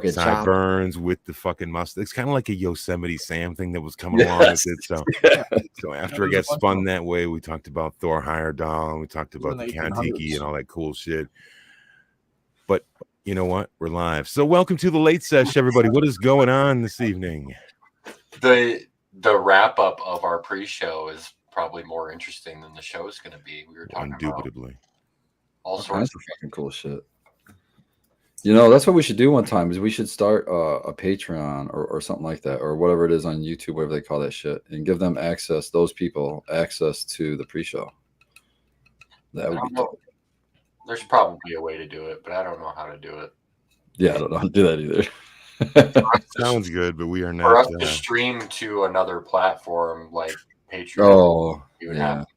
sideburns with the fucking mustache. It's kind of like a Yosemite Sam thing that was coming along with it. So after it got spun that way, we talked about Thor Heyerdahl, we talked about the Kontiki and all that cool shit. But you know what? We're live. So welcome to the Late Sesh, everybody. What is going on this evening? The wrap up of our pre-show is probably more interesting than the show is going to be. We were talking Indubitably about all sorts of fucking cool shit. You know, that's what we should do one time is we should start a Patreon or something like that, or whatever it is on YouTube, whatever they call that shit, and give them access, those people access to the pre-show. That would be dope. There's probably a way to do it, but I don't know how to do it. Yeah, I don't know how to do that either. Sounds good, but we are not. For us to stream to another platform like Patreon, you would have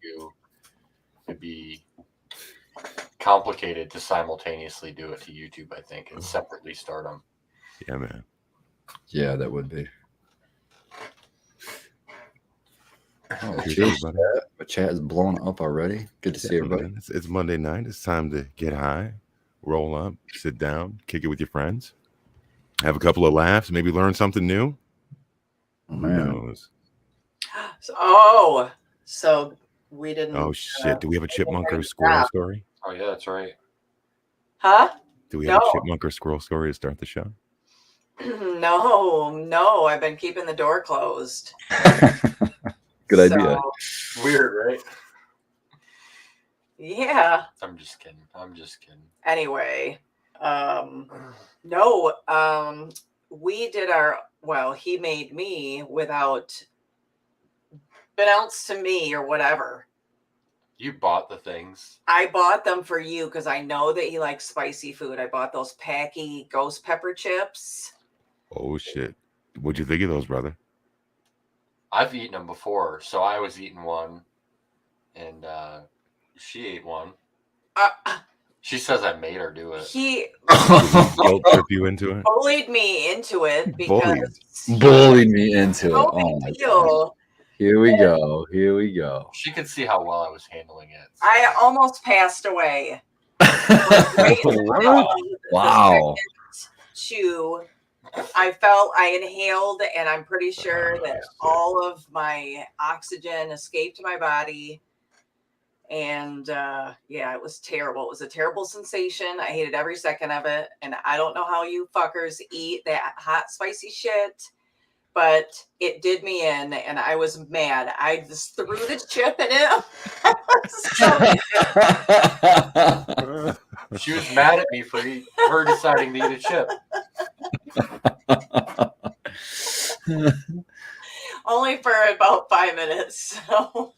to be complicated to simultaneously do it to YouTube, I think, and separately start them. Yeah, man. Yeah, that would be. Oh, my chat is blowing up already. Good to see everybody. Man. It's Monday night. It's time to get high, roll up, sit down, kick it with your friends, have a couple of laughs, maybe learn something new. Man. So we didn't. Oh shit! Do we have a chipmunk or squirrel story? Oh yeah, that's right. Huh? Do we have a chipmunk or squirrel story to start the show? No. I've been keeping the door closed. Good idea. Weird, right? Yeah. I'm just kidding. Anyway, we did he made me without unbeknownst to me or whatever. You bought the things. I bought them for you because I know that he likes spicy food. I bought those Packy ghost pepper chips. Oh shit! What'd you think of those, brother? I've eaten them before, so I was eating one, and she ate one. She says I made her do it. He guilt trip you into it. Bullied me into it because bullied me into it. Oh my God. Here we go. She could see how well I was handling it. So. I almost passed away. Wow. I inhaled, and I'm pretty sure that all of my oxygen escaped my body. And it was terrible. It was a terrible sensation. I hated every second of it. And I don't know how you fuckers eat that hot, spicy shit, but it did me in, and I was mad. I just threw the chip at him. She was mad at me for her deciding to eat a chip. Only for about 5 minutes. So.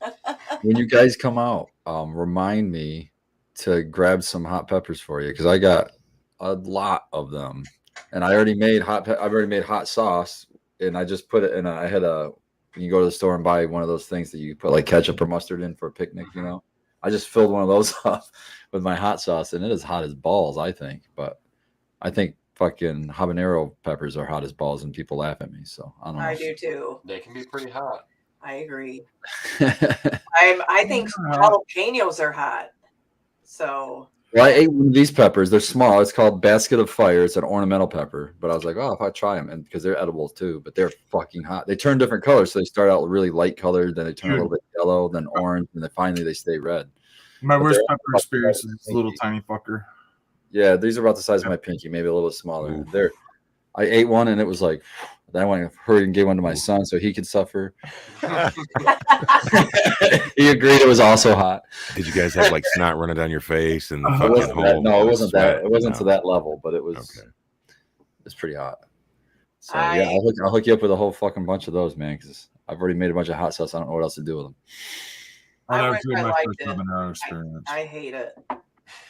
When you guys come out, remind me to grab some hot peppers for you because I got a lot of them, and I already made I've already made hot sauce, and I just put it in. You go to the store and buy one of those things that you put like ketchup or mustard in for a picnic. You know, I just filled one of those up with my hot sauce, and it is hot as balls. I think, but I think fucking habanero peppers are hot as balls, and people laugh at me. So I don't know. I do too. They can be pretty hot. I agree. I think jalapenos are hot. So. Well, I ate one of these peppers. They're small. It's called Basket of Fire. It's an ornamental pepper. But I was like, oh, if I try them, and because they're edible too, but they're fucking hot. They turn different colors. So they start out really light colored, then they turn a little bit yellow, then orange, and then finally they stay red. My worst pepper experience is this little tiny fucker. Yeah, these are about the size of my pinky, maybe a little bit smaller. I ate one, and it was like, then I went and hurried and gave one to my son so he could suffer. He agreed it was also hot. Did you guys have like snot running down your face and it wasn't that. It wasn't to that level, but it was. Okay. It's pretty hot. So I'll hook you up with a whole fucking bunch of those, man, because I've already made a bunch of hot sauce. I don't know what else to do with them. I hate it.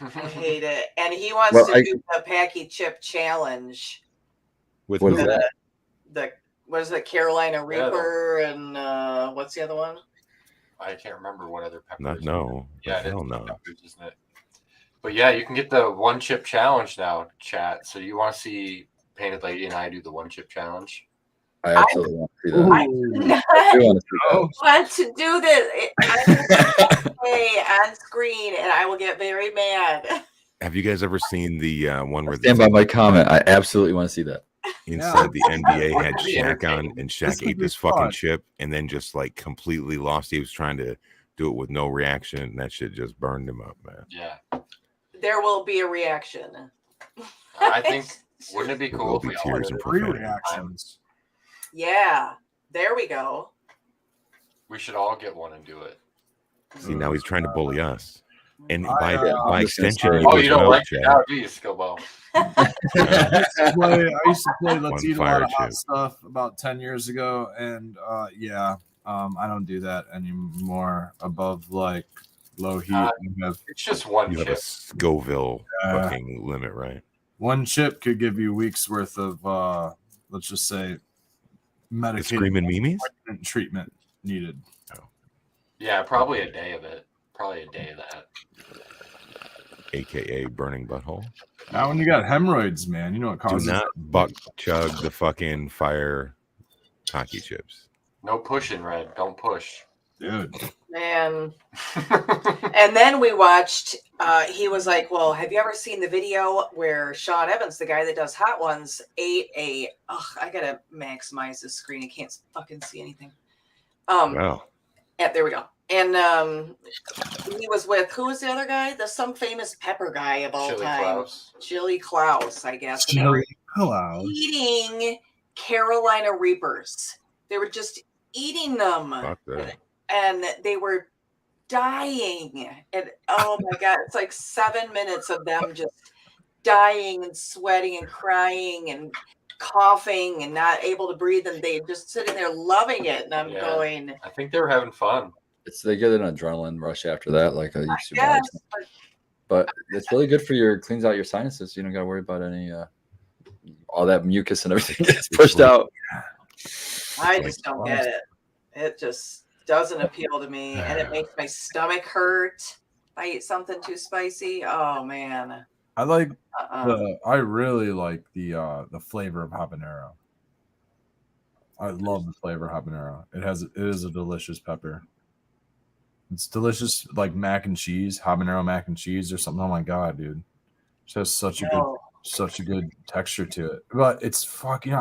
I hate it. And he wants to do the Packy Chip Challenge. With what is it, Carolina Reaper, and what's the other one? I can't remember what other peppers. No. Yeah, hell no. Peppers, isn't it? But yeah, you can get the one chip challenge now, chat. So you want to see Painted Lady and I do the one chip challenge? I absolutely want to see that. I want to do this. I will on screen, and I will get very mad. Have you guys ever seen the one where Stand by my comment. I absolutely want to see that. inside the NBA had Pretty Shaq on, entertaining. and Shaq ate this fucking chip and then just like completely lost. He was trying to do it with no reaction, and that shit just burned him up, man. Yeah. There will be a reaction. I think, wouldn't it be There cool will if be we all tears did and it? Three profanity. reactions. Yeah, there we go. We should all get one and do it. See, now he's trying to bully us, and I, by I'm just gonna extension, say- you Oh, as you don't well, like Chad. it now, do you, Skilbo? I used to play Let's One Eat a fire lot of hot chip. stuff about 10 years ago, and I don't do that anymore. Above like low heat, you have It's just one You have a chip. Scoville fucking limit, right? one chip could give you weeks worth of let's just say The medicated screaming memes, treatment needed. Yeah, probably a day of it. Probably a day of that. aka burning butthole. Now when you got hemorrhoids, man, you know what Do causes not buck chug the fucking fire hockey chips. No pushing, Red. Don't push. dude. Man. And then we watched, he was like, well, have you ever seen the video where Sean Evans, the guy that does Hot Ones, ate I gotta maximize this screen. I can't fucking see anything. Wow. Yeah, there we go. And he was with, who was the other guy? Some famous pepper guy of all Chili time. Klaus. Chili Klaus, I guess. And they were Hello. eating Carolina Reapers. They were just eating them. Fuck that. And they were dying. And oh my God, it's like 7 minutes of them just dying and sweating and crying and coughing and not able to breathe. And they just sitting there loving it. And I'm going, I think they were having fun. They get an adrenaline rush after that, like I used to. yes, But it's really good for cleans out your sinuses. You don't got to worry about any all that mucus and everything gets pushed out. I just don't get it. It just doesn't appeal to me, and it makes my stomach hurt. If I eat something too spicy, oh man. I like I really like the flavor of habanero. I love the flavor of habanero. It is a delicious pepper. It's delicious, like mac and cheese, habanero mac and cheese or something. Oh my god, dude! It just has such a good texture to it. But it's fucking.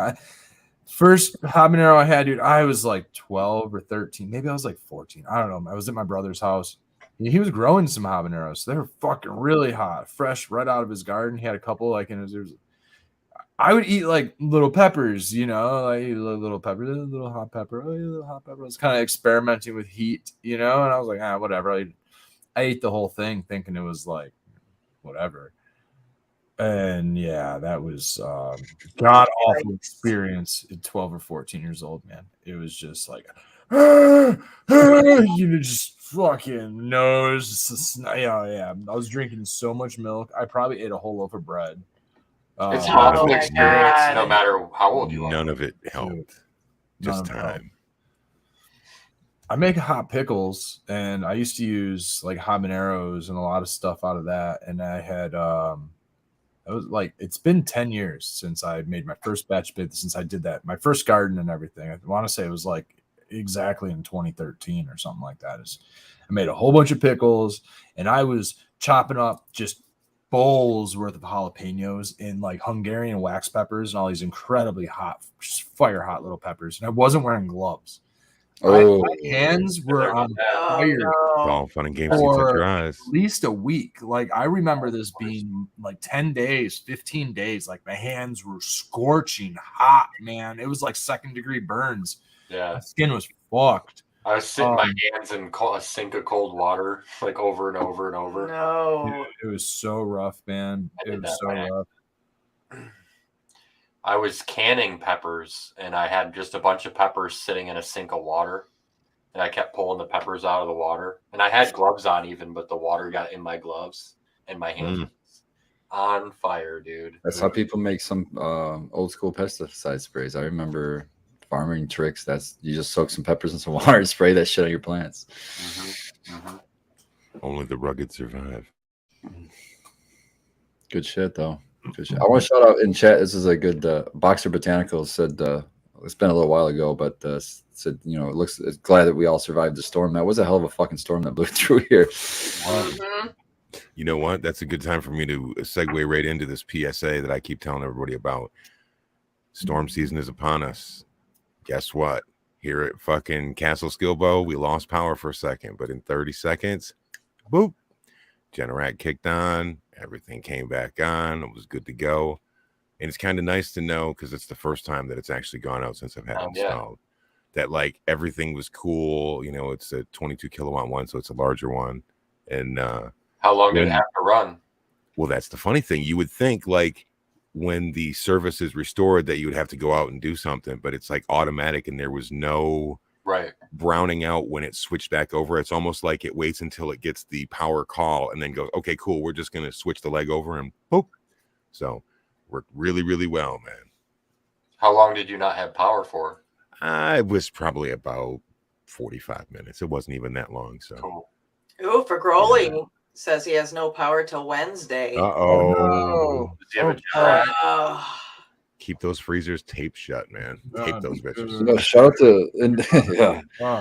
First habanero I had, dude, I was like 12 or 13. Maybe I was like 14. I don't know. I was at my brother's house. He was growing some habaneros. They were fucking really hot, fresh right out of his garden. He had a couple like in his. I would eat like little peppers, you know, like little pepper, little hot pepper, little hot pepper. I was kind of experimenting with heat, you know, and I was like, whatever. I ate the whole thing thinking it was like whatever. And yeah, that was god awful experience at 12 or 14 years old, man. It was just like you know, just fucking nose. Yeah. I was drinking so much milk. I probably ate a whole loaf of bread. It's an Oh awesome my experience, God. no matter how old you are. None of it helped. Just None of it helped. time. I make hot pickles, and I used to use like habaneros and a lot of stuff out of that. And I had I was like, it's been 10 years since I made my first batch bid, since I did that, my first garden and everything. I want to say it was like exactly in 2013 or something like that. I made a whole bunch of pickles, and I was chopping up just bowls worth of jalapenos and like Hungarian wax peppers and all these incredibly hot, just fire hot little peppers. And I wasn't wearing gloves. Oh, My hands were on fire. It's all fun and games. You touch For your eyes. at least a week. Like I remember this being like 10 days, 15 days. Like my hands were scorching hot, man. It was like 2nd-degree burns. Yeah. My skin was fucked. I was sitting my hands in a sink of cold water, like over and over and over. No. Dude, it was so rough, man. I It did was that so by rough. I was canning peppers, and I had just a bunch of peppers sitting in a sink of water, and I kept pulling the peppers out of the water. And I had gloves on even, but the water got in my gloves, and my hands was on fire, dude. that's how people make some old school pesticide sprays. I remember farming tricks. That's you just soak some peppers in some water and spray that shit on your plants. Only the rugged survive. Good shit, though. Good shit. I want to shout out in chat. This is a good Boxer Botanicals said it's been a little while ago, but said glad that we all survived the storm. That was a hell of a fucking storm that blew through here. Mhm. You know what? That's a good time for me to segue right into this PSA that I keep telling everybody about. Storm season is upon us. Guess what? Here at fucking Castle Skilbo, we lost power for a second, but in 30 seconds, boop, Generac kicked on, everything came back on, it was good to go. And it's kind of nice to know, because it's the first time that it's actually gone out since I've had it installed, that like everything was cool. You know, it's a 22 kilowatt one, so it's a larger one. And how long did it have to run? Well, that's the funny thing. You would think like when the service is restored that you would have to go out and do something, but it's like automatic, and there was no browning out when it switched back over. It's almost like it waits until it gets the power call and then goes, okay, cool, we're just going to switch the leg over, and boop. So worked really, really well, man. How long did you not have power for? It was probably about 45 minutes. It wasn't even that long. So cool. Ooh, for Growling says he has no power till Wednesday. Uh-oh. No. Keep those freezers taped shut, man. Tape those bitches. No, shout out to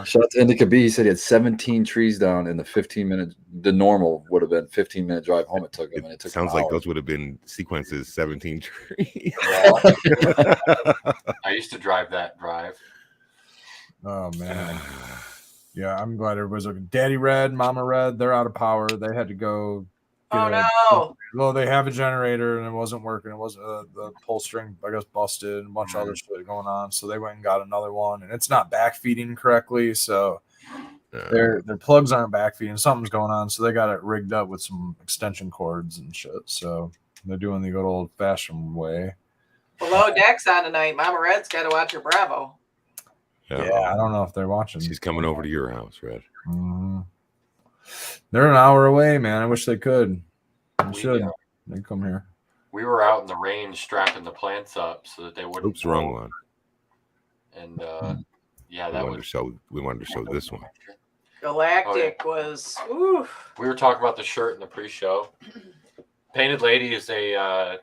shout out to Indica B. He said he had 17 trees down in the 15-minute. The normal would have been 15-minute drive home. It took him, and it took. Sounds like those would have been sequences. 17 trees. I used to drive that drive. Oh man. Yeah, I'm glad everybody's looking. Daddy Red, Mama Red, they're out of power. They had to go. No. Well, they have a generator and it wasn't working. It wasn't the pull string, I guess, busted and a bunch of other shit going on. So they went and got another one, and it's not backfeeding correctly. So their plugs aren't backfeeding. Something's going on. So they got it rigged up with some extension cords and shit. So they're doing the good old fashioned way. Below Deck's on tonight. Mama Red's got to watch her Bravo. Yeah, I don't know if they're watching. She's coming over to your house, Red. Mm-hmm. They're an hour away, man. I wish they could. They should. They come here. We were out in the rain strapping the plants up so that they wouldn't. Oops, wrong one. And that we wanted to show this one. Galactic was. Ooh. We were talking about the shirt in the pre-show. Painted Lady is a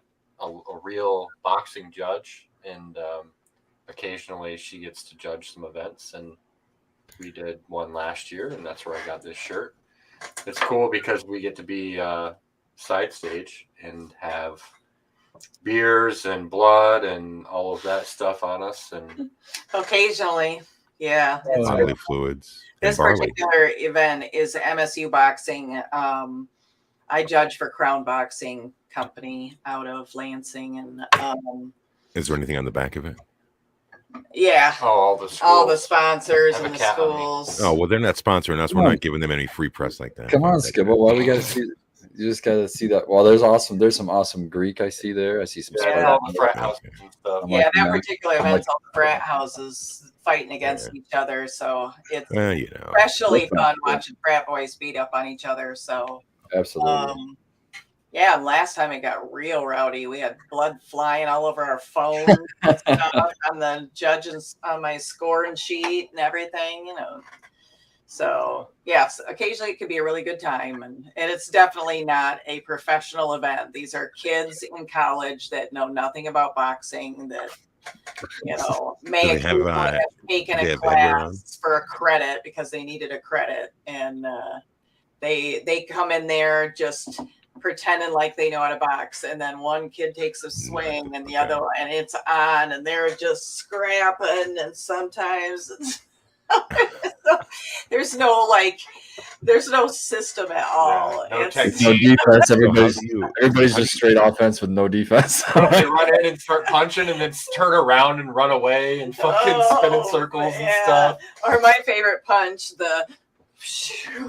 real boxing judge, and occasionally she gets to judge some events, and we did one last year, and that's where I got this shirt. It's cool because we get to be side stage and have beers and blood and all of that stuff on us, and occasionally, bodily fluids. This particular event is MSU Boxing. I judge for Crown Boxing Company out of Lansing, and is there anything on the back of it? Yeah. All the sponsors and the schools. Oh, well, they're not sponsoring us. We're not giving them any free press like that. Come on, Skibble. Why we got to see? You just got to see that. Well, there's some awesome Greek I see there. I see some. All the frat houses and stuff. Yeah, that particular event's all the frat houses fighting against each other. So it's especially fun watching frat boys beat up on each other. So absolutely. Yeah, last time it got real rowdy. We had blood flying all over our phones and stuff on the judges on my scoring sheet and everything, So yes, occasionally it could be a really good time, and it's definitely not a professional event. These are kids in college that know nothing about boxing that may have taken a class for a credit because they needed a credit, and they come in there just pretending like they know how to box, and then one kid takes a swing and the other one, and it's on, and they're just scrapping, and sometimes there's no system at all. No defense. Everybody's just straight offense with no defense. They run in and start punching, and then turn around and run away and fucking spin in circles and stuff. Or my favorite punch, the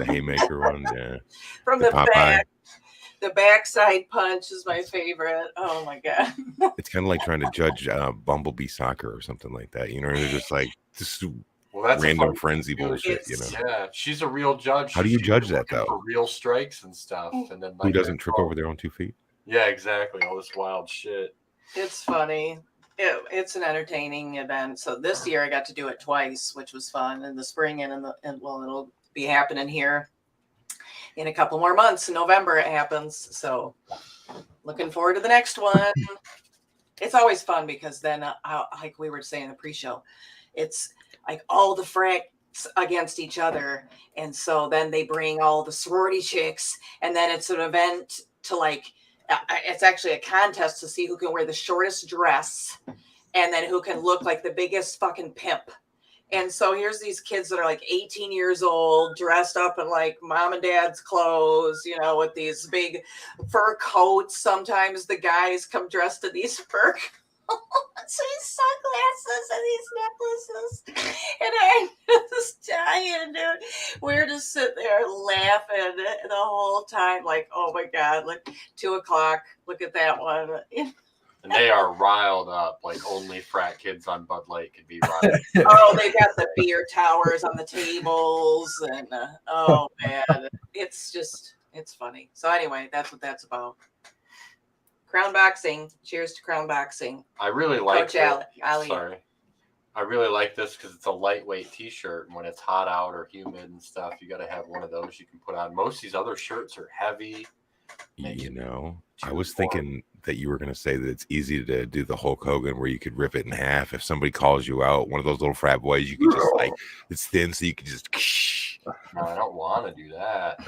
haymaker one, from the back. The backside punch is my favorite. Oh my god! It's kind of like trying to judge Bumblebee soccer or something like that. They're just like this random frenzy bullshit. Yeah, she's a real judge. How do you judge that though? For real strikes and stuff, and then who doesn't trip over their own 2 feet? Yeah, exactly. All this wild shit. It's funny. It's an entertaining event. So this year I got to do it twice, which was fun. In the spring and it'll be happening here in a couple more months. In November it happens. So looking forward to the next one. It's always fun because then, like we were saying in the pre-show, it's like all the frat against each other. And so then they bring all the sorority chicks, and then it's an event to like, it's actually a contest to see who can wear the shortest dress and then who can look like the biggest fucking pimp. And so here's these kids that are like 18 years old, dressed up in like mom and dad's clothes, you know, with these big fur coats. Sometimes the guys come dressed in these fur coats, these sunglasses and these necklaces. And I'm just dying, dude. We're just sitting there laughing the whole time, like, oh my God, like 2 o'clock, look at that one. And they are riled up, like only frat kids on Bud Light could be riled up. Oh, they've got the beer towers on the tables, and oh man, it's funny. So anyway, that's what that's about. Crown boxing. Cheers to crown boxing. I really like Coach Ali. Sorry. I really like this because it's a lightweight t-shirt, and when it's hot out or humid and stuff, you got to have one of those you can put on. Most of these other shirts are heavy. You know, I was thinking that you were going to say that it's easy to do the Hulk Hogan where you could rip it in half. If somebody calls you out, one of those little frat boys, you could just like, it's thin, so you can just. No, I don't want to do that.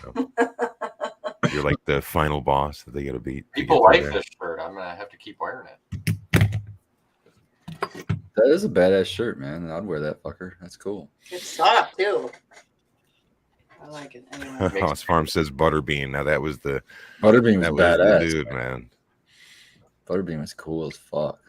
You're like the final boss that they got to beat. People like this shirt. I'm going to have to keep wearing it. That is a badass shirt, man. I'd wear that fucker. That's cool. It's soft too. I like it. Anyway. House Farm says Butterbean. Now that was the Butterbean was badass, the dude, man. Butterbean was cool as fuck.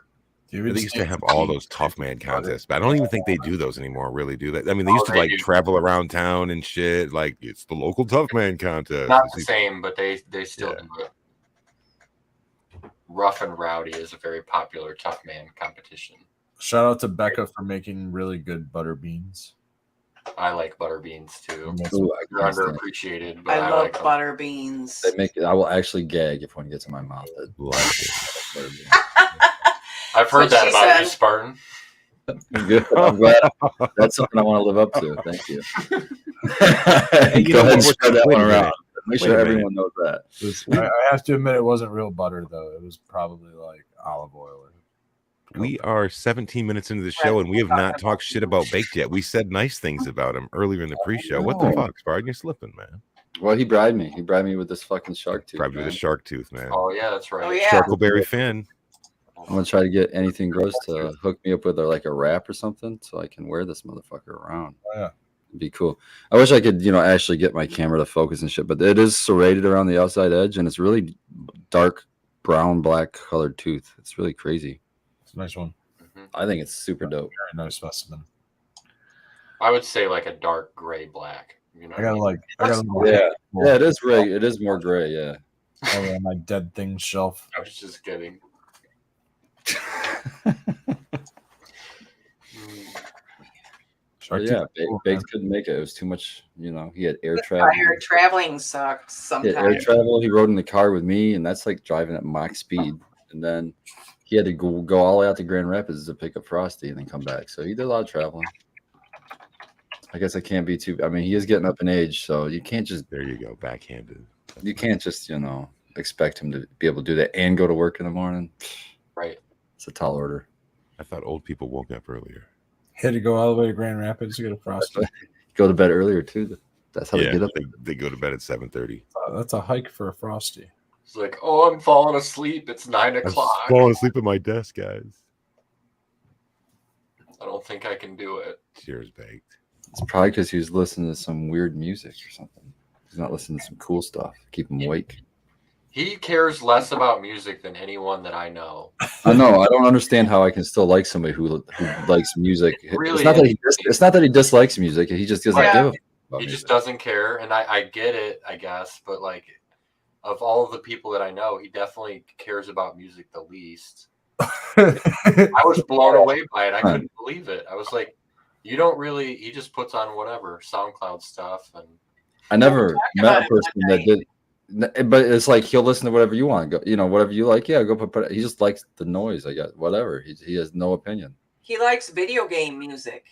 They used to have all those tough man contests, but I don't even think they do those anymore. Really, do that? I mean, they used to like travel around town and shit. Like it's the local tough man contest. Not the same, but they still do it. Rough and Rowdy is a very popular tough man competition. Shout out to Becca for making really good butter beans. I like butter beans too. Ooh, They're underappreciated, but I love like butter beans. They make it. I will actually gag if one gets in my mouth. I've heard that about you, Spartan. Good. I'm glad. That's something I want to live up to. Thank you. Go ahead and spread that one around. Make sure everyone knows that. I have to admit, it wasn't real butter though. It was probably like olive oil. We are 17 minutes into the show, and we have not talked shit about Baked yet. We said nice things about him earlier in the pre-show. What the fuck, Spartan? You're slipping, man. Well, he bribed me. He bribed me with this fucking shark tooth. Bribed with a shark tooth, man. Oh yeah, that's right. Oh yeah. Charcoalberry Finn. I'm gonna try to get anything gross to hook me up with like a wrap or something, so I can wear this motherfucker around. Oh, yeah. It'd be cool. I wish I could, actually get my camera to focus and shit, but it is serrated around the outside edge, and it's really dark brown, black colored tooth. It's really crazy. It's a nice one. I think it's super dope. Very nice specimen. I would say like a dark gray black. You know, Yeah, it is gray. It is more gray. Yeah. Oh, yeah, my dead things shelf. I was just kidding. Yeah, Baked couldn't make it. It was too much. He had air travel. Traveling sucks sometimes. He had air travel. He rode in the car with me, and that's like driving at Mach speed. And then he had to go all the way out to Grand Rapids to pick up Frosty and then come back. So he did a lot of traveling. I guess I can't be too. I mean, he is getting up in age, so you can't just. There you go, backhanded. You can't just expect him to be able to do that and go to work in the morning. Right. It's a tall order. I thought old people woke up earlier. Had to go all the way to Grand Rapids to get a Frosty. Go to bed earlier too. That's how they get up. They go to bed at 7:30. That's a hike for a Frosty. It's like, oh, I'm falling asleep. It's 9 o'clock. I'm falling asleep at my desk, guys. I don't think I can do it. Cheers, Baked. It's probably because he was listening to some weird music or something. He's not listening to some cool stuff. Keep him awake. He cares less about music than anyone that I know. I know. I don't understand how I can still like somebody who likes music. Really, it's not that he dislikes music. He just doesn't give a fuck about He music. just doesn't care, and I get it, I guess. But like, of all of the people that I know, he definitely cares about music the least. I was blown away by it. I couldn't believe it. I was like, you don't really. He just puts on whatever SoundCloud stuff, and I never met a person that did. But it's like he'll listen to whatever you want. Go, whatever you like. Yeah, go put. He just likes the noise. I guess whatever. He has no opinion. He likes video game music.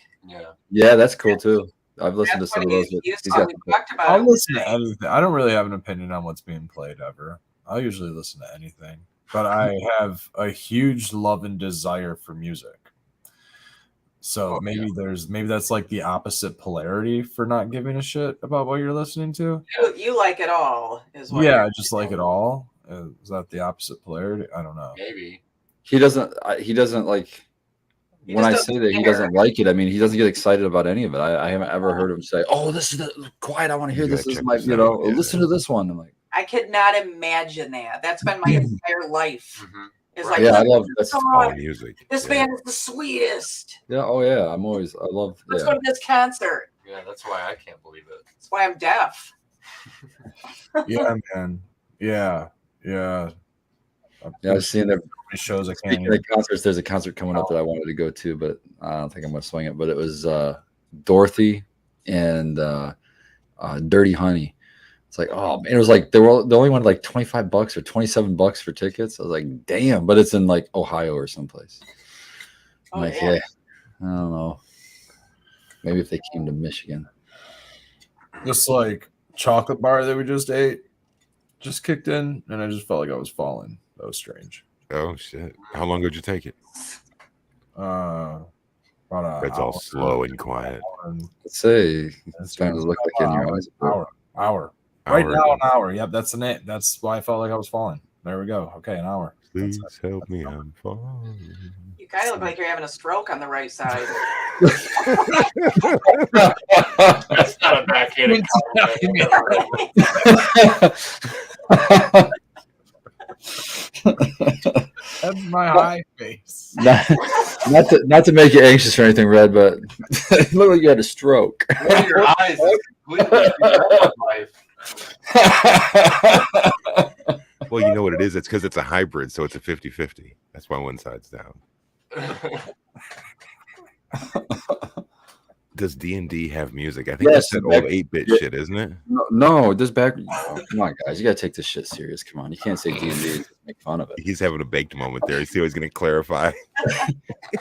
Yeah, that's cool too. I've listened to some of those. I'll listen to anything. I don't really have an opinion on what's being played ever. I'll usually listen to anything, but I have a huge love and desire for music. So maybe that's like the opposite polarity for not giving a shit about what you're listening to. You like it all, is what? Yeah, I just like it all. Is that the opposite polarity? I don't know. Maybe. He doesn't like. When I say that he doesn't like it, I mean he doesn't get excited about any of it. I haven't ever heard him say, "Oh, this is the quiet. I want to hear this. This is my, listen to this one." I'm like, I could not imagine that. That's been my entire life. Mm-hmm. It's like, yeah, I love that's all music. This band is the sweetest. Yeah. Oh yeah. I love. Let's go to this concert. Yeah, that's why I can't believe it. That's why I'm deaf. Yeah, man. Yeah. I've seen their shows. Speaking of concerts, there's a concert coming up that I wanted to go to, but I don't think I'm going to swing it. But it was Dorothy and Dirty Honey. It's like, oh man, it was like they only wanted like $25 or $27 for tickets. I was like, damn, but it's in like Ohio or someplace. I'm like, yeah, I don't know. Maybe if they came to Michigan. This like chocolate bar that we just ate just kicked in, and I just felt like I was falling. That was strange. Oh shit! How long did you take it? It's all slow and quiet. Let's say it's starting to look like in your eyes. Hour. Right now, an hour. Yep, that's the name. That's why I felt like I was falling. There we go. Okay, an hour. Please help me, I'm falling. You kind of look like you're having a stroke on the right side. That's not a backhanded compliment. That's my high face. Not to make you anxious or anything, Red, but it looked like you had a stroke. Your eyes completely life. Well, you know what it is? It's because it's a hybrid, so it's a 50-50. That's why one side's down. Does D&D have music? I think that's that old 8-bit shit, isn't it? No, this back. Oh, come on, guys, you gotta take this shit serious. Come on, you can't say D&D and make fun of it. He's having a baked moment there. You see how he's going to clarify?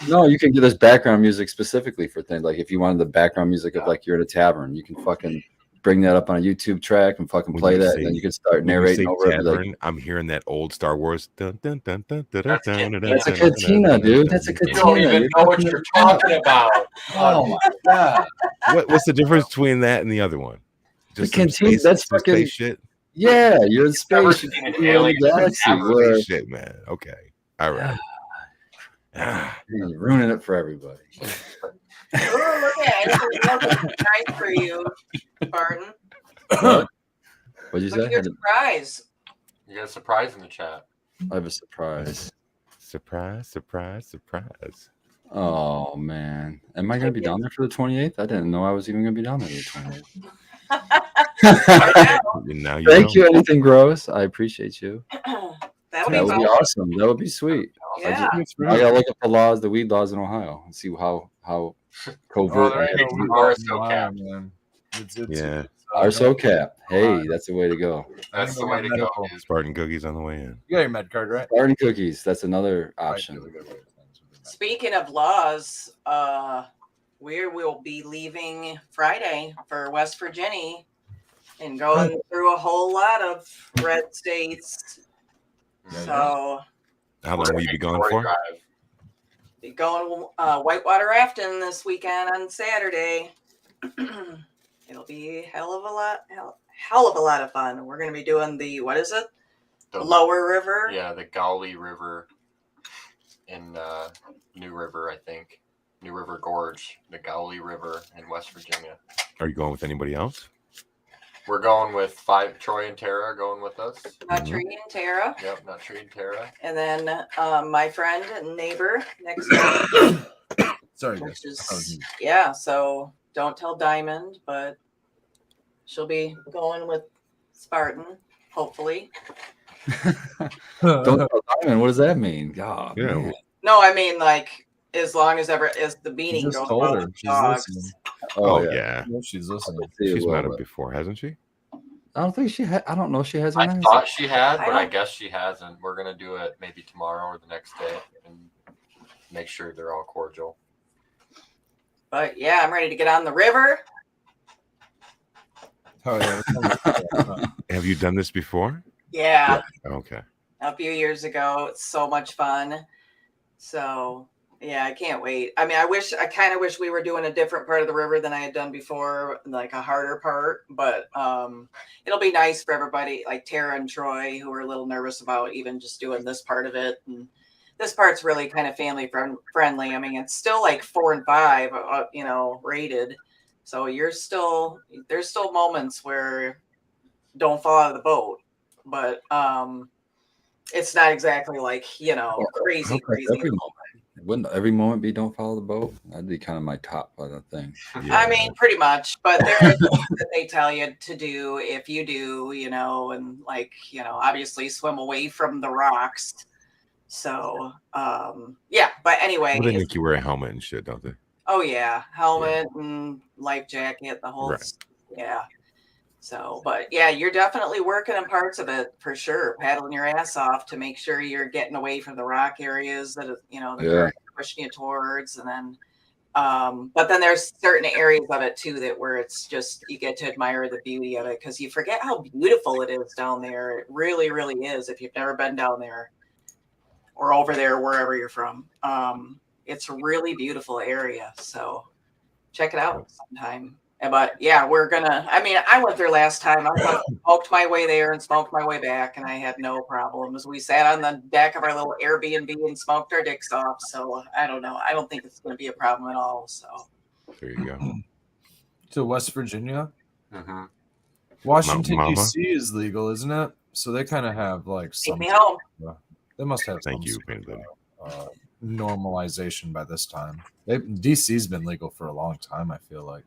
No, you can get this background music specifically for things like if you wanted the background music of like you're at a tavern, you can fucking bring that up on a YouTube track and fucking play that, and then you can start narrating over it. Like, I'm hearing that old Star Wars. That's a cantina, dude. That's a cantina. You don't even know what you're talking about. Oh my god! What's the difference between that and the other one? Just the cantina. That's fucking shit. Yeah, you're in space. You're in galaxy. Shit, man. Okay, all right. You're ruining it for everybody. Oh, look at it. Nice for you, Barton. What'd you say? What's your surprise? You got a surprise in the chat. I have a surprise. Surprise. Oh man. Am I gonna be down there for the 28th? I didn't know I was even gonna be down there for the 28th. Thank you, Anything Gross. I appreciate you. That would be awesome. That would be sweet. Yeah. I gotta look up the laws, the weed laws in Ohio, and see how covert. Yeah. Our SoCap. Hey, that's the way to go. That's the way to go. Spartan cookies on the way in. You got your med card, right? Spartan cookies. That's another option. Speaking of laws, we will be leaving Friday for West Virginia and going through a whole lot of red states. So, how long will you be gone for? Be going whitewater rafting this weekend on Saturday. It'll be hell of a lot of fun. We're going to be doing the Lower River. Yeah, the Gauley River in New River, I think. New River Gorge, the Gauley River in West Virginia. Are you going with anybody else? We're going with Troy and Tara are going with us. Tree and Tara. Yep, not Tree and Tara. And then my friend and neighbor next door. Sorry, yeah, so don't tell Diamond, but she'll be going with Spartan, hopefully. Don't tell Diamond. What does that mean? God. Yeah. Man. No, I mean like as long as the beanie goes told her. She's listening. Oh yeah. She's listening. She's met him before, hasn't she? I don't think she had. I don't know if she has. I thought she had, but I guess she hasn't. We're gonna do it maybe tomorrow or the next day and make sure they're all cordial. But yeah, I'm ready to get on the river. Oh yeah. Have you done this before? Yeah. Okay. A few years ago. It's so much fun. So Yeah, I can't wait. I mean, I kind of wish we were doing a different part of the river than I had done before, like a harder part, but it'll be nice for everybody like Tara and Troy who are a little nervous about even just doing this part of it. And this part's really kind of family friendly. I mean, it's still like 4 and 5, rated. So there's still moments where don't fall out of the boat, but it's not exactly like, crazy. Wouldn't every moment be don't follow the boat? That'd be kind of my top other thing. Yeah. I mean, pretty much, but there are things that they tell you to do if you do, and like, obviously swim away from the rocks. So, yeah, but anyway. Well, they make you wear a helmet and shit, don't they? Oh, yeah. Helmet and life jacket, the whole, right. Yeah. So, but yeah, you're definitely working on parts of it for sure, paddling your ass off to make sure you're getting away from the rock areas that current pushing you towards, and then, but then there's certain areas of it too where it's just you get to admire the beauty of it because you forget how beautiful it is down there. It really, really is. If you've never been down there or over there, wherever you're from, it's a really beautiful area. So check it out sometime. But yeah, I went there last time. I smoked my way there and smoked my way back, and I had no problems. We sat on the deck of our little Airbnb and smoked our dicks off. So I don't know. I don't think it's going to be a problem at all. So there you go. To West Virginia, Mm-hmm. Washington D.C. is legal, isn't it? So they kind of have like take me home. They must have. Thank you, normalization by this time. DC's been legal for a long time. I feel like.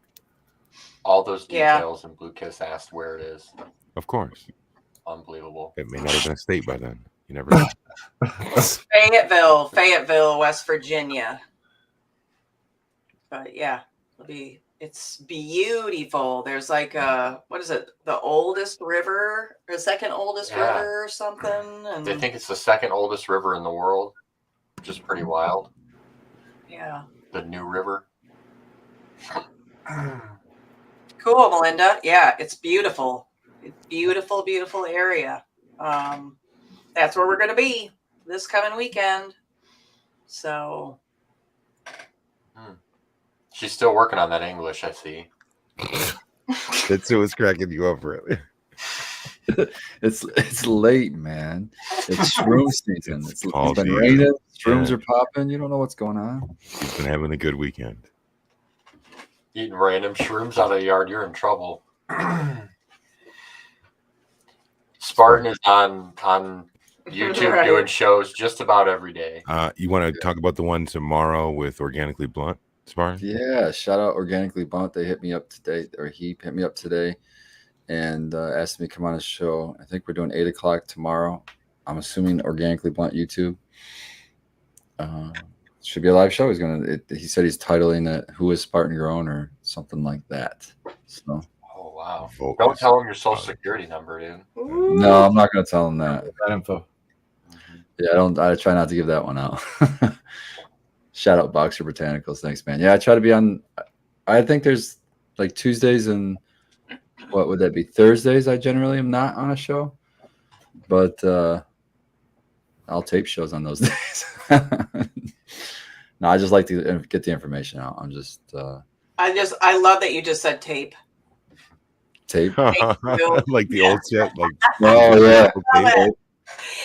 All those details, and Blue Kiss asked where it is. Of course. Unbelievable. It may not have been a state by then. You never know. Fayetteville, West Virginia. But yeah, it's beautiful. There's like what is it? The oldest river, or the second oldest river or something. And they think it's the second oldest river in the world, which is pretty wild. Yeah. The New River. Cool, Melinda. Yeah, it's beautiful. It's beautiful, beautiful area. That's where we're going to be this coming weekend. So. She's still working on that English, I see. That's what was cracking you up, really. It's late, man. It's shroom season. It's been raining. Shrooms are popping. You don't know what's going on. He's been having a good weekend. Eating random shrooms out of the yard, you're in trouble. Spartan is on YouTube doing shows just about every day. You want to talk about the one tomorrow with Organically Blunt, Spartan? Yeah, shout out Organically Blunt. They hit me up today, or he hit me up today, and asked me to come on a show. I think we're doing 8 o'clock tomorrow. I'm assuming Organically Blunt YouTube. Should be a live show. He said he's titling it "Who is Spartan Grown" or something like that. So. Oh wow! Don't tell him your social security number, dude. No, I'm not gonna tell him that. That info. Yeah, I try not to give that one out. Shout out Boxer Botanicals. Thanks, man. Yeah, I try to be on. I think there's like Tuesdays and what would that be? Thursdays. I generally am not on a show, but I'll tape shows on those days. No, I just like to get the information out. I'm just. I love that you just said tape. Tape. Like the old shit. Like. Oh yeah.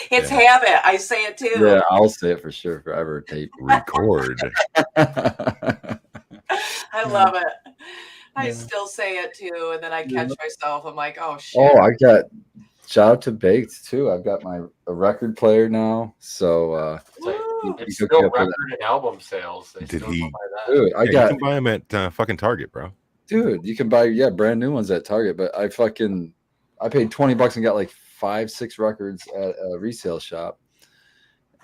It's habit. I say it too. Yeah, I'll say it for sure. Forever. Tape. Record. I love it. I still say it too, and then I catch myself. I'm like, oh shit. Oh, I got shout out to Baked too. I've got a record player now, so it's still record and album sales. Did he? Dude, you can buy them at fucking Target, bro. Dude, you can buy brand new ones at Target, but I paid $20 and got like 5-6 records at a resale shop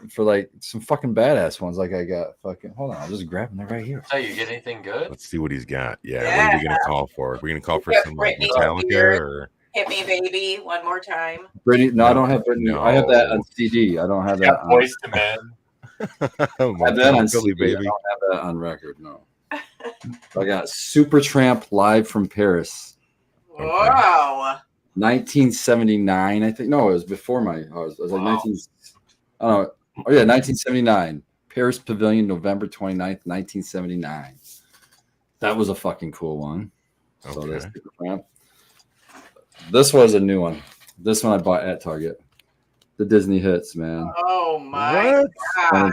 for like some fucking badass ones. Like I got fucking. Hold on, I'll just grab them. They're right here. So you get anything good? Let's see what he's got. Yeah. What are we gonna call for? We're gonna call for some like Metallica or Hit Me Baby one more time. Britney? No, I don't have Britney. No. I have that on CD. I don't have that. Voice to Man. I have that on CD. Baby. I don't have that on record. No. I got Supertramp Live from Paris. Wow. 1979, I think. No, it was before it was like 19. Oh yeah, 1979. Paris Pavilion, November 29th, 1979. That was a fucking cool one. So Okay. This was a new one. This one I bought at Target. The Disney hits, man. Oh my What? god!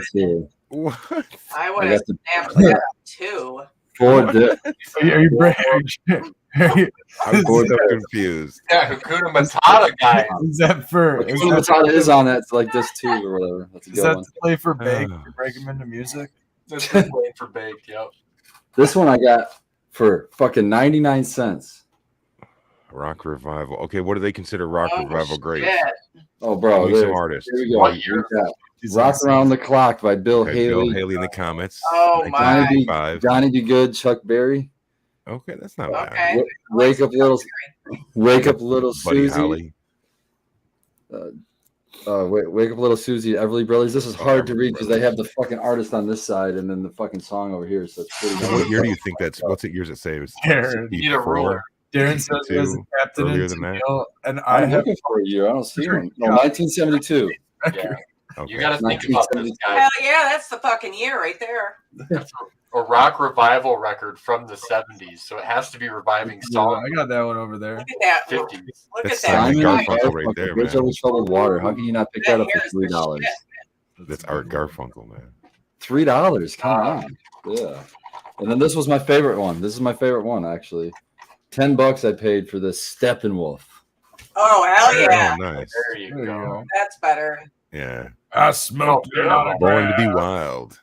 What? I would I have got the- snapped that up too. Four discs. Are you I'm so confused. Yeah, Hakuna Matata guy. is that for? Is Hakuna that, Matata is on that like this too or whatever. That's a is good that one. to play for Bake? You break them into music. This is playing for baked. Yep. This one I got for fucking 99 cents. Rock revival. Okay, what do they consider rock revival great? Shit. Oh, bro, Give me some there's- artists. here we go. What year? We got Rock Around the Clock by Bill Okay, Haley. Bill Haley in the comments. Oh, my. Johnny Be Good, Chuck Berry. Okay, that's not bad. Okay. Wake Up Little Buddy Susie. Holly. Wake Up Little Susie, Everly Brothers. This is hard to Everly read because they Brothers. have the fucking artist on this side and then the fucking song over here. So it's pretty So what year do you think that's? What's it years it say? It was Here, need a ruler. Darren says he was a captain earlier in than that. Tennille, and I I'm have looking for a year. I don't see Sure. one. No, 1972. Yeah. Okay. You got to think about this guy. Hell yeah, that's the fucking year right there. A rock revival record from the 70s, so it has to be reviving Yeah, songs I got that one over there. Look at that. 50s. Look That's at that. Simon Simon Garfunkel right there, Bridge man. Over Troubled Water. How can you not pick that up hair for is the $3? shit. That's Art Garfunkel, man. $3. Come on. Yeah. And then this was my favorite one. This is my favorite one, actually. $10 I paid for this Steppenwolf. Oh, hell yeah. Oh, nice. There you There you go. go. That's better. Yeah. I smoked Oh, it on a Born to be grab. wild.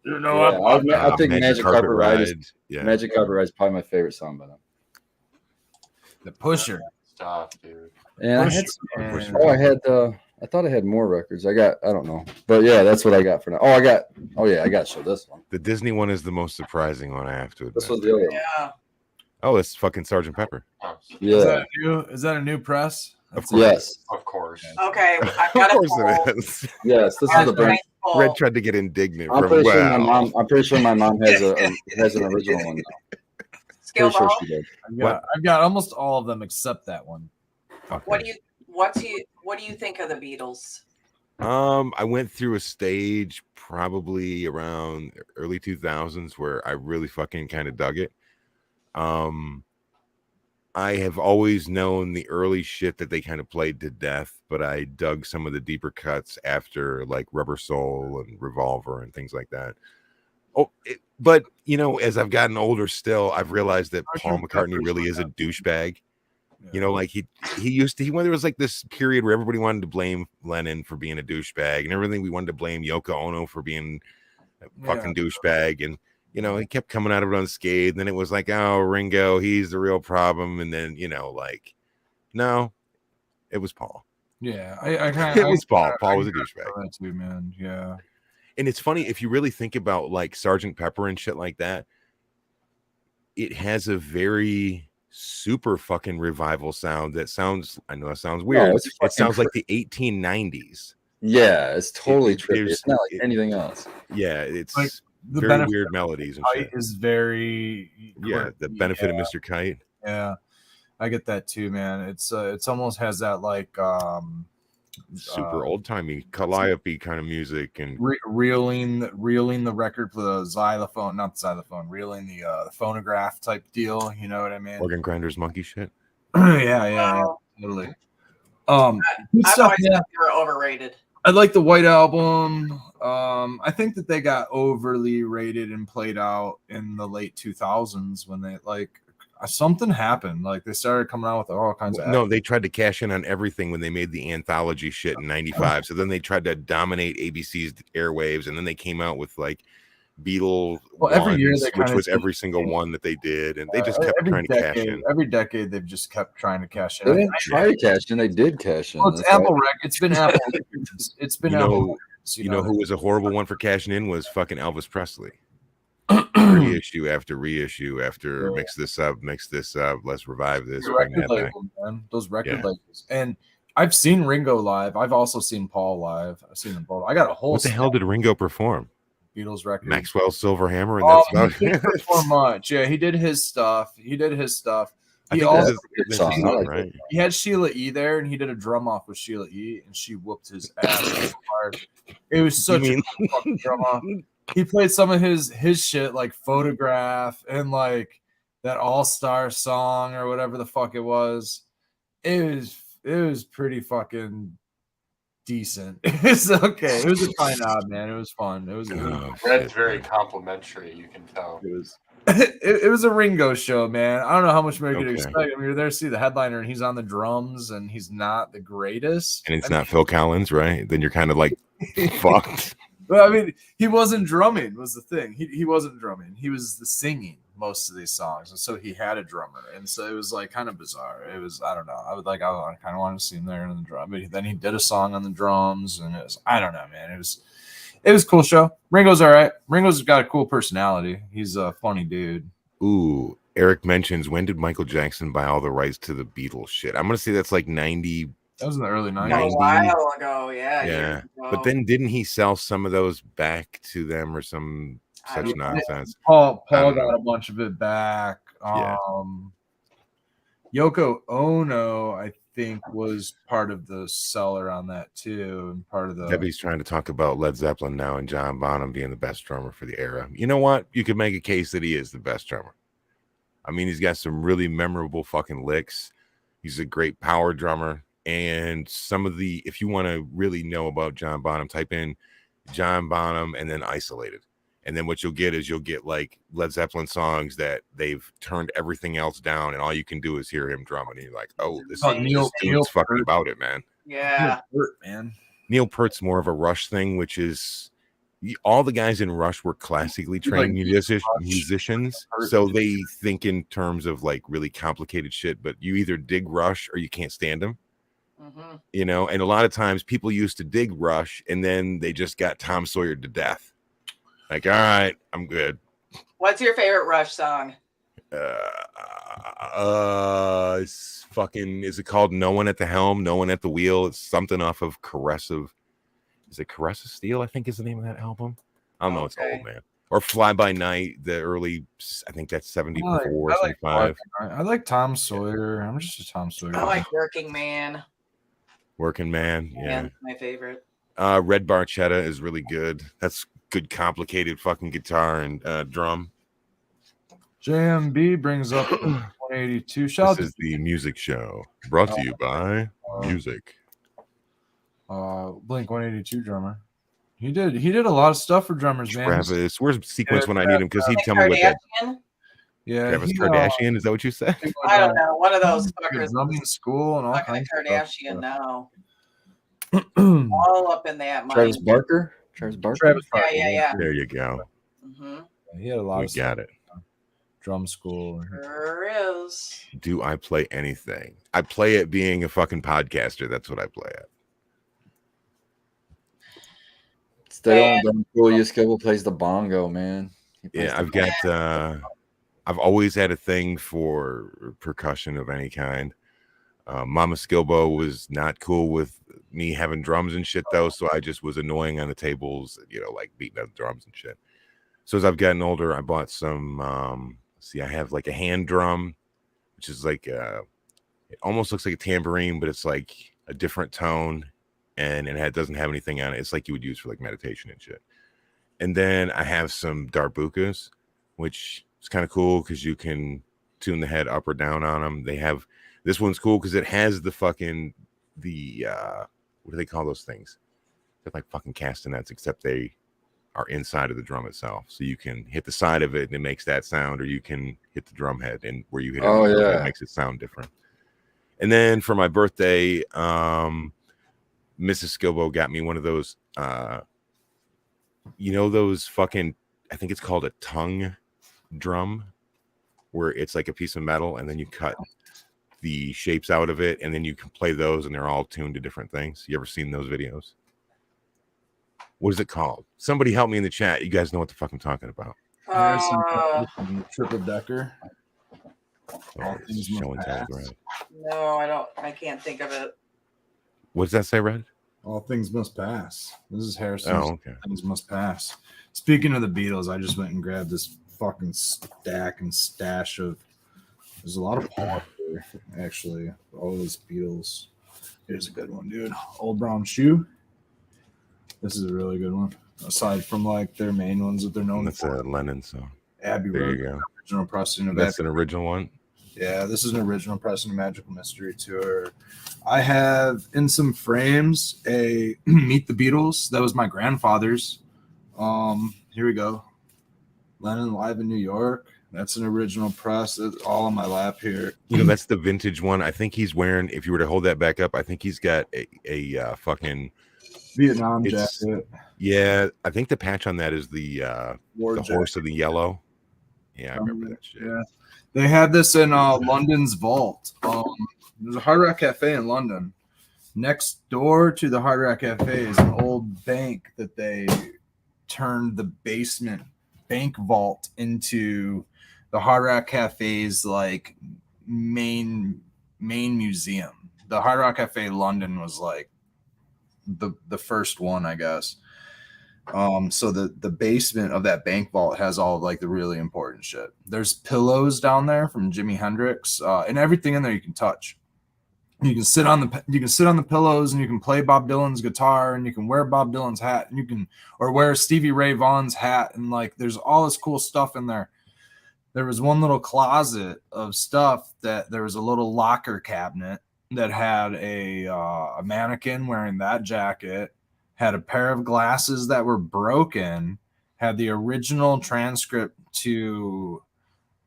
You know Yeah, I think Magic Carpet Ride is Yeah. Magic Carpet Ride is probably my favorite song by them. the pusher. Stuff, dude. And I Push had it, some, man. I thought I had more records. I don't know. But yeah, that's what I got for now. I got to show this one. The Disney one is the most surprising one, I have to admit. This was the other one. Yeah. Oh, it's fucking Sergeant Pepper. Oh, Yeah. Is that a new press? Of course. Yes. of course. Okay, I've Of got a course poll. it is. Yes. This is I've the got a brand. poll. Red tried to get indignant. I'm From, pretty sure wow. my mom has has an original one now. Skill Pretty sure ball. she did. I've got almost all of them except that one. Okay. What do you think of the Beatles? I went through a stage probably around early 2000s where I really fucking kind of dug it. I have always known the early shit that they kind of played to death, but I dug some of the deeper cuts after like Rubber Soul and Revolver and things like that. But as I've gotten older still, I've realized that Paul McCartney really is a douchebag. Like he when there was like this period where everybody wanted to blame Lennon for being a douchebag and everything, we wanted to blame Yoko Ono for being a fucking douchebag, and he kept coming out of it unscathed. And then it was like, oh, Ringo, he's the real problem. And then no, it was Paul. Yeah, I kind of. It was Paul. Paul was a douchebag. That too, man. Yeah. And it's funny if you really think about like Sergeant Pepper and shit like that. It has a very super fucking revival sound that sounds. I know that sounds weird. It sounds like the 1890s. Yeah, it's totally trippy. It's not like it- anything else. Yeah, it's Like, the very benefit weird melodies and Kite shit. is very. Yeah, the benefit of Mr. Kite. Yeah, I get that too, man. It's almost has that like Super old timey, calliope kind of music, and reeling the record for the xylophone, not the xylophone, reeling the phonograph type deal. You know what I mean? organ grinders, monkey shit. yeah, totally. Good I've stuff, always yeah. thought they were overrated. I like the White Album. I think that they got overly rated and played out in the late 2000s when they something happened. Like they started coming out with all kinds of No, they tried to cash in on everything when they made the anthology shit in '95. So then they tried to dominate ABC's airwaves, and then they came out with like Beatles, every year Ones, they which kinda was do- every single one that they did, and they just kept trying to cash in. Every decade, they've just kept trying to cash They in. didn't try to cash in. They did cash in. Well, it's That's Apple why- Rec. It's been Apple. It's been You Apple. know, Records, you know who was a horrible one for cashing in was fucking Elvis Presley. Reissue after reissue after mix this up, let's revive this, The bring record that back. label, man. Those record Yeah. labels. And I've seen Ringo live. I've also seen Paul live. I've seen them both. I got a whole What the hell did Ringo perform? Beatles record. Maxwell's Silver Hammer, and Oh, that's about he didn't perform much. Yeah, he did his stuff. I He think also that's his song. I son, like right? he had Sheila E. there, and he did a drum off with Sheila E. and she whooped his ass so hard. It was such a cool fucking drum off. He played some of his shit like Photograph and like that All-Star song or whatever the fuck it was. It was pretty fucking decent. It's okay. It was a fine odd, man. It was fun. Red's very complimentary, you can tell. It was a Ringo show, man. I don't know how much more you could Okay. expect. I mean, you're there to see the headliner, and he's on the drums, and he's not the greatest. And it's not Phil Collins, right? Then you're kind of like fucked. But I mean, he wasn't drumming. Was the thing? He wasn't drumming. He was the singing most of these songs, and so he had a drummer, and so it was like kind of bizarre. It was, I don't know. I kind of wanted to see him there in the drum, but then he did a song on the drums, and it was, I don't know, man. It was a cool show. Ringo's all right. Ringo's got a cool personality. He's a funny dude. Ooh, Eric mentions, when did Michael Jackson buy all the rights to the Beatles shit? I'm gonna say that's like 90. That was in the early 90s. A while ago, yeah. Yeah, years ago. but then didn't he sell some of those back to them or some such nonsense? Paul got a bunch of it back. Yeah. Yoko Ono, I think, was part of the seller on that too, and part of the. Debbie's trying to talk about Led Zeppelin now and John Bonham being the best drummer for the era. You know what? You could make a case that he is the best drummer. I mean, he's got some really memorable fucking licks. He's a great power drummer. And some of the, if you want to really know about John Bonham, type in John Bonham and then Isolated. And then what you'll get is like Led Zeppelin songs that they've turned everything else down, and all you can do is hear him drumming. And you're like, oh, this dude's fucking about it, man. Yeah. Neil Peart's more of a Rush thing, which is all the guys in Rush were classically trained musicians. So they think in terms of like really complicated shit, but you either dig Rush or you can't stand them. Mm-hmm. You know, and a lot of times people used to dig Rush and then they just got Tom Sawyer to death. Like, all right, I'm good. What's your favorite Rush song? It's fucking, is it called No One at the Helm, No One at the Wheel? It's something off of Caress of, is it Caress of Steel, I think is the name of that album. I don't know, it's old, man. Or Fly By Night, the early, I think that's 74, 75. I like Tom Sawyer. I'm just a Tom Sawyer. I like Working Man. Working Man, yeah. That's my favorite. Red Barchetta is really good. That's good, complicated fucking guitar and drum. JMB brings up 182. This is the music show brought to you by music. Blink 182 drummer. He did a lot of stuff for drummers, man. Travis, where's Sequence when I need him? Because he'd tell me what that. Yeah, Travis Kardashian, is that what you said? I don't know. One of those fuckers. Drumming school and all kinds of Kardashian now. stuff. All up in that money. Travis Barker. Yeah. There you go. Mm-hmm. He had a lot. We of got it. Drum school. Sure is. Do I play anything? I play it being a fucking podcaster. That's what I play at. Stay on drum school. Yuskova plays the bongo, man. Yeah, I've always had a thing for percussion of any kind. Mama Skilbo was not cool with me having drums and shit though, so I just was annoying on the tables, you know, like beating up drums and shit. So as I've gotten older, I bought some I have like a hand drum, which is like it almost looks like a tambourine, but it's like a different tone, and it doesn't have anything on it. It's like you would use for like meditation and shit. And then I have some darbukas, which is kind of cool because you can tune the head up or down on them. They have, this one's cool because it has the fucking what do they call those things? They're like fucking castanets, except they are inside of the drum itself. So you can hit the side of it and it makes that sound, or you can hit the drum head and where you hit it, it makes it sound different. And then for my birthday, Mrs. Skilbo got me one of those you know, those fucking, I think it's called a tongue drum, where it's like a piece of metal and then you cut the shapes out of it and then you can play those and they're all tuned to different things. You ever seen those videos? What is it called? Somebody help me in the chat. You guys know what the fuck I'm talking about. Triple decker. No, I don't. I can't think of it. What does that say, Red? All things must pass. This is Harrison. Oh, okay. Things must pass. Speaking of the Beatles, I just went and grabbed this fucking stack and stash of. There's a lot of Paul. actually. All those Beatles. Here's a good one, dude. Old Brown Shoe. This is a really good one. Aside from like their main ones that they're known That's for. a Lennon song. Abbey There Road. you go. Original pressing of That's Abbey. an original one. Yeah, this is an original pressing of Magical Mystery Tour. I have in some frames a Meet the Beatles. That was my grandfather's. Here we go. Lennon live in New York. That's an original press. It's all on my lap here. You know, that's the vintage one. I think he's wearing, if you were to hold that back up, I think he's got a fucking Vietnam jacket. Yeah, I think the patch on that is the War horse of the yellow. Yeah, I remember that shit. Yeah. They had this in London's vault. There's a Hard Rock Cafe in London. Next door to the Hard Rock Cafe is an old bank that they turned the basement bank vault into the Hard Rock Cafe's like main museum. The Hard Rock Cafe London was like the first one, I guess. So the basement of that bank vault has all of like the really important shit. There's pillows down there from Jimi Hendrix, and everything in there you can touch. You can sit on the pillows, and you can play Bob Dylan's guitar, and you can wear Bob Dylan's hat, and or wear Stevie Ray Vaughan's hat, and like there's all this cool stuff in there. There was one little closet of stuff that there was a little locker cabinet that had a mannequin wearing that jacket, had a pair of glasses that were broken, had the original transcript to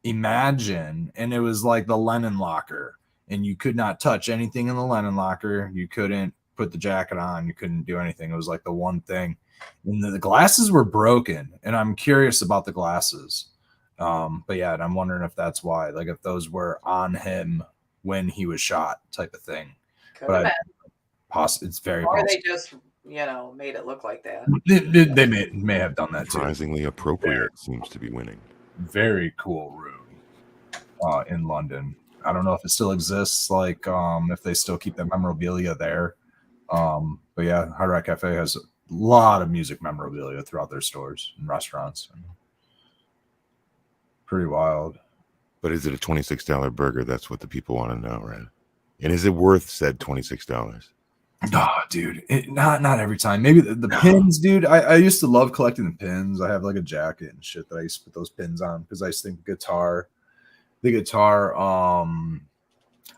Imagine, and it was like the Lennon locker. And you could not touch anything in the Lennon locker. You couldn't put the jacket on. You couldn't do anything. It was like the one thing. And the glasses were broken. And I'm curious about the glasses. But yeah, and I'm wondering if that's why. Like if those were on him when he was shot type of thing. But it's very or possible. they just made it look like that. They may have done that too. Surprisingly appropriate seems to be winning. Very cool room in London. I don't know if it still exists, like if they still keep that memorabilia there. But yeah, Hard Rock Cafe has a lot of music memorabilia throughout their stores and restaurants. Pretty wild. But is it a $26 burger? That's what the people want to know, right? And is it worth said $26? Oh, dude, not every time. Maybe the pins, dude. I used to love collecting the pins. I have like a jacket and shit that I used to put those pins on because I used to think the guitar. I'm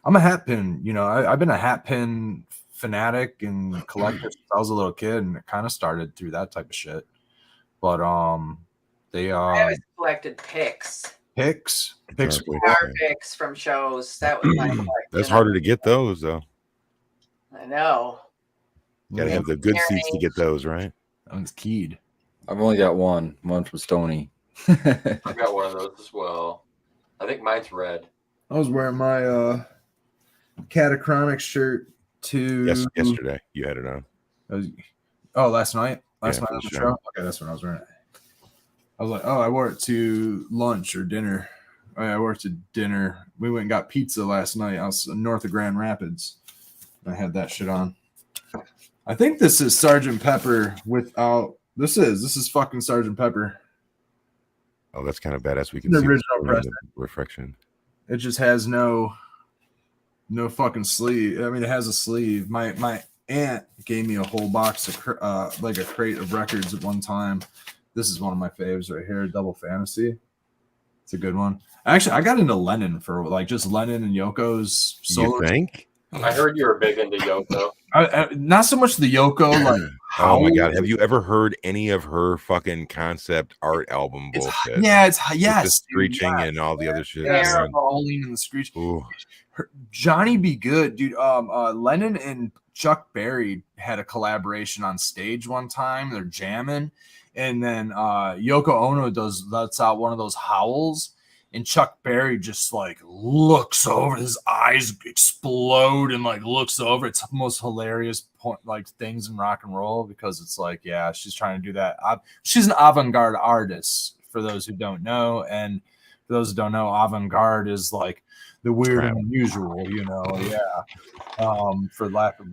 a hat pin. I've been a hat pin fanatic and collector since I was a little kid, and it kind of started through that type of shit. But I always collected picks. Picks from shows. That was my collection. That's harder to get those though. I know. Gotta have the good seats to get those, right? That one's keyed. I've only got one from Stony. I've got one of those as well. I think mine's red. I was wearing my Catachronic shirt yesterday. You had it on. Last night? Last night on the show? Okay, that's when I was wearing it. I was like, I wore it to lunch or dinner. I wore it to dinner. We went and got pizza last night. I was north of Grand Rapids. I had that shit on. I think this is Sgt. Pepper without. This is fucking Sgt. Pepper. Oh, that's kind of badass. We can the see original press. Reflection. It just has no fucking sleeve. I mean, it has a sleeve. My aunt gave me a whole box of like a crate of records at one time. This is one of my faves right here, Double Fantasy. It's a good one. Actually, I got into Lennon for like just Lennon and Yoko's solo. You think? I heard you were big into Yoko. Not so much the Yoko. Like, oh my god, have you ever heard any of her fucking concept art album bullshit? It's the screeching and all the other shit. Yeah, howling and the screech. Johnny Be Good, dude. Lennon and Chuck Berry had a collaboration on stage one time. They're jamming, and then Yoko Ono lets out one of those howls. And Chuck Berry just like looks over, his eyes explode and like looks over. It's the most hilarious point, like things in rock and roll, because it's like, yeah, she's trying to do that. She's an avant-garde artist, for those who don't know. And for those who don't know, avant-garde is like the weird and unusual, for lack of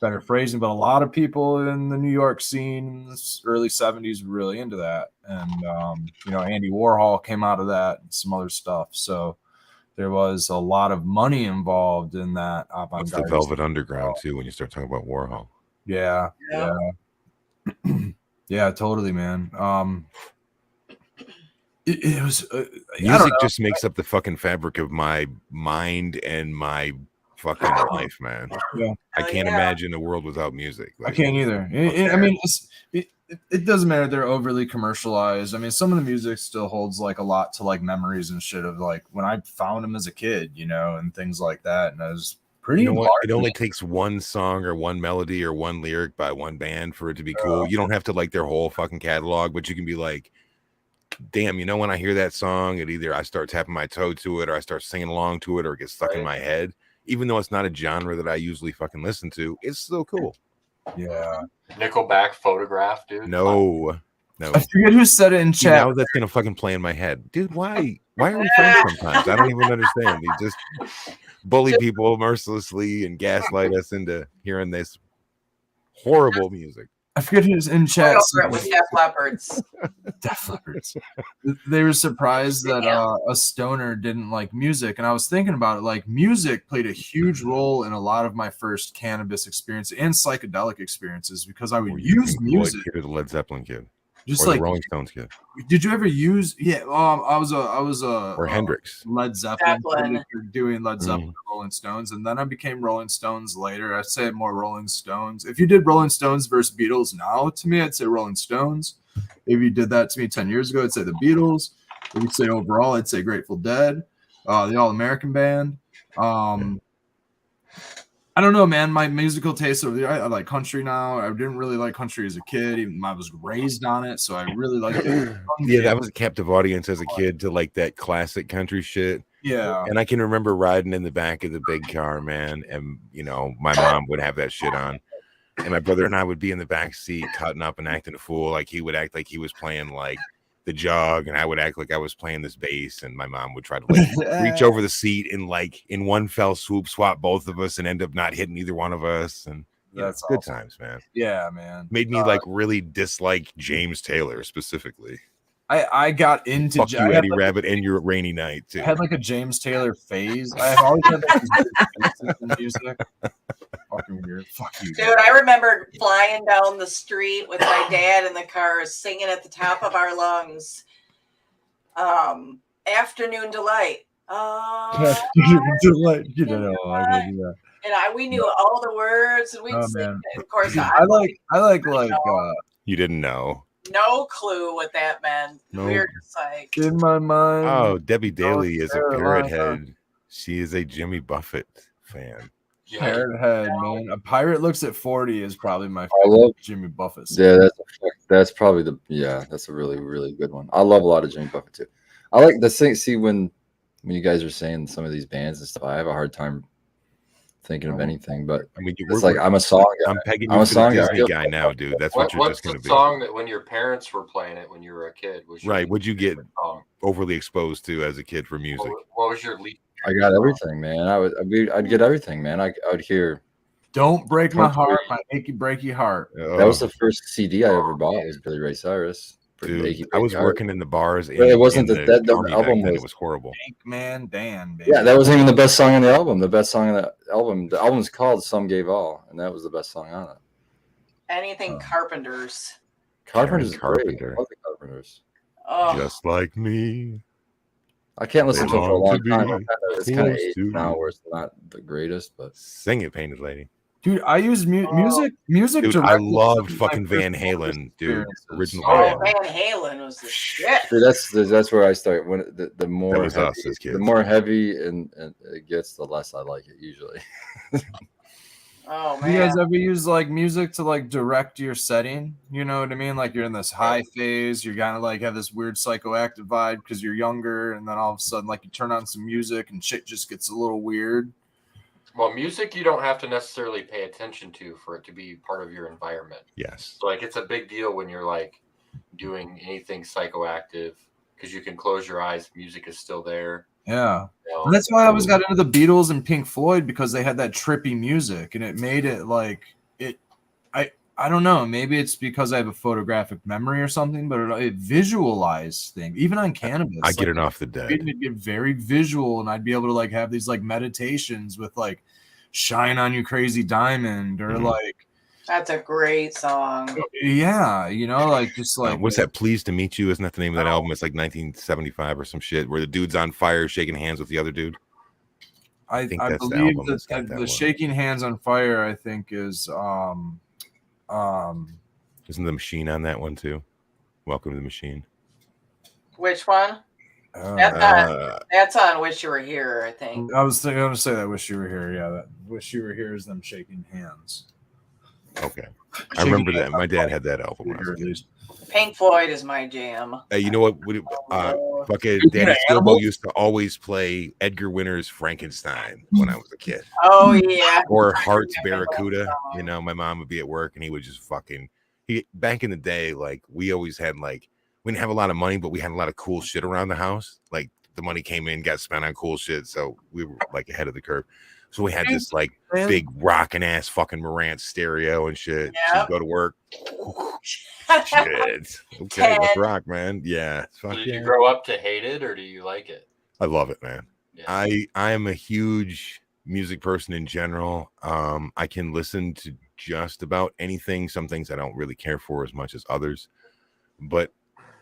better phrasing. But a lot of people in the New York scene in the early 70s were really into that. And, Andy Warhol came out of that and some other stuff. So there was a lot of money involved in that That's avant-garde. the Velvet Underground too. When you start talking about Warhol, Yeah. Yeah, totally, man. It was I don't music know. just makes up the fucking fabric of my mind and my fucking life, man. Yeah. I can't imagine a world without music. I can't either. I mean, it doesn't matter. They're overly commercialized. I mean, some of the music still holds like a lot to like memories and shit of like when I found them as a kid, you know, and things like that. And I was pretty. You know what? It only takes one song or one melody or one lyric by one band for it to be cool. You don't have to like their whole fucking catalog, but you can be like, damn, you know, when I hear that song, it either I start tapping my toe to it or I start singing along to it or it gets stuck in my head. Even though it's not a genre that I usually fucking listen to, it's still cool. Yeah. Nickelback Photograph, dude. No. I forget who said it in chat. Now that's gonna fucking play in my head, dude. Why are we friends sometimes? I don't even understand. You just bully people mercilessly and gaslight us into hearing this horrible music. I forget who's in chat. Over it with Def Leppard's. Def Leppard's. They were surprised that a stoner didn't like music, and I was thinking about it. Like, music played a huge role in a lot of my first cannabis experience and psychedelic experiences because I would use music. Kid or the Led Zeppelin kid, just or like the Rolling Stones kid. Did you ever use? Yeah, I was or Hendrix, Led Zeppelin. Doing Led Zeppelin, Rolling Stones, and then I became Rolling Stones later. I'd say more Rolling Stones. If you did Rolling Stones versus Beatles now, to me, I'd say Rolling Stones. If you did that to me 10 years ago, I'd say the Beatles. If you say overall, I'd say Grateful Dead, the All American Band. I don't know, man. My musical taste over there, I like country now. I didn't really like country as a kid. Even I was raised on it, so I really liked it. Yeah, that was a captive audience as a kid to like that classic country shit. Yeah. And I can remember riding in the back of the big car, man, and you know, my mom would have that shit on. And my brother and I would be in the back seat cutting up and acting a fool. Like he would act like he was playing like the jug, and I would act like I was playing this bass, and my mom would try to like reach over the seat and like in one fell swoop swap both of us and end up not hitting either one of us. And that's good times, man. Yeah, man. Made me like really dislike James Taylor specifically. I got into Fuck you, Eddie Rabbit, and your Rainy Night too. I had like a James Taylor phase. I have always had like music. Fucking weird. Fuck you, dude. I remember flying down the street with my dad in the car, singing at the top of our lungs. Afternoon Delight. Afternoon Delight. You know, I can do that. And we knew all the words, and we'd sing. Of course, I like. You didn't know. No clue what that meant. No. We're just like in my mind. Oh, Debbie Daly is a parrot head. She is a Jimmy Buffett fan. Parrot head, man. A Pirate Looks at 40 is probably my favorite Jimmy Buffett song. Yeah, that's probably that's a really, really good one. I love a lot of Jimmy Buffett too. I like the thing. See, when you guys are saying some of these bands and stuff, I have a hard time thinking of anything. But I mean, it's like I'm a song guy. I'm pegging you for the Disney guy now, dude. That's what you're just going to be. What's the song that when your parents were playing it when you were a kid? Right. What'd you get overly exposed to as a kid for music? What was your lead? I got everything, man. I'd get everything, man. I would hear "Don't Break My Heart," my Achy Breaky Heart. That was the first CD I ever bought. Was Billy Ray Cyrus. Dude, I was working in the bars. It wasn't the album. It was horrible. Man, Dan. Baby. Yeah, that wasn't even the best song on the album. The best song on the album's called "Some Gave All," and that was the best song on it. Anything Carpenters. Carpenters, Carpenter. I love the Carpenters. Oh. Just like me. I can't listen to it for a long time. It's kind of aged now where it's not the greatest, but sing it, Painted Lady. Dude, I use music. Dude, I loved fucking Van Halen, dude. Original Van Halen was the shit. Dude, that's where I start. When the more that was heavy, us as kids. The more heavy and it gets, the less I like it usually. Oh man! You guys ever use like music to like direct your setting? You know what I mean? Like you're in this high phase, you're kind of like have this weird psychoactive vibe because you're younger, and then all of a sudden, like you turn on some music and shit just gets a little weird. Well, music you don't have to necessarily pay attention to for it to be part of your environment. Yes. So like it's a big deal when you're like doing anything psychoactive because you can close your eyes, music is still there. Yeah. And that's why I always got into the Beatles and Pink Floyd, because they had that trippy music and it made it like I don't know. Maybe it's because I have a photographic memory or something, but it visualized things. Even on cannabis, I get it off the dead. It'd get very visual, and I'd be able to like have these like meditations with like "Shine on You Crazy Diamond" or like. That's a great song. Yeah, you know, like just like what's that? Pleased to Meet You. Isn't that the name of that album? It's like 1975 or some shit where the dude's on fire shaking hands with the other dude. I think I that's the believe album that's got that that the one. Shaking Hands on Fire, I think, is Isn't the Machine on that one too? Welcome to the Machine. Which one? That's on Wish You Were Here, I think. I was going to say that Wish You Were Here. Yeah, that Wish You Were Here is them shaking hands. Okay. I remember that. My dad had that album when I was a kid. Pink Floyd is my jam. Hey, you know what? Fucking Daddy Steelboat used to always play Edgar Winter's Frankenstein when I was a kid. Oh, yeah. Or Hart's Barracuda. You know, my mom would be at work and he would just fucking... Back in the day, like, we always had, like... We didn't have a lot of money, but we had a lot of cool shit around the house. Like, the money came in, got spent on cool shit, so we were, like, ahead of the curve. So we had this, like, big rockin' ass fucking Marantz stereo and shit. Yep. So go to work. Shit. Okay, let's rock, man. Yeah. So did you grow up to hate it, or do you like it? I love it, man. Yeah. I am a huge music person in general. I can listen to just about anything. Some things I don't really care for as much as others. But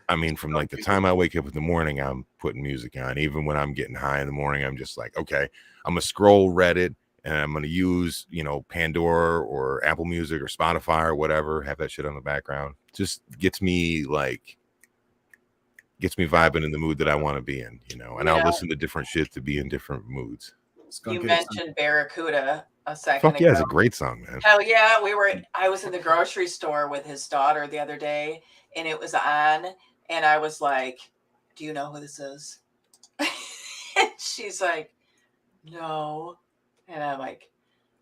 I mean, from like the time I wake up in the morning, I'm putting music on. Even when I'm getting high in the morning, I'm just like, okay, I'm gonna scroll Reddit and I'm gonna use, you know, Pandora or Apple Music or Spotify or whatever, have that shit on the background. Just gets me vibing in the mood that I want to be in, you know, and I'll listen to different shit to be in different moods. You mentioned Barracuda a second Fuck yeah, ago. It's a great song, man. Hell yeah. I was in the grocery store with his daughter the other day and it was on and I was like, do you know who this is? And she's like, no. And I'm like,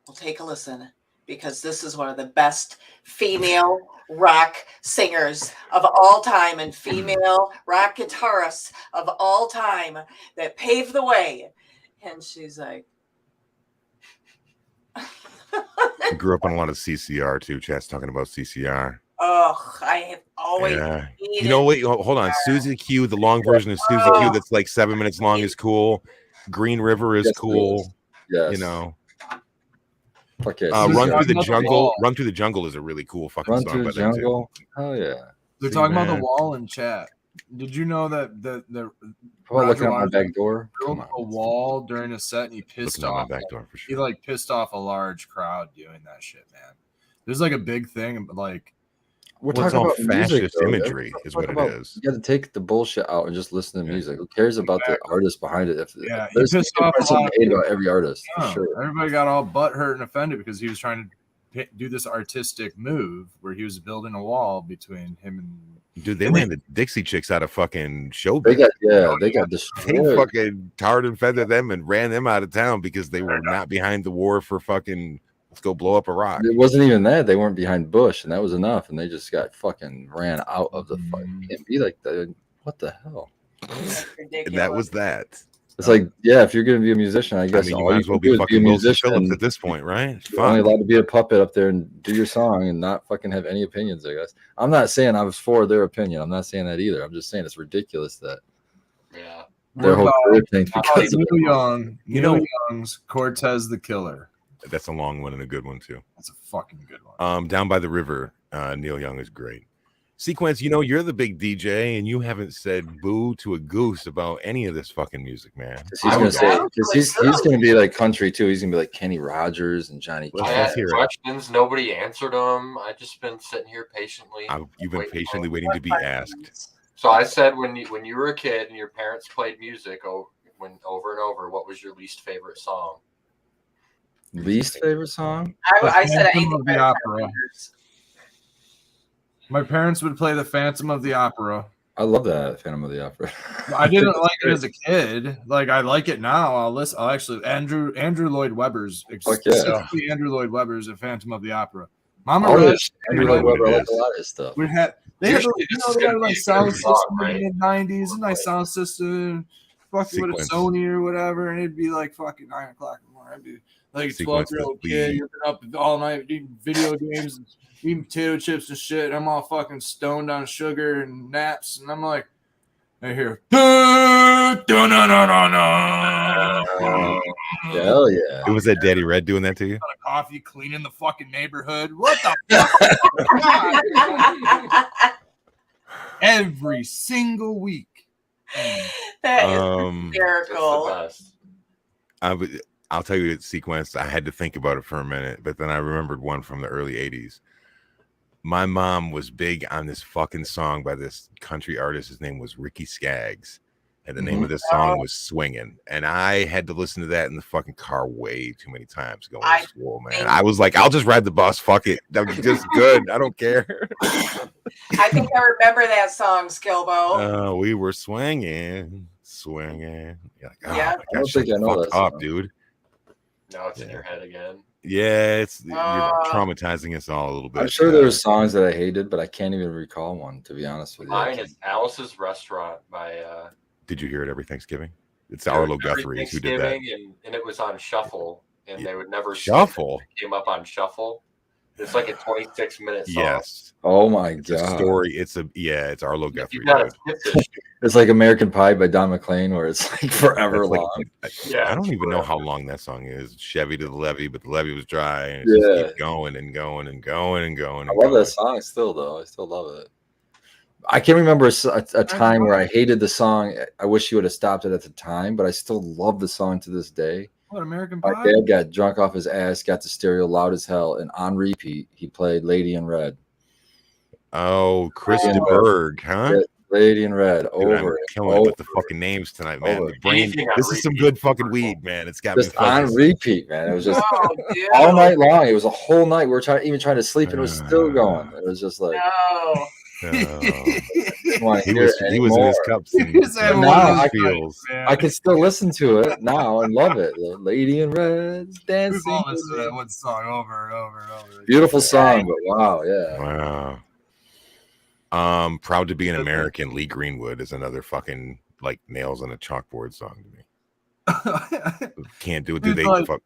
well, take a listen because this is one of the best female rock singers of all time and female rock guitarists of all time that paved the way. And she's like, I grew up on a lot of CCR too. Chat's talking about CCR. Oh, I have always. Yeah. You know, wait, hold on. Susie Q, the long version of Susie Q that's like 7 minutes long is cool. Green River is cool. Yes. You know. Okay. Run Through the Jungle. Run Through the Jungle is a really cool fucking Run song Through by the them Jungle. too. Oh yeah. They're talking about The Wall in chat. Did you know that the looking at my back door? Built a wall during a set and he pissed off. My back door for sure. He like pissed off a large crowd doing that shit, man. There's like a big thing, like we're talking about fascist imagery is what it is. You got to take the bullshit out and just listen to music. Who cares about the artist behind it? If there's pissed off a lot about every artist, for sure. Everybody got all butthurt and offended because he was trying to do this artistic move where he was building a wall between him and. Dude, they landed Dixie Chicks out of fucking showbiz. They got destroyed. They fucking tarred and feathered them and ran them out of town because they were not behind the war for fucking let's go blow up a rock. It wasn't even that. They weren't behind Bush, and that was enough. And they just got fucking ran out of the fight. You can't be like that. What the hell? And that was that. It's like, yeah, if you're going to be a musician, I guess you might as well be fucking musician Phillips at this point, right? You're only allowed to be a puppet up there and do your song and not fucking have any opinions, I guess. I'm not saying I was for their opinion. I'm not saying that either. I'm just saying it's ridiculous that their whole career changed because of Neil Young's Cortez the Killer. That's a long one and a good one too. That's a fucking good one. Down by the River, Neil Young is great. Sequence, you know, you're the big DJ and you haven't said boo to a goose about any of this fucking music, man. He's gonna say, because he's gonna be like country too. He's gonna be like Kenny Rogers and Johnny Cash. I had questions, nobody answered them. I just been sitting here patiently. You've been patiently waiting to be asked. So I said, when you were a kid and your parents played music over and over, what was your least favorite song? Least favorite song? I said anything of the Opera. My parents would play the Phantom of the Opera. I love that Phantom of the Opera. I didn't like it as a kid. Like I like it now. I'll actually Andrew Lloyd Webber's specifically Andrew Lloyd Webber's A Phantom of the Opera. Mama Andrew Lloyd Webber, I like a lot of his stuff. They had like sound system in the mid-90s, a nice sound system, fucking with a Sony or whatever, and it'd be like fucking 9 o'clock in the I'd be like a Sequence 12-year-old the kid. lead. You're up all night eating video games, and eating potato chips and shit. I'm all fucking stoned on sugar and naps, and I'm like, I hear, Hell yeah. It was that Daddy Red doing that to you? a coffee cleaning the fucking neighborhood. What the fuck? Every single week. That is Um, It's the hysterical. best. I'll tell you the sequence. I had to think about it for a minute, but then I remembered one from the early 80s. My mom was big on this fucking song by this country artist. His name was Ricky Skaggs. And the name of this song was Swingin'. And I had to listen to that in the fucking car way too many times going to school, man. I was like, I'll just ride the bus. Fuck it. That's just good. I don't care. I think I remember that song, Skilbo. We were swinging. You're like, oh, Yeah. my God, shut the fuck up, dude. Now it's in your head again. Yeah, you're traumatizing us all a little bit. I'm sure there were songs that I hated, but I can't even recall one, to be honest with you. Mine is Alice's Restaurant by Did you hear it every Thanksgiving? It's Arlo Guthrie who did that. And it was on shuffle, and they would never Shuffle. It came up on shuffle. It's like a 26-minute song. Yes. Oh my It's a god. story. It's Arlo Guthrie. You gotta skip this shit. It's like American Pie by Don McLean, where it's like forever That's like- long. Yeah, I don't even know forever. how long that song is. Chevy to the levee, but the levee was dry, and it just keeps going and going and going and going. I love that song still, though. I still love it. I can't remember a time where I hated the song. I wish you would have stopped it at the time, but I still love the song to this day. What, American My Pie? dad got drunk off his ass, got the stereo loud as hell, and on repeat, he played Lady in Red. Oh, Chris Yeah. DeBerg, huh? Yeah, Lady in Red, Dude, over I'm it. killing it over with the fucking names tonight, man. over The it. brain. Anything on This is some repeat. good fucking weed, man. It's got me Just on focused. repeat, man. It was just Oh, dude. all night long. It was a whole night. We were trying to sleep, and it was still going. It was just like No. Oh. didn't want to He hear was it he was in his anymore. cups and He was in having one of his those feels. I can still listen to it now and love it. The Lady in Red's We've dancing. all listened to that one song over and over and over. Beautiful song, but wow, yeah. Wow. Proud to be an American. Lee Greenwood is another fucking like nails on a chalkboard song to me. Can't do it, dude. Dude, They like, fuck.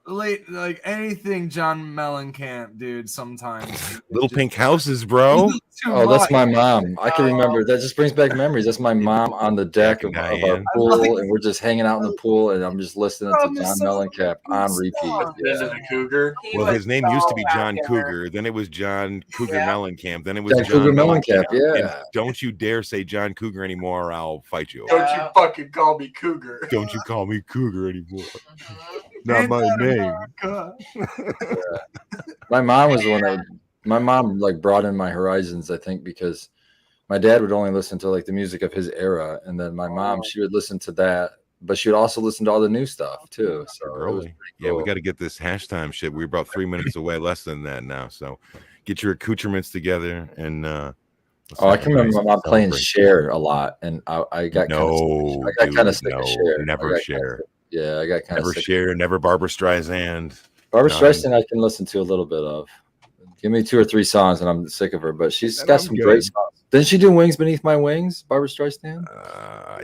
like anything John Mellencamp, dude. Sometimes Little Pink Houses, bro. Oh, that's my mom. I can remember. That just brings back memories. That's my mom on the deck of our Diane. pool, and we're just hanging out in the pool, and I'm just listening Oh, to this John song is Mellencamp a on good repeat. song. Into the Cougar. He Well, was his name used to so be John popular. Cougar. Then it was John Cougar Yeah. Mellencamp. Then it was John John Cougar Mellencamp, And yeah. don't you dare say John Cougar anymore, or I'll fight you. Don't you fucking call me Cougar. Don't you call me Cougar anymore. Mhm. Not my name. My mom was the one that my mom like broadened my horizons, I think, because my dad would only listen to like the music of his era, and then my mom, she would listen to that, but she would also listen to all the new stuff too. So it was Early. pretty Yeah, we cool. got to get this hash time shit. We're about 3 minutes away, less than that now. So get your accoutrements together and let's I have can a remember nice my mom playing celebration. Share a lot, and I got No, kind dude, of sick no, of Share. never Share. Yeah, I got kind of Never sick. Share, never Barbara Streisand. Barbara No. Streisand, I can listen to a little bit of. Give me 2 or 3 songs, and I'm sick of her. But she's And got I'm some good. great songs. Didn't she do "Wings Beneath My Wings"? Barbara Streisand.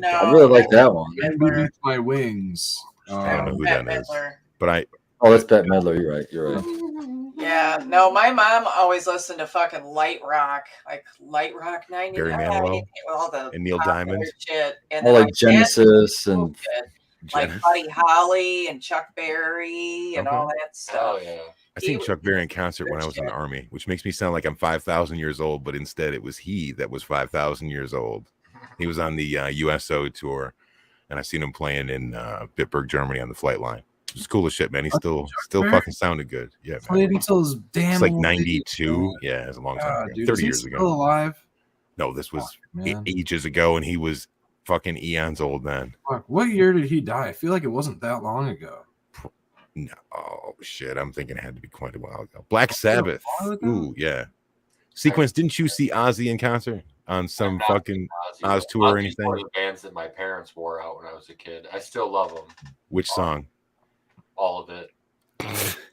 No, I really like that one. Beneath My Wings. I don't know who Bette that is. Midler. But Oh, that's Bette Midler. You're right. You're right. Yeah, no, my mom always listened to fucking light rock, like light rock 99. Barry Manilow all the and Neil popular Diamond. shit. And Oh, then like Genesis and like Janis. Buddy Holly and Chuck Berry and Okay. all that Hell stuff. yeah. I seen Chuck Berry in concert when I was in the Army, which makes me sound like I'm 5,000 years old, but instead it was he that was 5,000 years old. He was on the USO tour, and I seen him playing in Bitburg, Germany on the flight line. It was cool as shit, man. He still Berry? fucking sounded good. Yeah, man. Played until his damn. It's like old 92. age. Yeah, it's a long time ago. Dude, 30 is he years still ago. alive? No, this was Man. ages ago, and he was fucking eons old then. Fuck, what year did he die? I feel like it wasn't that long ago. No, oh shit! I'm thinking it had to be quite a while ago. Black Sabbath. while ago? Ooh, yeah. Sequence. Didn't you see Ozzy in concert on some Not fucking Ozzy. Oz tour or Ozzy's anything? one of the bands that my parents wore out when I was a kid. I still love them. Which song? All of it.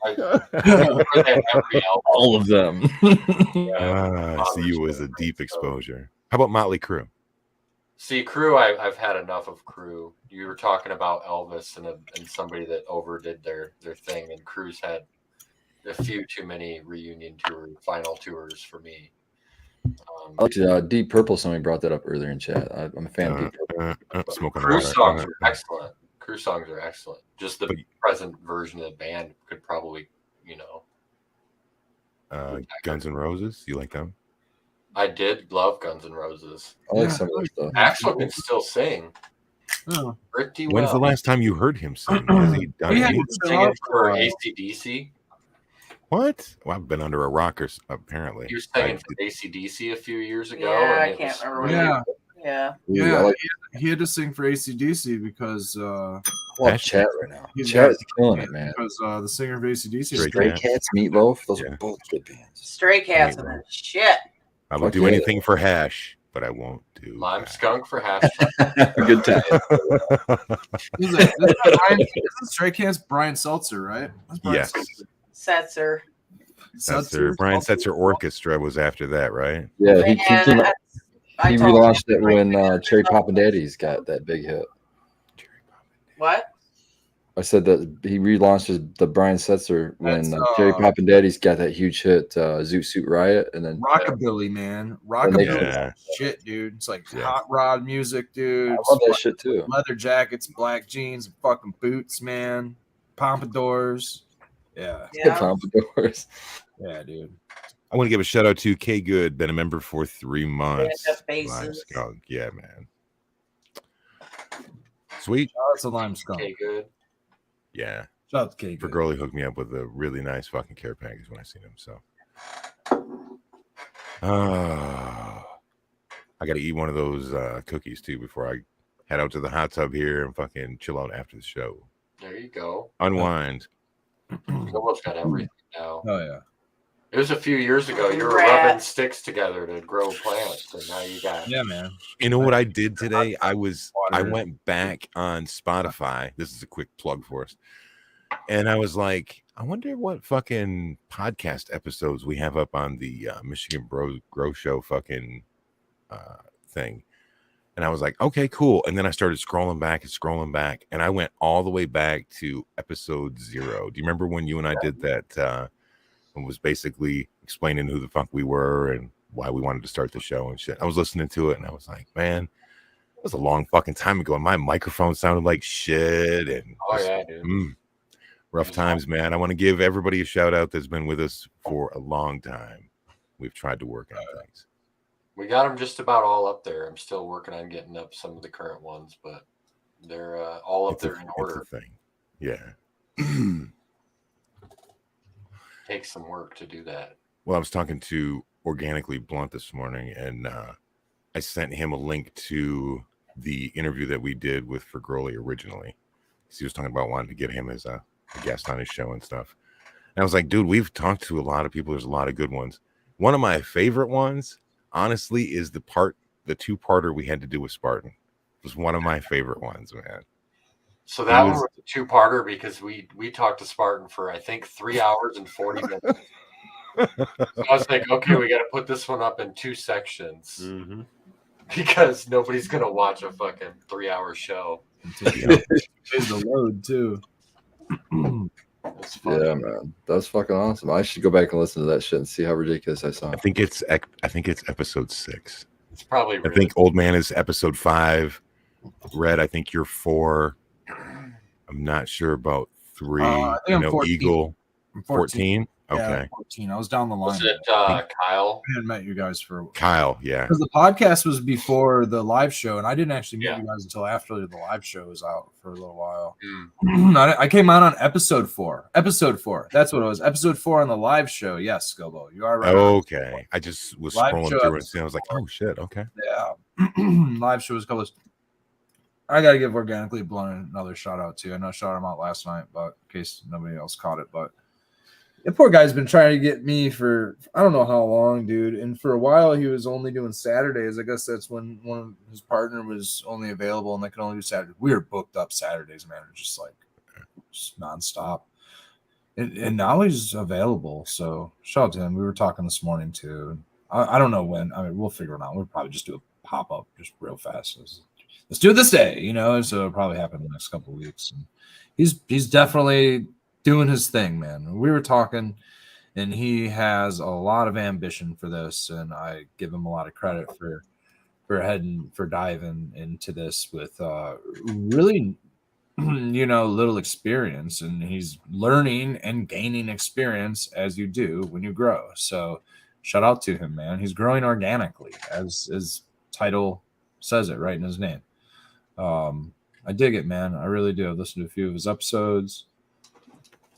Every album. all of them. See, you was a deep exposure. How about Motley Crue? See, Crew, I've had enough of Crew. You were talking about Elvis and somebody that overdid their thing, and Crew's had a few too many reunion final tours for me. I liked Deep Purple. Somebody brought that up earlier in chat. I'm a fan of Deep Purple. Smoking Crew songs are excellent. Crew songs are excellent. Just the present version of the band could probably, Guns N' Roses. You like them? I did love Guns N' Roses. I like some of their stuff. Axl can still sing. Oh. Pretty well. When's the last time you heard him sing? Has he done anything? Singing for AC/DC. What? Well, I've been under a rock apparently. He was singing for AC/DC a few years ago. Yeah, I can't remember. Yeah. He had to sing for AC/DC because Chat right now. Chat is killing it, man. Because the singer of AC/DC, Stray Cats, Meatloaf, those are both good bands. Stray Cats and that shit. I would do anything for hash, but I won't do Lime Skunk for hash. Good time. Isn't Stray Cats Brian Seltzer, right? Yes. Setzer. Brian Setzer Orchestra was after that, right? Yeah, he relaunched it when Cherry Poppin' Daddies got that big hit. What? I said that he relaunched the Brian Setzer when Cherry Poppin' Daddies got that huge hit, Zoot Suit Riot, and then Rockabilly, man. Rockabilly shit, dude. It's like hot rod music, dude. I love that shit too. Leather jackets, black jeans, fucking boots, man. Pompadours. Yeah. Pompadours. Yeah, dude. I want to give a shout out to K Good, been a member for 3 months. Lime Skunk. Yeah, man. Sweet. Shout out to Lime Skunk. Okay, good. Yeah. Shout out to K Good. For Girl, he hooked me up with a really nice fucking care package when I seen him. So I gotta eat one of those cookies too before I head out to the hot tub here and fucking chill out after the show. There you go. Unwind. Almost got everything now. Oh yeah. It was a few years ago. You were rubbing sticks together to grow plants, and now you got. Yeah, man. You know what I did today? I went back on Spotify. This is a quick plug for us. And I was like, I wonder what fucking podcast episodes we have up on the Michigan Grow Show fucking thing. And I was like, okay, cool. And then I started scrolling back, and I went all the way back to episode 0. Do you remember when you and I did that? And was basically explaining who the fuck we were and why we wanted to start the show and shit. I was listening to it and I was like, man, it was a long fucking time ago. And my microphone sounded like shit. And dude. Rough times, man. I want to give everybody a shout out that's been with us for a long time. We've tried to work on things. We got them just about all up there. I'm still working on getting up some of the current ones, but they're all up there in order. It's a thing. Yeah. Takes some work to do that. Well, I was talking to Organically Blunt this morning, and I sent him a link to the interview that we did with Fergoli originally. He was talking about wanting to get him as a guest on his show and stuff. And I was like, dude, we've talked to a lot of people. There's a lot of good ones. One of my favorite ones, honestly, is the 2-parter we had to do with Spartan. It was one of my favorite ones, man. So that was a 2-parter because we talked to Spartan for I think 3 hours and 40 minutes. So I was like, okay, we got to put this one up in 2 sections because nobody's gonna watch a fucking 3-hour show. Is the load too. Yeah, man, that's fucking awesome. I should go back and listen to that shit and see how ridiculous I sound. I think it's episode 6. It's probably. I think Old Man is episode 5. Red, I think you're 4. I'm not sure about 3. I think I'm 14. Eagle. 14. Okay. Yeah, 14. I was down the line. Was it Kyle? I hadn't met you guys for Kyle, yeah. Because the podcast was before the live show, and I didn't actually meet you guys until after the live show was out for a little while. I came out on episode 4. Episode 4. That's what it was. Episode 4 on the live show. Yes, Scobo. You are right. Okay. I just was live scrolling through it and I was like, oh shit, okay. Yeah. Live show was called. I gotta give Organically Blunt another shout out too. I know I shouted him out last night, but in case nobody else caught it, but the poor guy's been trying to get me for I don't know how long, dude. And for a while, he was only doing Saturdays. I guess that's when one of his partner was only available, and they could only do Saturdays. We were booked up Saturdays, man, just nonstop. And now he's available. So shout out to him. We were talking this morning too. I don't know when. I mean, we'll figure it out. We'll probably just do pop up just real fast. Let's do it this day, you know. So it'll probably happen in the next couple of weeks. And he's definitely doing his thing, man. We were talking, and he has a lot of ambition for this, and I give him a lot of credit for diving into this with really little experience, and he's learning and gaining experience as you do when you grow. So shout out to him, man. He's growing organically, as his title says it right in his name. I dig it, man. I really do. I've listened to a few of his episodes.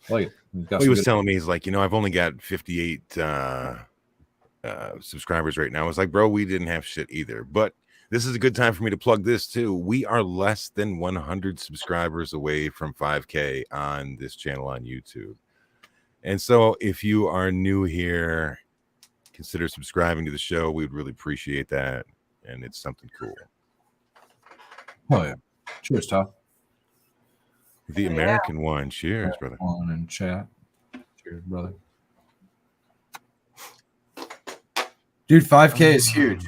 Like he was telling me, he's like, I've only got 58 subscribers right now. I was like, bro, we didn't have shit either, but this is a good time for me to plug this too. We are less than 100 subscribers away from 5K on this channel on YouTube. And so if you are new here, consider subscribing to the show. We would really appreciate that. And it's something cool. Oh, yeah. Cheers, Todd. The American one. Cheers, brother. On in chat. Cheers, brother. Dude, 5K is huge.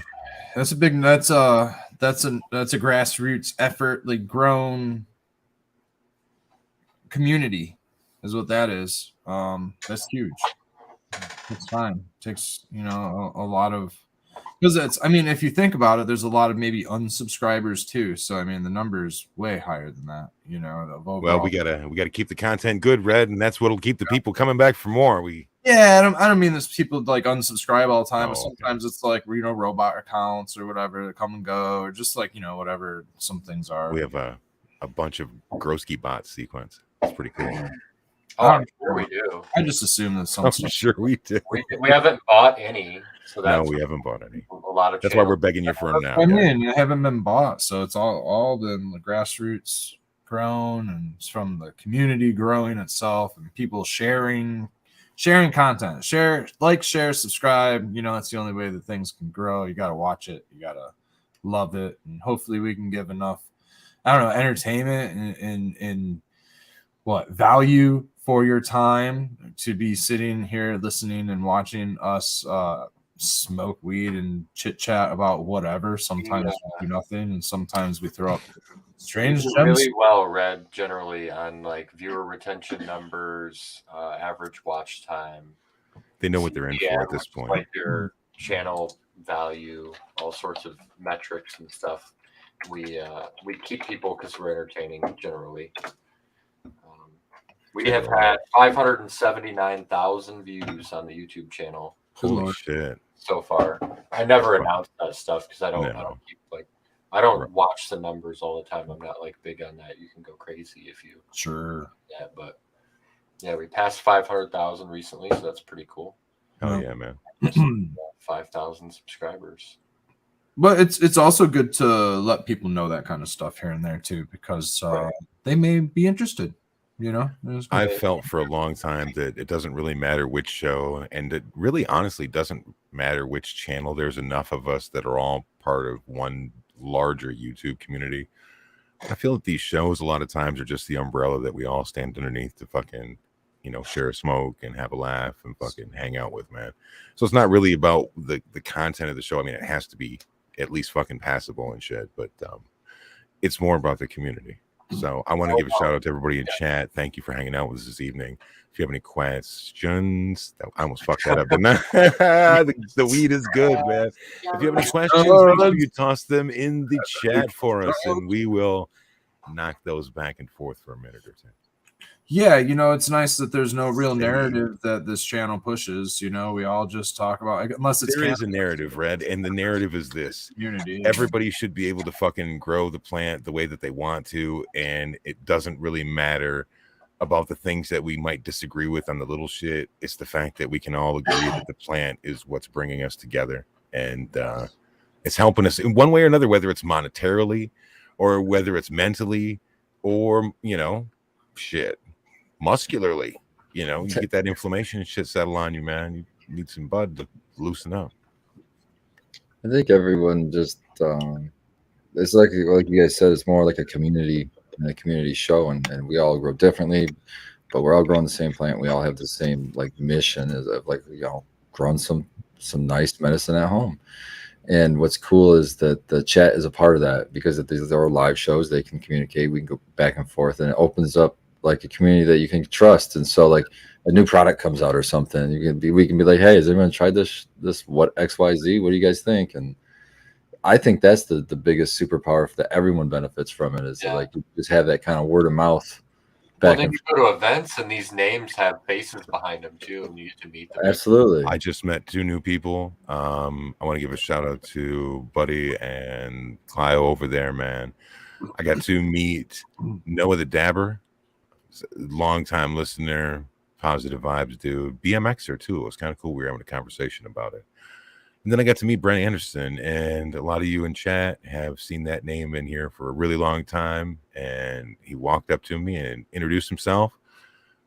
That's a big. That's a grassroots effort, like grown community, is what that is. That's huge. It's fine. It takes a lot of, because it's. I mean, if you think about it, there's a lot of maybe unsubscribers too. So I mean, the number is way higher than that. Well, we gotta keep the content good, Red, and that's what'll keep the people coming back for more. Yeah, I don't mean this people like unsubscribe all the time, but sometimes it's like robot accounts or whatever that come and go, or just like whatever some things are. We have a bunch of Grosky bot sequence. It's pretty cool. Oh, I'm sure we do. I just assume that some. I'm sure we do. We haven't bought any, so no, we haven't bought any. A lot of. That's why we're begging you for them now. I mean, they haven't been bought, so it's all been the grassroots grown, and it's from the community growing itself, and people sharing content. Share, subscribe. That's the only way that things can grow. You got to watch it. You got to love it. And hopefully we can give enough, entertainment and value for your time to be sitting here listening and watching us smoke weed and chit chat about whatever. Sometimes we do nothing, and sometimes we throw up strange gems. Really well read generally on like viewer retention numbers, average watch time. They know what they're in for at this point. Like your channel value, all sorts of metrics and stuff. We keep people because we're entertaining generally. We have had 579,000 views on the YouTube channel. Holy shit! So far, I never announced that stuff because I don't keep I don't watch the numbers all the time. I'm not like big on that. You can go crazy if you yeah, but yeah, we passed 500,000 recently, so that's pretty cool. Oh yeah, man! 5,000 subscribers. But it's also good to let people know that kind of stuff here and there too, because they may be interested. I've felt for a long time that it doesn't really matter which show, and it really honestly doesn't matter which channel. There's enough of us that are all part of one larger YouTube community. I feel that these shows a lot of times are just the umbrella that we all stand underneath to fucking, share a smoke and have a laugh and fucking hang out with, man. So it's not really about the content of the show. I mean, it has to be at least fucking passable and shit, but it's more about the community. So I want to give a shout out to everybody in chat. Thank you for hanging out with us this evening. If you have any questions, I almost fucked that up. The weed is good, man. If you have any questions, make sure you toss them in the chat for us, and we will knock those back and forth for a minute or two. Yeah, it's nice that there's no real narrative that this channel pushes. We all just talk about, unless it's there is a narrative, Red, and the narrative is this: unity. Everybody should be able to fucking grow the plant the way that they want to, and it doesn't really matter about the things that we might disagree with on the little shit. It's the fact that we can all agree that the plant is what's bringing us together, and it's helping us in one way or another, whether it's monetarily or whether it's mentally or shit. Muscularly, you get that inflammation and shit settle on you, man. You need some bud to loosen up. I think everyone just it's like you guys said, it's more like a community show, and we all grow differently, but we're all growing the same plant. We all have the same mission of growing some nice medicine at home. And what's cool is that the chat is a part of that, because if these are live shows, they can communicate. We can go back and forth, and it opens up like a community that you can trust. And so, like a new product comes out or something, we can be like, hey, has anyone tried this what XYZ? What do you guys think? And I think that's the biggest superpower that everyone benefits from it, is like you just have that kind of word of mouth. Well, then you go to events and these names have faces behind them too, and you get to meet them. Absolutely. I just met 2 new people. I want to give a shout out to Buddy and Clio over there, man. I got to meet Noah the Dabber, long time listener, positive vibes dude, BMXer too. It was kind of cool. We were having a conversation about it. And then I got to meet Brent Anderson, and a lot of you in chat have seen that name in here for a really long time. And he walked up to me and introduced himself,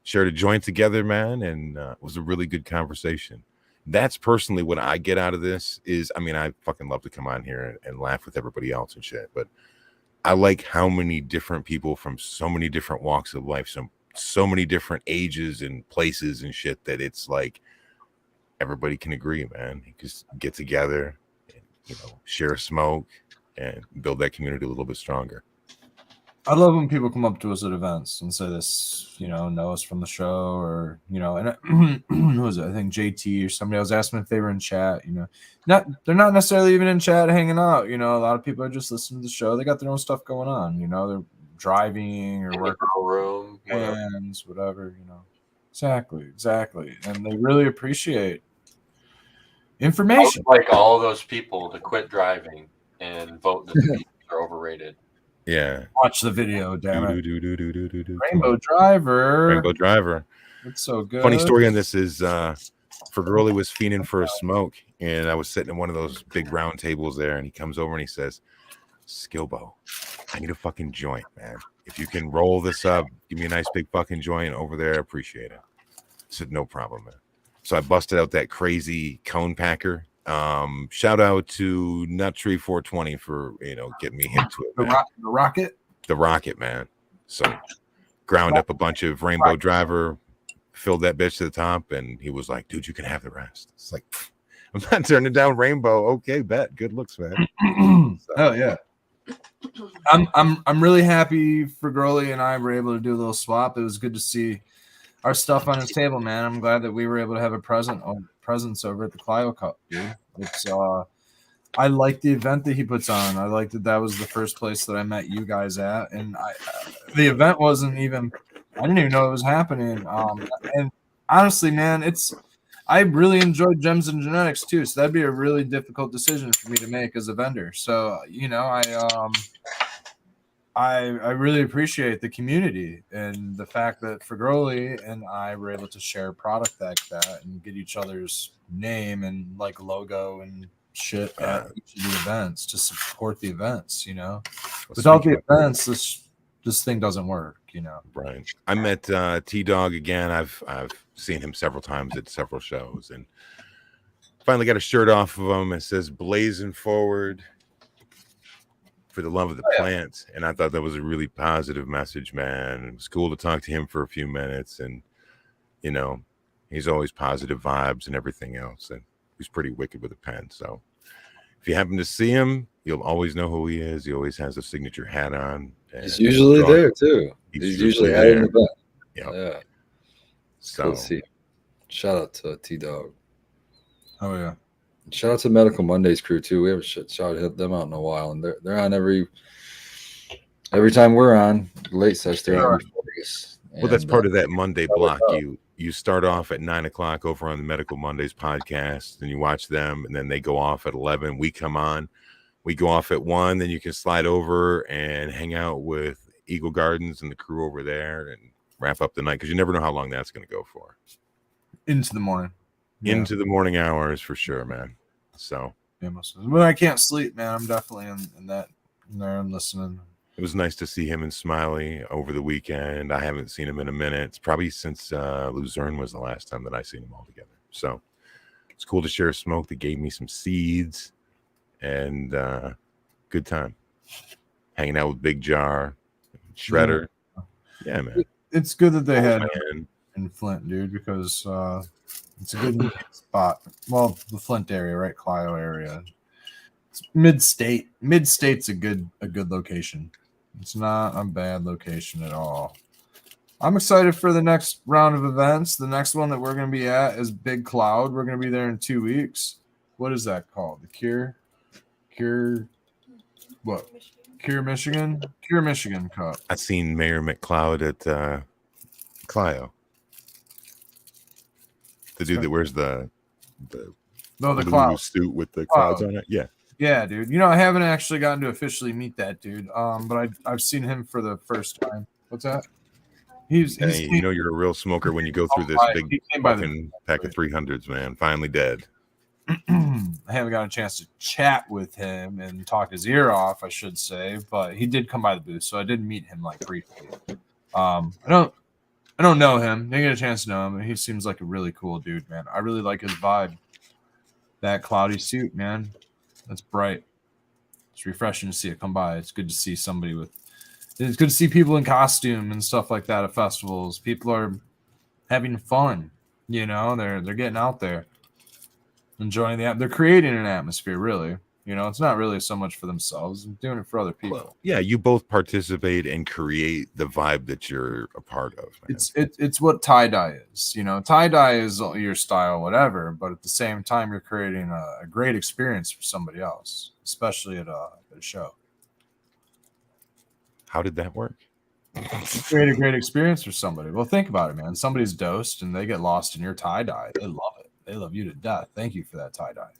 shared a joint together, man, and it was a really good conversation. That's personally what I get out of this is, I mean, I fucking love to come on here and laugh with everybody else and shit, but I like how many different people from so many different walks of life, so many different ages and places and shit, that it's like, everybody can agree, man. You just get together and, share a smoke and build that community a little bit stronger. I love when people come up to us at events and say this, know us from the show, or, and who was it? I think JT or somebody else asked me if they were in chat, they're not necessarily even in chat hanging out. A lot of people are just listening to the show. They got their own stuff going on, they're driving or working room, hands, whatever, Exactly. And they really appreciate information. I would like all those people to quit driving and vote that the Beatles are overrated. Yeah. Watch the video, damn it. Rainbow Driver. It's so good. Funny story on this is Fergurli was fiending for a smoke, and I was sitting at one of those big round tables there, and he comes over and he says, Skilbo, I need a fucking joint, man. If you can roll this up, give me a nice big fucking joint over there, I appreciate it. I said, no problem, man. So I busted out that crazy cone packer. Shout out to Nuttree 420 for getting me hip to it. The rocket, man. So ground up a bunch of Rainbow Driver, filled that bitch to the top, and he was like, dude, you can have the rest. It's like, I'm not turning down Rainbow. Okay, bet. Good looks, man. Oh yeah. I'm really happy for Fergurli and I were able to do a little swap. It was good to see our stuff on his table, man. I'm glad that we were able to have a presence over at the Clio Cup, dude. It's I like the event that he puts on. I like that was the first place that I met you guys at, and the event wasn't even, I didn't even know it was happening. And honestly, man, I really enjoyed Gems and Genetics too, so that'd be a really difficult decision for me to make as a vendor. So I really appreciate the community and the fact that Fergurli and I were able to share a product like that and get each other's name and like logo and shit at each of the events to support the events. Without the events, this thing doesn't work. Right. I met T-Dog again. I've seen him several times at several shows, and finally got a shirt off of him. It says "Blazing Forward for the love of the plant," and I thought that was a really positive message, man. It was cool to talk to him for a few minutes, and he's always positive vibes and everything else, and he's pretty wicked with a pen. So if you happen to see him, you'll always know who he is. He always has a signature hat on. He's usually there too. He's usually at an event. Yeah. So cool to see. Shout out to T-Dog. Oh yeah. Shout out to Medical Mondays crew too. We haven't shouted them out in a while, and they're on every time we're on Late Sesh. They're on Focus. Well, that's part of that Monday block. You start off at 9:00 over on the Medical Mondays podcast, and you watch them, and then they go off at 11. We come on, we go off at 1. Then you can slide over and hang out with Eagle Gardens and the crew over there, and wrap up the night, because you never know how long that's going to go for. Into the morning. Into the morning hours for sure, man. So when I can't sleep, man, I'm definitely in that. There, I'm listening. It was nice to see him and Smiley over the weekend. I haven't seen him in a minute. It's probably since Luzerne was the last time that I seen them all together. So it's cool to share a smoke that gave me some seeds, and good time hanging out with Big Jar, Shredder. Yeah, man. It's good that they had in Flint, dude, because it's a good spot. Well, the Flint area, right? Clio area. It's mid-state. Mid-state's a good location. It's not a bad location at all. I'm excited for the next round of events. The next one that we're going to be at is Big Cloud. We're going to be there in 2 weeks. What is that called? The Cure what? Cure Michigan Cup. I seen Mayor McCloud at Clio. The dude that wears the blue cloud suit with the clouds on it. Yeah. Yeah, dude. You know, I haven't actually gotten to officially meet that dude. But I've seen him for the first time. What's that? Hey, you know you're a real smoker when you go through this big fucking pack of 300s, man. Finally dead. I haven't got a chance to chat with him and talk his ear off, I should say, but he did come by the booth, so I did meet him like briefly. I don't know him. Didn't get a chance to know him. He seems like a really cool dude, man. I really like his vibe. That cloudy suit, man. That's bright. It's refreshing to see it come by. It's good to see somebody with. It's good to see people in costume and stuff like that at festivals. People are having fun. You know, they're getting out there, enjoying they're creating an atmosphere. Really, you know, it's not really so much for themselves. They're doing it for other people. Well, yeah, you both participate and create the vibe that you're a part of. Man. It's what tie-dye is. You know, tie-dye is your style, whatever. But at the same time, you're creating a great experience for somebody else, especially at a show. How did that work? Create a great experience for somebody. Well, think about it, man. Somebody's dosed and they get lost in your tie-dye. They love it. They love you to death. Thank you for that tie-dye.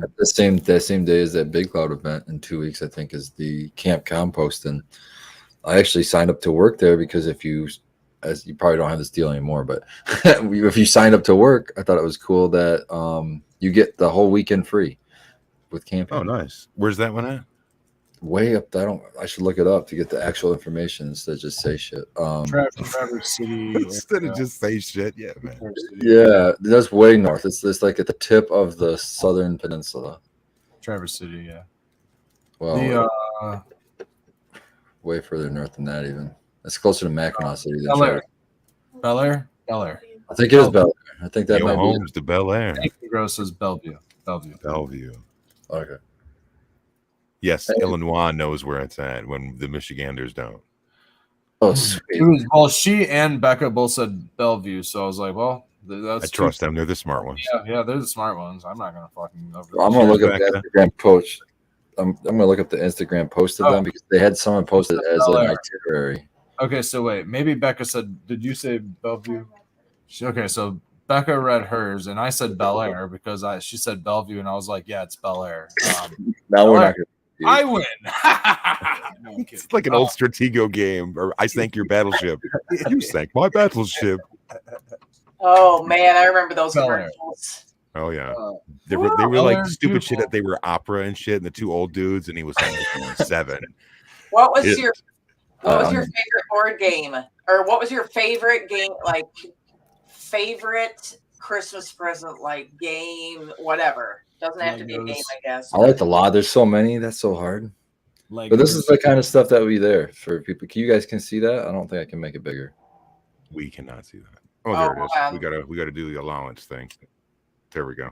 At the same day as that Big Cloud event in 2 weeks, I think, is the Camp Compost. And I actually signed up to work there because as you probably don't have this deal anymore, but if you signed up to work, I thought it was cool that you get the whole weekend free with camping. Oh, nice. Where's that one at? Way up. I should look it up to get the actual information instead of just say shit. Traverse City. Instead of just say shit. Yeah, man. Yeah, that's way north. It's like at the tip of the southern peninsula. Traverse City, yeah. Well, way further north than that even. It's closer to Mackinac City than Bel Air. I think it is Bel Air. I think that might be to Bel Air. Gross is Bellevue. Okay. Yes, Illinois knows where it's at when the Michiganders don't. Oh, sweet. Well, she and Becca both said Bellevue, so I was like, well, that's. I trust them. They're the smart ones. Yeah, they're the smart ones. I'm not gonna fucking. I'm gonna look up the Instagram post. I'm gonna look up the Instagram post of them because they had someone posted as an itinerary. Okay, so wait, maybe Becca said. Did you say Bellevue? Okay, so Becca read hers, and I said Bel Air because she said Bellevue, and I was like, yeah, it's Bel Air. Now we're not gonna. I win. No, it's like an old Stratego game, or I sank your battleship. You sank my battleship. Oh man, I remember those commercials. Oh yeah, they were like stupid shit that they were opera and shit, and the two old dudes, and he was like 7. What was your favorite board game, or what was your favorite game? Like favorite Christmas present, like game, whatever. Doesn't have to be a game, I guess. I like the lot. There's so many. That's so hard. But this is the kind of stuff that would be there for people. You guys can see that? I don't think I can make it bigger. We cannot see that. Oh, there it is. We gotta do the allowance thing. There we go.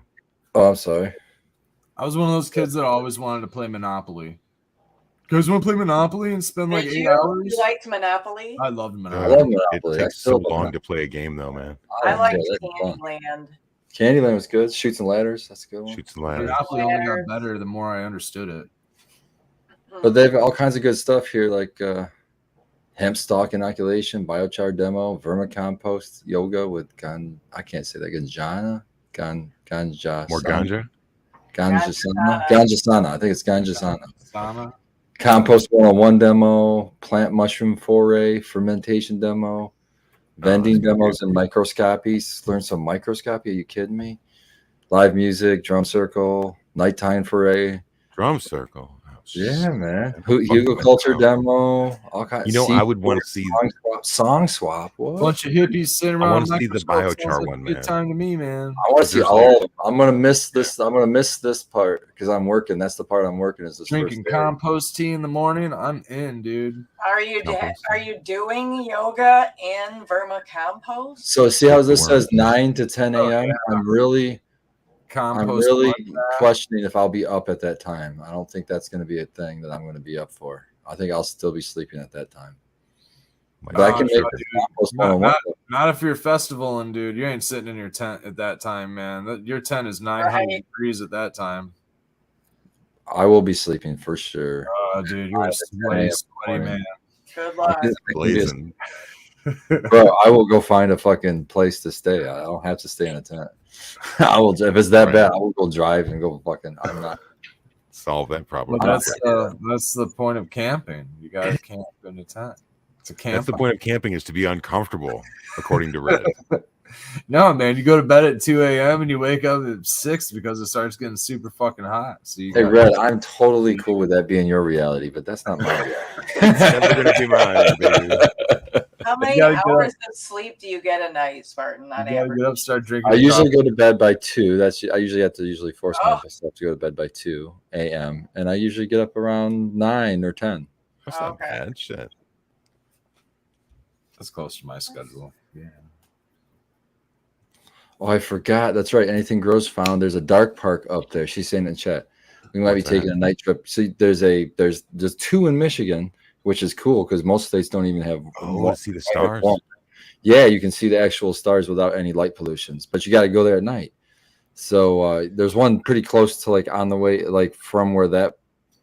Oh, I'm sorry. I was one of those kids that always wanted to play Monopoly. You guys want to play Monopoly and spend like 8 hours? You liked Monopoly? I loved Monopoly. I love Monopoly. It takes so long to play a game, though, man. I liked Candyland. Candyland was good. Shoots and Ladders. That's a good one. Shoots and Ladders. Monopoly only got better the more I understood it. But they've all kinds of good stuff here, like hemp stalk inoculation, biochar demo, vermicompost, yoga with I can't say that. Ganja. More ganja? Ganjasana. I think it's Ganjasana. Compost 101 demo, plant mushroom foray, fermentation demo, vending demos and microscopies. Learn some microscopy. Are you kidding me? Live music, drum circle, nighttime foray. Drum circle. Yeah, man. Hugo culture demo. All kinds. You know, I would want to see song swap. What? Bunch of hippies sitting around. I want to see the biochar one, man. Good time to me, man. I want to see all of them. I'm gonna miss this. I'm gonna miss this part because I'm working. That's the part I'm working. Is this drinking compost tea in the morning? I'm in, dude. Are you doing yoga in vermicompost? So see how this says 9 to 10 a.m. I'm really compost. I'm really questioning if I'll be up at that time. I don't think that's going to be a thing that I'm going to be up for. I think I'll still be sleeping at that time. But I can make compost not if you're festivaling, dude. You ain't sitting in your tent at that time, man. Your tent is 900 degrees at that time. I will be sleeping for sure. Dude, you're a sweaty man. Good luck. Blazing. Bro, I will go find a fucking place to stay. I don't have to stay in a tent. I will, if it's that bad, I will go drive and go fucking. I'm not solve that problem. Well, that's the point of camping. You gotta camp in a tent. It's a camp. That's the point of camping, is to be uncomfortable, according to Reddit. No, man, you go to bed at 2 a.m. and you wake up at 6 because it starts getting super fucking hot. So hey, Red, I'm totally cool with that being your reality, but that's not my reality. It's never gonna be mine, baby. How many hours of sleep do you get a night, Spartan? On average? Get up, start drinking. I usually go to bed by 2. I usually have to force myself to go to bed by 2 a.m. and I usually get up around 9 or 10. That's not bad shit. That's close to my schedule. Yeah. Oh, I forgot. That's right. Anything Gross found. There's a dark park up there. She's saying in chat. We might be taking a night trip. See, there's 2 in Michigan, which is cool because most states don't even have. Oh, see the stars. Yeah, you can see the actual stars without any light pollutions, but you got to go there at night. So there's one pretty close to like on the way, like from where that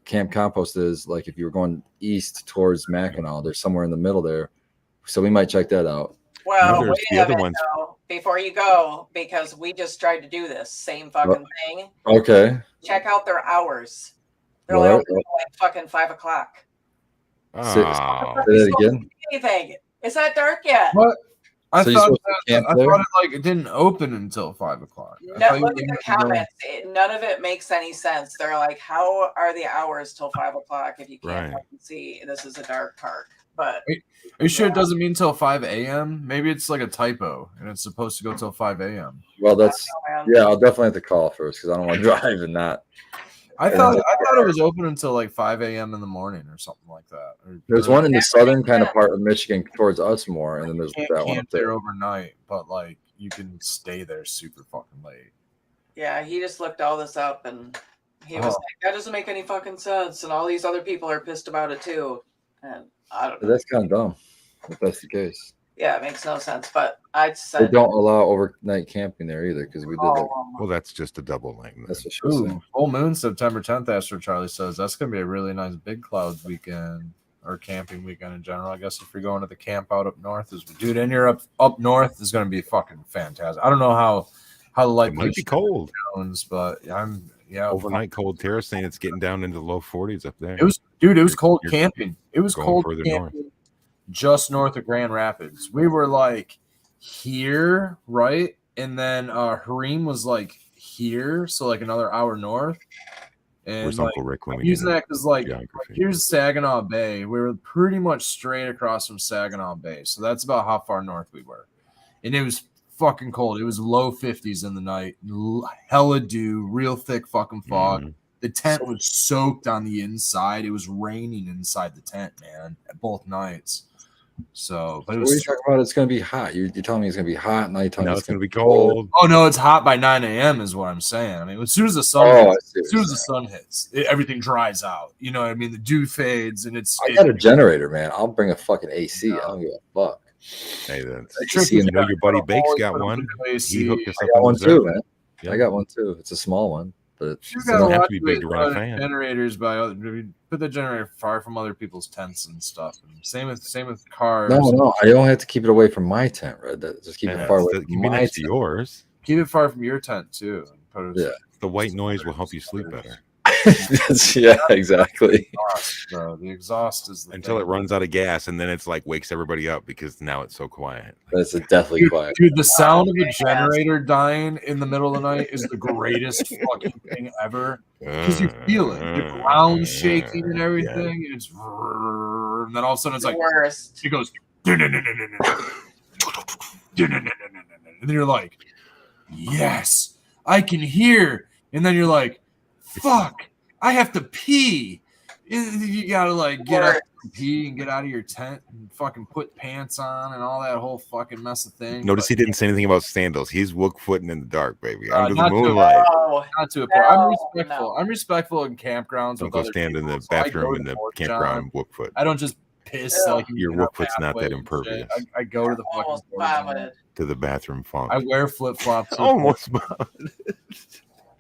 Camp Compost is. Like if you were going east towards Mackinac, there's somewhere in the middle there. So we might check that out. Well, wait a minute though, before you go, because we just tried to do this same fucking thing. Okay. Check out their hours. They're only open like fucking 5 o'clock. Say that again. Anything? It's not dark yet. What? I thought it didn't open until 5 o'clock. No, look at the comments. None of it makes any sense. They're like, how are the hours till 5 o'clock if you can't see this is a dark park? But are you sure it doesn't mean till 5 a.m.? Maybe it's like a typo and it's supposed to go till 5 a.m. Well, I'll definitely have to call first because I don't want to drive and not. I thought it was open until like 5 a.m. in the morning or something like that. There's one in the southern kind of part of Michigan towards us more, and then there's that one up there overnight, but like you can stay there super fucking late. Yeah, he just looked all this up and he was like, that doesn't make any fucking sense, and all these other people are pissed about it too. And I don't know. That's kind of dumb if that's the case. Yeah, it makes no sense. But I'd say they don't allow overnight camping there either because we did that. Well, that's just a double lane. That's what she was saying. Full moon September 10th. Astro Charlie says that's gonna be a really nice big clouds weekend or camping weekend in general. I guess if you're going to the camp out up north, and you're up north is gonna be fucking fantastic. I don't know how the light might be cold, but overnight cold. Tara's saying it's getting down into the low 40s up there. It was cold camping. It was cold further camping. north. Just north of Grand Rapids. We were like here, right? And then Harim was like here, so like another hour north. And where's Uncle Rick when we using that because like here's Saginaw Bay. We were pretty much straight across from Saginaw Bay. So that's about how far north we were. And it was fucking cold. It was low 50s in the night. Hella dew, real thick fucking fog. Mm-hmm. The tent was soaked on the inside. It was raining inside the tent, man, both nights. So, but what are you talking about? It's going to be hot. You're telling me it's going to be hot, and now you're telling me it's going to be cold. Oh no, it's hot by 9 a.m. is what I'm saying. I mean, as soon as the sun hits, everything dries out. You know what I mean? The dew fades, and I got a generator, man. I'll bring a fucking AC. I don't give a fuck. Hey, that's you know, your buddy Bake's got one. He hooked us up. I got one too, man. Yep. I got one too. It's a small one. But it doesn't have to be big to run a fan. Generators put the generator far from other people's tents and stuff. And same with cars. No, I don't have to keep it away from my tent, right? Just keep it far away from my tent. Yours. Keep it far from your tent too. Yeah, the white noise will help you sleep better. Yeah, exactly. The exhaust is until it runs out of gas, and then it's like wakes everybody up because now it's so quiet. That's definitely quiet. Dude, the sound of a generator dying in the middle of the night is the greatest fucking thing ever. Because you feel it, the ground shaking and everything, and it's and then all of a sudden it's like it goes and then you're like, yes, I can hear, and then you're like, fuck, I have to pee. You gotta like get up and pee and get out of your tent and fucking put pants on and all that whole fucking mess of thing. Notice he didn't say anything about sandals. He's wook footing in the dark, baby, under the not to- moonlight. Not to a point. I'm respectful. I'm respectful in campgrounds. Don't with go other stand in people, the so I bathroom go in to the Fort campground John. and wook foot. I don't just piss like Your in a wook foot's not pathway that and impervious. shit. I go to the fucking Almost Fort John. vomited. To the bathroom funk. I wear flip flops. Almost.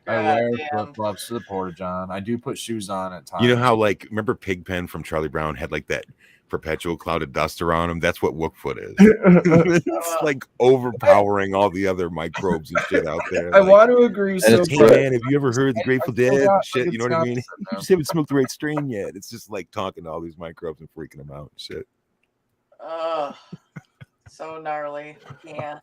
I wear God damn. flip flops to the porta john. I do put shoes on at times. You know how, like, remember Pigpen from Charlie Brown had like that perpetual cloud of dust around him? That's what wookfoot is. It's like overpowering all the other microbes and shit out there. I Like, want to agree. So, hey man, have you ever heard the Grateful still Dead? got, like, Shit, it's you know what I the mean? opposite, You man. just haven't smoked the right strain yet. It's just like talking to all these microbes and freaking them out and shit. Oh, so gnarly. Yeah.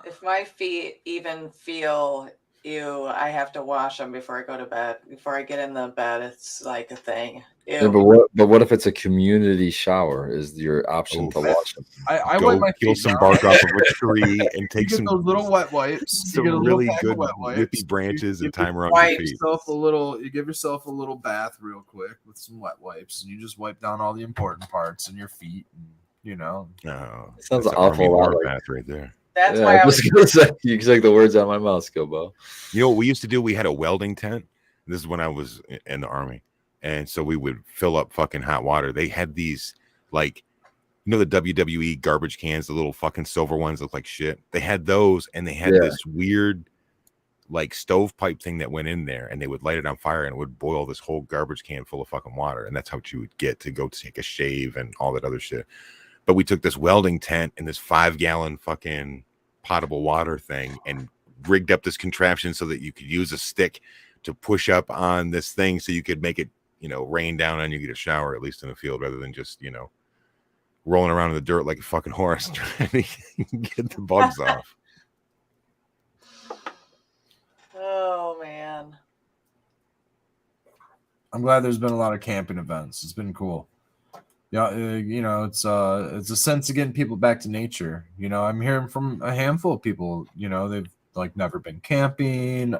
If my feet even feel ew, I have to wash them before I go to bed. Before I get in the bed, it's like a thing. Ew. Yeah, but what if it's a community shower? Is your option to wash them? I Go wipe my peel feet some down. bark off of a tree and You take get some those little wet wipes. You get a little really pack of good wet wipes. whippy branches and give time around your feet. You give yourself a little bath real quick with some wet wipes, and you just wipe down all the important parts in your feet. And, you know, Oh, It sounds that's a awful Remy lot Moore like- bath right there. That's Yeah, why I I was was gonna say you can take the words out of my mouth, Skilbo. You know what we used to do? We had a welding tent. This is when I was in the army. And so we would fill up fucking hot water. They had these, like, you know, the WWE garbage cans, the little fucking silver ones look like shit. They had those, and they had Yeah. this weird, like, stovepipe thing that went in there, and they would light it on fire, and it would boil this whole garbage can full of fucking water. And that's how you would get to go take a shave and all that other shit. But we took this welding tent and this 5-gallon fucking potable water thing and rigged up this contraption so that you could use a stick to push up on this thing so you could make it, you know, rain down on you, get a shower, at least in the field, rather than just, you know, rolling around in the dirt like a fucking horse trying to get the bugs off. Oh man. I'm glad there's been a lot of camping events. It's been cool. Yeah, you know, it's a sense of getting people back to nature. You know, I'm hearing from a handful of people. You know, they've like never been camping.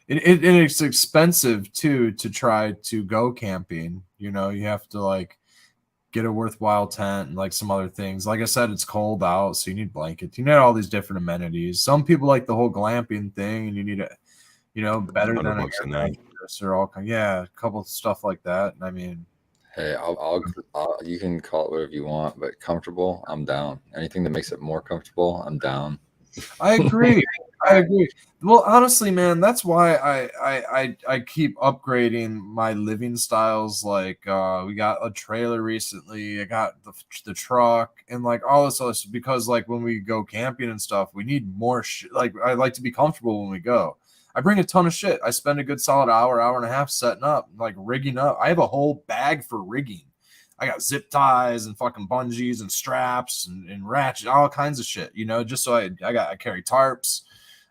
It's expensive too to try to go camping. You know, you have to like get a worthwhile tent and like some other things. Like I said, it's cold out, so you need blankets. You need all these different amenities. Some people like the whole glamping thing, and you need a, you know, better than $100 a night. or all kind. Yeah, a couple of stuff like that. I mean, Hey, I'll you can call it whatever you want, but comfortable, I'm down. Anything that makes it more comfortable, I'm down. I agree. I agree. Well, honestly, man, that's why I keep upgrading my living styles. Like, we got a trailer recently. I got the truck and like all this other stuff because like when we go camping and stuff, we need more shit. Like, I like to be comfortable when we go. I bring a ton of shit. I spend a good solid hour and a half setting up, like rigging up. I have a whole bag for rigging. I got zip ties and fucking bungees and straps and ratchet, all kinds of shit, you know, just so I carry tarps.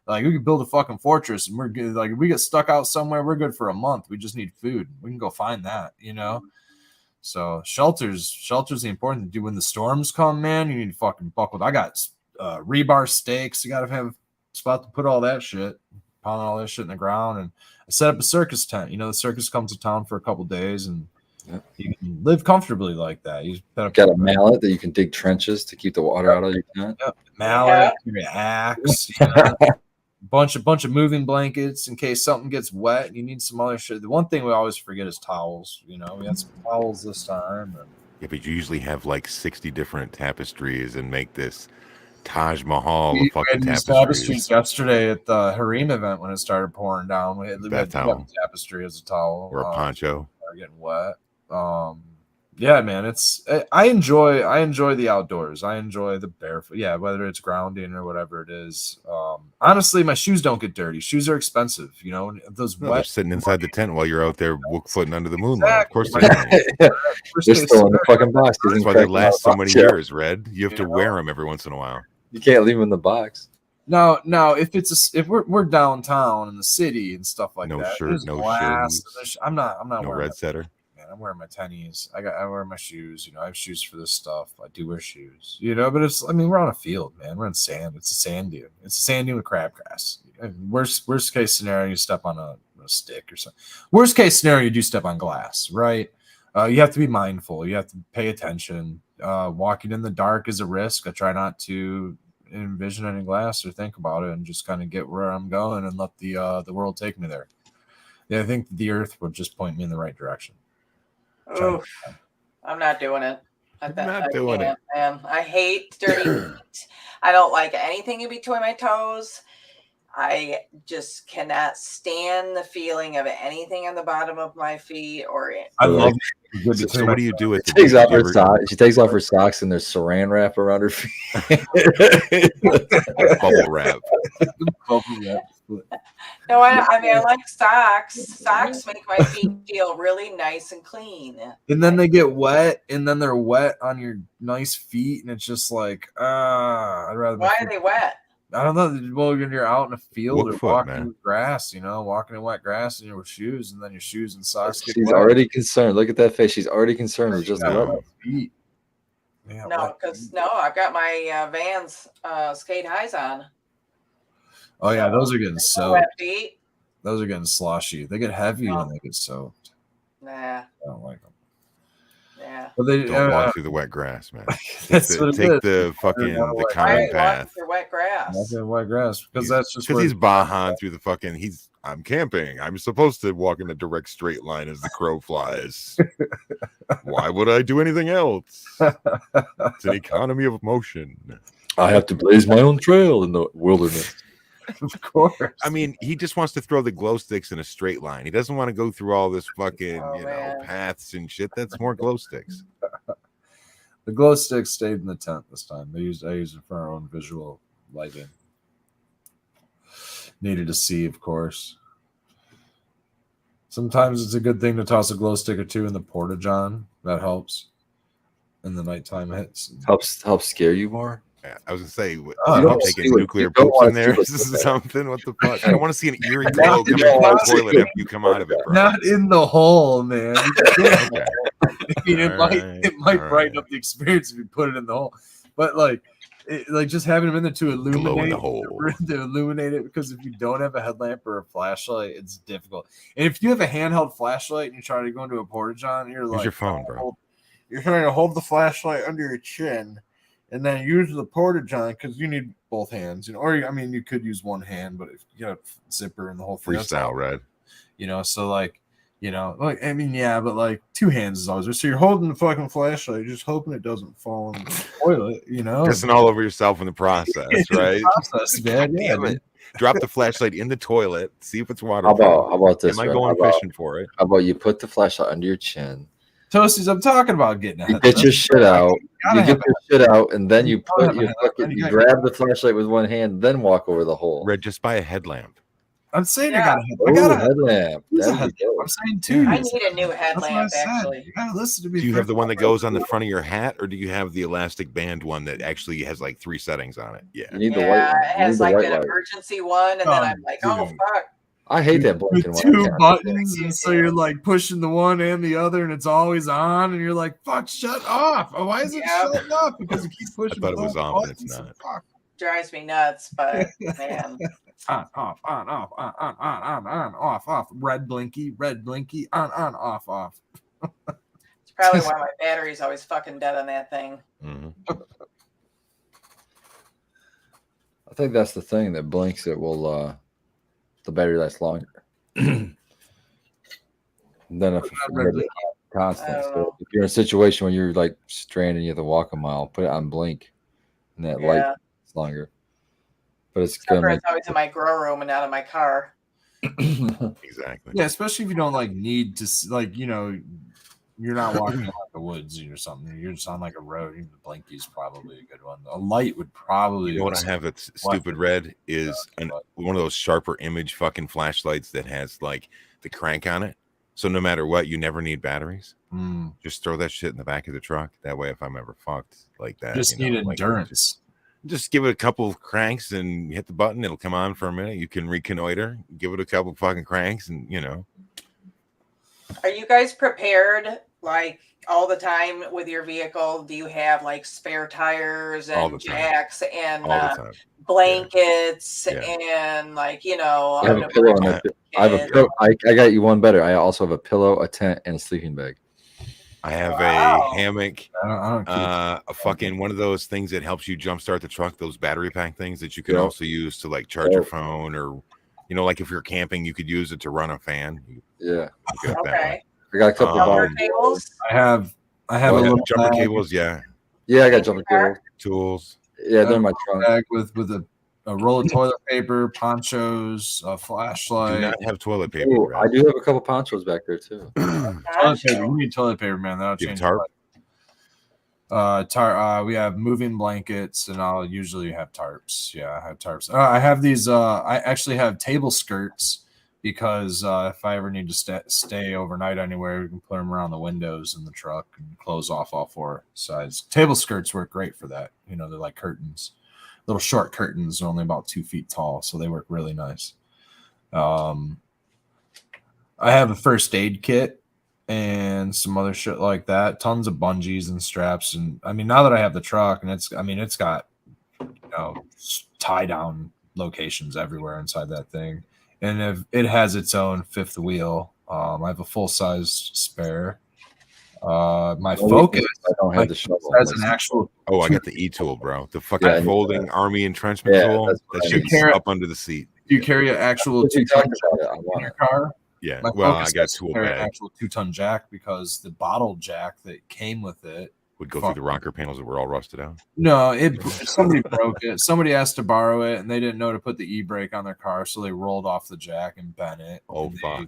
Like we could build a fucking fortress and we're good. Like if we get stuck out somewhere, we're good for a month. We just need food. We can go find that, you know? So shelter's the important thing. When the storms come, man, you need to fucking buckle. I got rebar stakes. You got to have a spot to put all that shit, pound all that shit in the ground. And I set up a circus tent. You know, the circus comes to town for a couple days and you can live comfortably like that. You Got a mallet that you can dig trenches to keep the water out of your tent. Mallet, your axe, you know, bunch of moving blankets in case something gets wet and you need some other shit. The one thing we always forget is towels. You know, we had some towels this time. Yeah, but you usually have like 60 different tapestries and make this Taj Mahal of fucking tapestries. Yesterday at the Harim event when it started pouring down, we had towel. tapestry as a towel Or a poncho. Are getting wet. Yeah, man, I enjoy the outdoors. I enjoy the barefoot. Yeah, whether it's grounding or whatever it is. Honestly, my shoes don't get dirty. Shoes are expensive, you know. Those They're sitting inside the tent while you're out there wook-footing under the moonlight. Of course they're They're still in the fucking box. That's why they last so many years, Red. You have to wear them every once in a while. You can't leave them in the box. Now, if we're downtown in the city and stuff like no that, shirt, there's no glass. shoes. I'm not No wearing red setter. Man, I'm wearing my tennies. I wear my shoes. You know, I have shoes for this stuff. I do wear shoes. You know, but we're on a field, man. We're in sand. It's a sand dune. It's a sand dune with crabgrass. Worst case scenario, you step on a a stick or something. Worst case scenario, you do step on glass, right? You have to be mindful. You have to pay attention. Walking in the dark is a risk. I try not to envision any glass or think about it, and just kind of get where I'm going and let the world take me there. Yeah, I think the earth would just point me in the right direction. Oof. I'm not doing it. I'm not doing it. Man. I hate dirty feet. I don't like anything in between my toes. I just cannot stand the feeling of anything on the bottom of my feet or I love so what do you do with it? She takes off her socks and there's saran wrap around her feet. Bubble wrap. No, I mean, I like socks. Socks make my feet feel really nice and clean. And then they get wet, and then they're wet on your nice feet, and it's just like, I'd rather. Why are they wet? I don't know. Well, when you're out in a field or walking man. in grass, walking in wet grass and with shoes, and then your shoes and socks get She's wet. already concerned. Look at that face. She's already concerned with just wet feet. Yeah, no, because I've got my Vans skate highs on. Oh yeah, those are getting soaked. Wet feet. Those are getting sloshy. They get heavy when they get soaked. Nah, I don't like them. Yeah, but they don't walk through the wet grass, man. Take the fucking the common path. Through wet grass. Wet grass because that's just because he's Bahan through the fucking. I'm camping. I'm supposed to walk in a direct straight line as the crow flies. Why would I do anything else? It's an economy of motion. I have to blaze my own trail in the wilderness. Of course. I mean, he just wants to throw the glow sticks in a straight line. He doesn't want to go through all this fucking, paths and shit. That's more glow sticks. The glow sticks stayed in the tent this time. I used it for our own visual lighting. Needed to see, of course. Sometimes it's a good thing to toss a glow stick or two in the porta-john. That helps. In the nighttime hits. Helps scare you more. Yeah, I was gonna say, you don't taking nuclear poops in there. This is something. What the fuck? I don't want to see an eerie glow coming from the toilet after you come out of it, bro. Not in the hole, man. Okay. I mean, it might brighten up the experience if you put it in the hole, but like just having them in there to illuminate the hole. To illuminate it, because if you don't have a headlamp or a flashlight, it's difficult. And if you have a handheld flashlight and you try to go into a porta-john, you're like, your phone, bro. You're trying to hold the flashlight under your chin. And then use the porta-john because you need both hands, or you could use one hand, but if you got a zipper and the whole thing, freestyle, red. So but like two hands is always. So you're holding the fucking flashlight, you're just hoping it doesn't fall in the toilet, Pissing all over yourself in the process, right? Yeah. Drop the flashlight in the toilet, see if it's water. How about this? Am I going fishing for it? How about you put the flashlight under your chin? Toasties, I'm talking about getting you get your shit out. You get your shit out, and then you put you grab the flashlight with one hand, then walk over the hole. Red, just buy a headlamp. I'm saying I got a headlamp. I'm saying too. I need a new headlamp. Actually, you gotta listen to me. Do you have the one that goes on the front of your hat, or do you have the elastic band one that actually has like 3 settings on it? Yeah, you need the white one. It has like an emergency one, and then I'm like, oh fuck. I hate that blinking with 2 buttons, and so you're like pushing the one and the other, and it's always on, and you're like, "Fuck, shut off!" Oh, why is it shutting off? Because you keep pushing. I thought it was on, but it's not. Drives me nuts, but man. On, off, on, off, on, off. Red blinky, on, off. It's probably why my battery's always fucking dead on that thing. Mm-hmm. I think that's the thing that blinks. It will. The battery lasts longer. Then if it's constant. So if you're in a situation where you're like stranded and you have to walk a mile, put it on blink, and that light lasts longer. But it's always in my grow room and not in my car. Exactly. Yeah, especially if you don't need to you're not walking in the woods or something. You're just on like a road. Even the blinky is probably a good one. A light would probably. You know what I have that's stupid red is one of those sharper image fucking flashlights that has like the crank on it. So no matter what, you never need batteries. Just throw that shit in the back of the truck. That way, if I'm ever fucked like that, just need endurance. Just give it a couple of cranks and hit the button. It'll come on for a minute. You can reconnoiter. Give it a couple of fucking cranks, and Are you guys prepared like all the time with your vehicle? Do you have like spare tires All and the time. jacks and All the time. blankets Yeah. and like, you know, I have a pillow on that. I have a pillow. I got you one better. I also have a pillow, a tent, and a sleeping bag. I have Wow. a hammock, I don't keep a fucking one of those things that helps you jumpstart the truck, those battery pack things that you can Yep. also use to like charge your phone, or you know, like if you're camping, you could use it to run a fan. Yeah. Look it up that way. I got a couple Jumper of cables. I have a Oh, yeah, little jumper bag, cables, yeah, Yeah, I got In jumping your cables. car? tools. Yeah, they're in my trunk. bag with a roll of toilet paper, ponchos, a Do flashlight. not have toilet paper. Ooh, Brad. I do have a couple ponchos back there too. Toilet paper. You need toilet paper, man. That'll You have change. tarp? We have moving blankets, and I'll usually have tarps. Yeah, I have tarps. I have these. I actually have table skirts because if I ever need to stay overnight anywhere, we can put them around the windows in the truck and close off all four sides. Table skirts work great for that. You know, they're like curtains, little short curtains, only about 2 feet tall, so they work really nice. I have a first aid kit and some other shit like that. Tons of bungees and straps, and I mean, now that I have the truck, and it's got, you know, tie down locations everywhere inside that thing, and if it has its own fifth wheel, I have a full size spare. My Focus, I don't have the shovel. has an actual. Oh, I got the e-tool, bro. The fucking Yeah, I need folding army entrenchment Yeah, tool. that's what That I shit's need. up under the seat. Do you carry an actual If you 2-ton talked about it, I in want your it. car? Yeah. My Well, I Focus got a has to tool carry an bag. actual 2-ton jack because the bottle jack that came with it Would go through the rocker panels that were all rusted out. No, somebody broke it. Somebody asked to borrow it, and they didn't know to put the e-brake on their car, so they rolled off the jack and bent it. Oh, and fuck.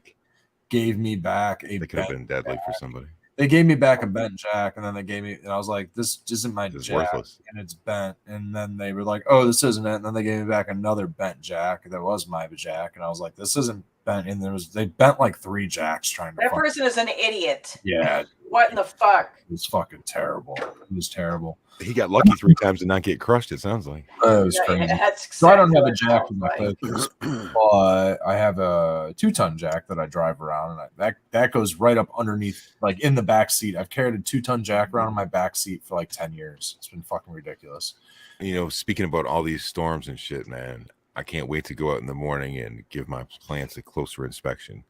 Gave me back a. That could have bent been deadly jack. for somebody. They gave me back a bent jack, and then they gave me, and I was like, "This isn't my This is jack, worthless. and it's bent." And then they were like, "Oh, this isn't it." And then they gave me back another bent jack that was my jack, and I was like, "This isn't bent." And they bent like 3 jacks trying to. That person is an idiot. Yeah. What in the fuck? It was fucking terrible. It was terrible. He got lucky 3 times to not get crushed, it sounds like. It was crazy. That's So I don't have a exactly what jack it for my sounds Focus, but I have a 2-ton jack that I drive around, and that goes right up underneath, like in the back seat. I've carried a 2-ton jack around in my back seat for like 10 years. It's been fucking ridiculous. You know, speaking about all these storms and shit, man, I can't wait to go out in the morning and give my plants a closer inspection.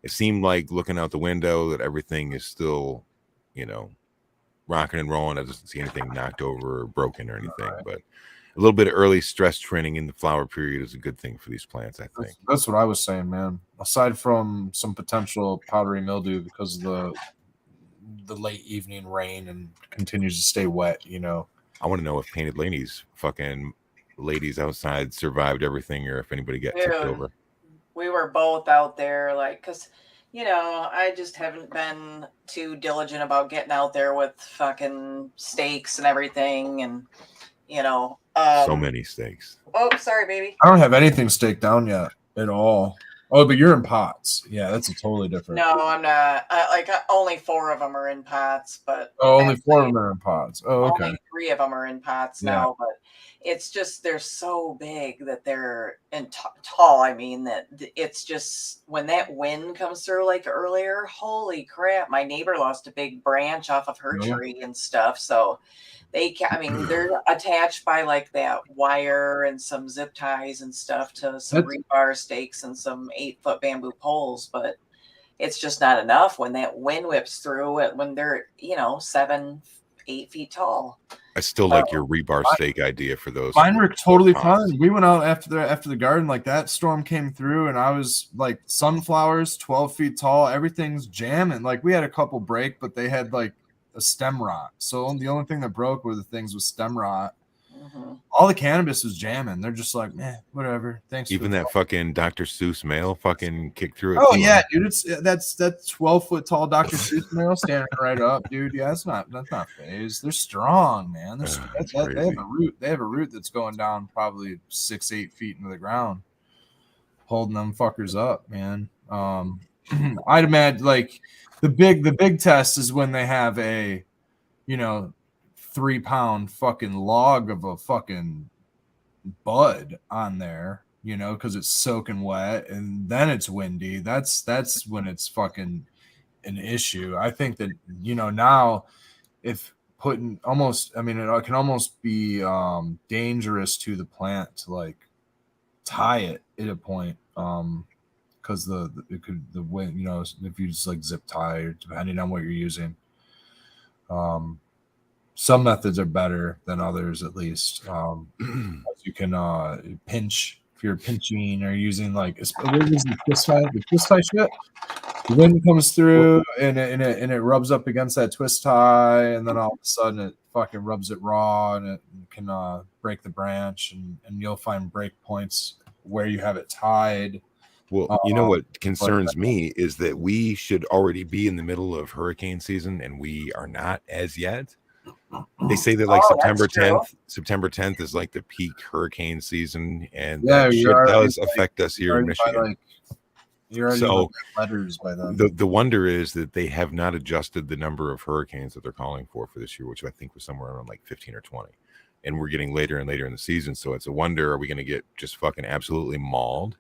It seemed like looking out the window that everything is still, you know, rocking and rolling. I doesn't see anything knocked over or broken or anything, but a little bit of early stress training in the flower period is a good thing for these plants, I think. That's what I was saying, man. Aside from some potential powdery mildew because of the late evening rain and continues to stay wet, you know. I want to know if Painted Ladies, fucking ladies outside, survived everything, or if anybody got tipped over. We were both out there, like, because, you know, I just haven't been too diligent about getting out there with fucking steaks and everything, and, you know. So many steaks. Oh, sorry, baby. I don't have anything staked down yet at all. Oh, but you're in pots. Yeah, that's a totally different. No, I'm not. Only 4 of them are in pots, but only 4 of them are in pots. Oh, okay. Only 3 of them are in pots now, but it's just they're so big that they're tall. I mean, that it's just when that wind comes through like earlier, holy crap! My neighbor lost a big branch off of her tree and stuff. So they're attached by like that wire and some zip ties and stuff to some rebar stakes and some 8-foot bamboo poles, but it's just not enough when that wind whips through it when they're 7-8 feet tall. I still like your rebar stake idea for those. Mine were totally fine. We went out after the garden, like that storm came through, and I was like sunflowers 12 feet tall, everything's jamming. Like we had a couple break, but they had like a stem rot. So the only thing that broke were the things with stem rot. Mm-hmm. All the cannabis was jamming. They're just like, man, whatever. Thanks. Even that fucking Dr. Seuss male fucking kicked through it. Oh yeah, dude. That's 12-foot tall Dr. Seuss male standing right up, dude. Yeah, that's not phased. They're strong, man. They have a root. They have a root that's going down probably 6-8 feet into the ground, holding them fuckers up, man. I'd imagine like the big test is when they have a, 3-pound fucking log of a fucking bud on there, because it's soaking wet and then it's windy. That's when it's fucking an issue. I think that now if putting almost, I mean, it can almost be dangerous to the plant to like tie it at a point, because the wind, if you just like zip tie, or depending on what you're using. Some methods are better than others, at least. You can pinch if you're pinching or using like what is the twist tie? The twist tie shit. The wind comes through and it rubs up against that twist tie, and then all of a sudden it fucking rubs it raw, and it can break the branch, and you'll find break points where you have it tied. Well, you know what concerns me is that we should already be in the middle of hurricane season, and we are not as yet. They say that like September 10th is like the peak hurricane season, and that shit does affect us here in Michigan. You're already letters by then. The wonder is that they have not adjusted the number of hurricanes that they're calling for this year, which I think was somewhere around like 15 or 20. And we're getting later and later in the season, so it's a wonder: are we going to get just fucking absolutely mauled?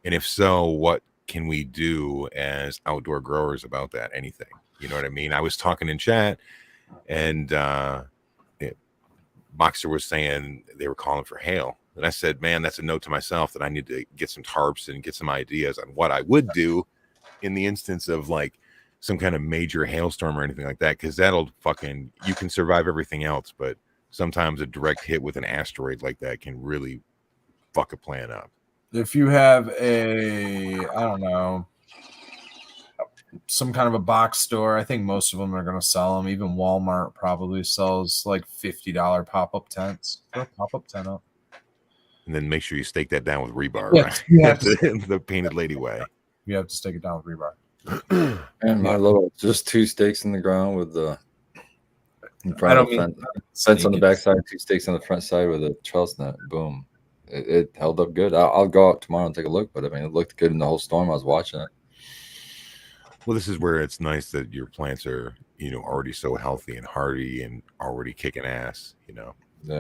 And if so, what can we do as outdoor growers about that? Anything? You know what I mean? I was talking in chat, and Boxer was saying they were calling for hail. And I said, man, that's a note to myself that I need to get some tarps and get some ideas on what I would do in the instance of like some kind of major hailstorm or anything like that. Because that'll fucking, you can survive everything else, but sometimes a direct hit with an asteroid like that can really fuck a plan up. If you have I don't know, some kind of a box store, I think most of them are going to sell them. Even Walmart probably sells like $50 pop-up tents. Throw a pop-up tent up. And then make sure you stake that down with rebar, yes, right? The painted lady way. You have to stake it down with rebar. And my little, just 2 stakes in the ground with the in front of the fence on the back side, 2 stakes on the front side with a trellis net. Boom. It held up good. I'll go out tomorrow and take a look, but I mean, it looked good in the whole storm. I was watching it. Well, this is where it's nice that your plants are, already so healthy and hardy and already kicking ass.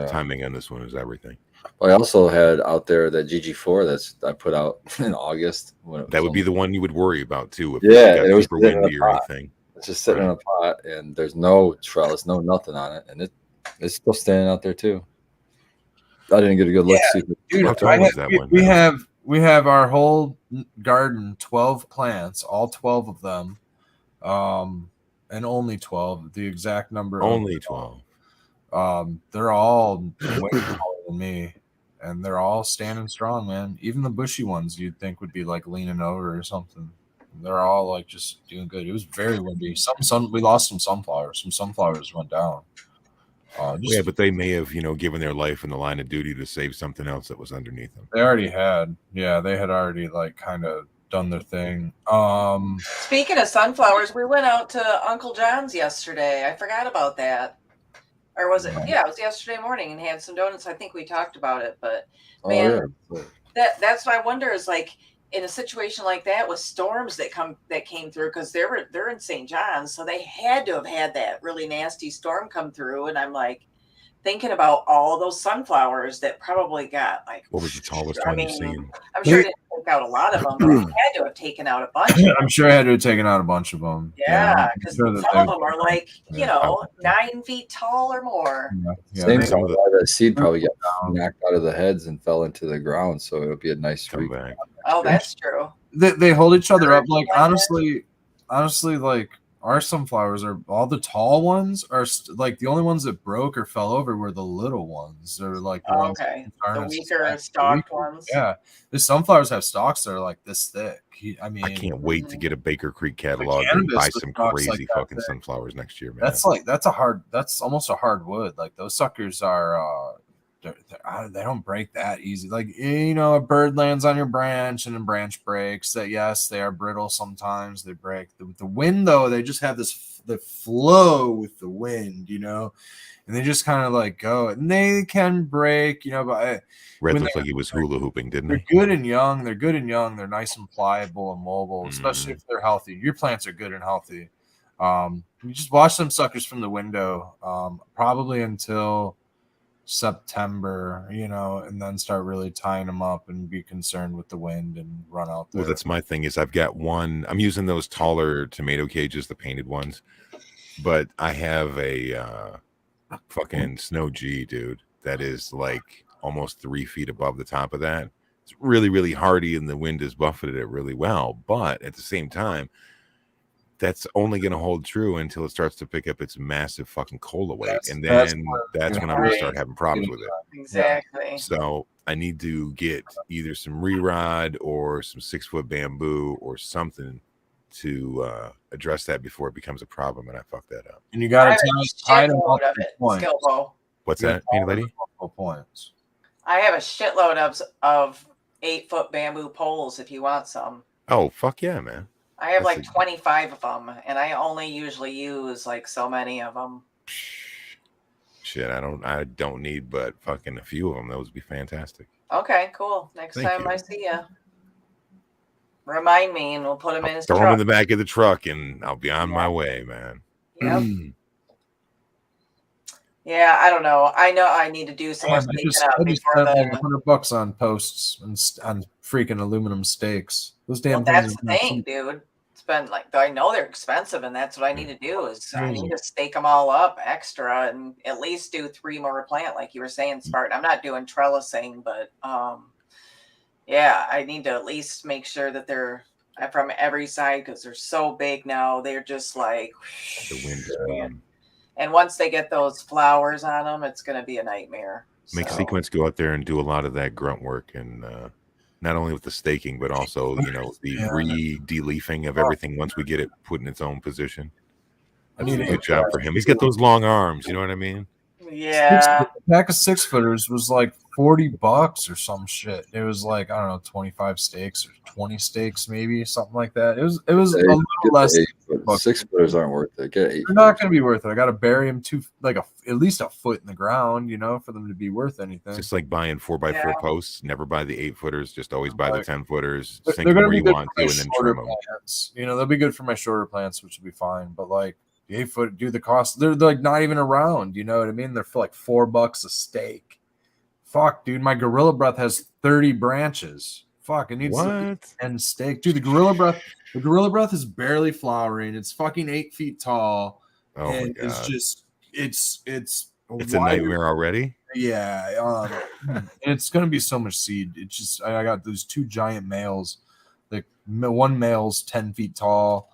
Timing on this one is everything. Well, I also had out there that GG4 I put out in August. That would be the one you would worry about too. If it was super windy or anything. It's just sitting in a pot, and there's no trellis, no nothing on it, and it's still standing out there too. I didn't get a good look. Dude, how tall is that one? We have our whole garden, 12 plants, all 12 of them, and only 12. The exact number. Only 12. They're all way taller than me, and they're all standing strong, man. Even the bushy ones you'd think would be like leaning over or something. They're all like just doing good. It was very windy. We lost some sunflowers. Some sunflowers went down. But they may have, given their life in the line of duty to save something else that was underneath them. They already had. Yeah, they had already like kind of done their thing. Speaking of sunflowers, we went out to Uncle John's yesterday. I forgot about that. Or was it? Yeah, it was yesterday morning, and had some donuts. I think we talked about it, but man, that's what I wonder is like in a situation like that with storms that came through, because they're in St. John's, so they had to have had that really nasty storm come through. And I'm like thinking about all those sunflowers that probably got like, what was the tallest one you've seen? I'm sure it didn't take out a lot of them, but it had to have taken out a bunch. I'm sure it had to have taken out a bunch of them. Yeah, because some of them are like 9 feet tall or more. Same some of that seed probably got knocked out of the heads and fell into the ground, so it'll be a nice comeback. Oh, that's true. They hold each other up. Like honestly, like our sunflowers are all the tall ones are like the only ones that broke or fell over were the little ones. They're like the weaker stalked ones. Yeah, the sunflowers have stalks that are like this thick. I mean, I can't wait to get a Baker Creek catalog and buy some crazy fucking sunflowers next year, man. That's almost a hard wood. Like those suckers are. They don't break that easy. Like a bird lands on your branch and a branch breaks. That yes, they are brittle sometimes. They break. The wind though, they just have the flow with the wind, and they just kind of like go, and they can break, But Red looks like he was hula hooping, didn't he? They're good and young. They're nice and pliable and mobile, especially if they're healthy. Your plants are good and healthy. You just watch them suckers from the window, probably until September, and then start really tying them up and be concerned with the wind and run out there. Well, that's my thing is I've got one. I'm using those taller tomato cages, the painted ones, but I have a fucking Snow G, dude. That is like almost 3 feet above the top of that. It's really, really hardy, and the wind has buffeted it really well. But at the same time, that's only going to hold true until it starts to pick up its massive fucking cola weight, and then that's when I'm going to start having problems with it. Exactly. So I need to get either some re-rod or some 6-foot bamboo or something to address that before it becomes a problem and I fuck that up. And you got to tie them shitload up of it, points. Skilbo. What's that, Painted Lady? Points. I have a shitload of 8-foot bamboo poles if you want some. Oh, fuck yeah, man. I have like 25 of them, and I only usually use like so many of them. Shit, I don't need but fucking a few of them. Those would be fantastic. Okay, cool. Next Thank time you. I see you, remind me, and we'll put them in his Throw truck. them in the back of the truck, and I'll be on my way, man. Yep. Yeah, I don't know. I know I need to do some more I staking just up spent before like the. $100 on posts and on freaking aluminum stakes. Those damn Well, things. that's the thing, dude. It's been like I know they're expensive, and that's what I need to do is I need to stake them all up extra and at least do 3 more replant, like you were saying, Spartan. I'm not doing trellising, but yeah, I need to at least make sure that they're from every side because they're so big now. They're just like the wind is blowing. And once they get those flowers on them, it's going to be a nightmare. Make Sequence go out there and do a lot of that grunt work, and not only with the staking, but also the re-deleafing of everything once we get it put in its own position. That's a good job for him. He's got those long arms. You know what I mean? Yeah. A pack of 6-footers was like $40 or some shit. It was like, I don't know, 25 stakes or 20 stakes, maybe something like that. It was a little less. 6-footers aren't worth it. Get 8. They're not going to be worth it. I got to bury them at least a foot in the ground, for them to be worth anything. Just like buying 4x4 posts. Never buy the 8-footers. Just always buy the 10-footers. They're Sink them where you want to, and then shorter trim them. plants. They'll be good for my shorter plants, which will be fine. But like the 8-foot, dude, the cost they're like not even around. You know what I mean? They're for like $4 a stake. Fuck, dude, my Gorilla Breath has 30 branches. Fuck, it needs 10 stake. Dude, the Gorilla Breath is barely flowering. It's fucking 8 feet tall. Oh and my God. it's just it's a nightmare already. Yeah, and it's gonna be so much seed. It's just I got those 2 giant males. Like one male's 10 feet tall.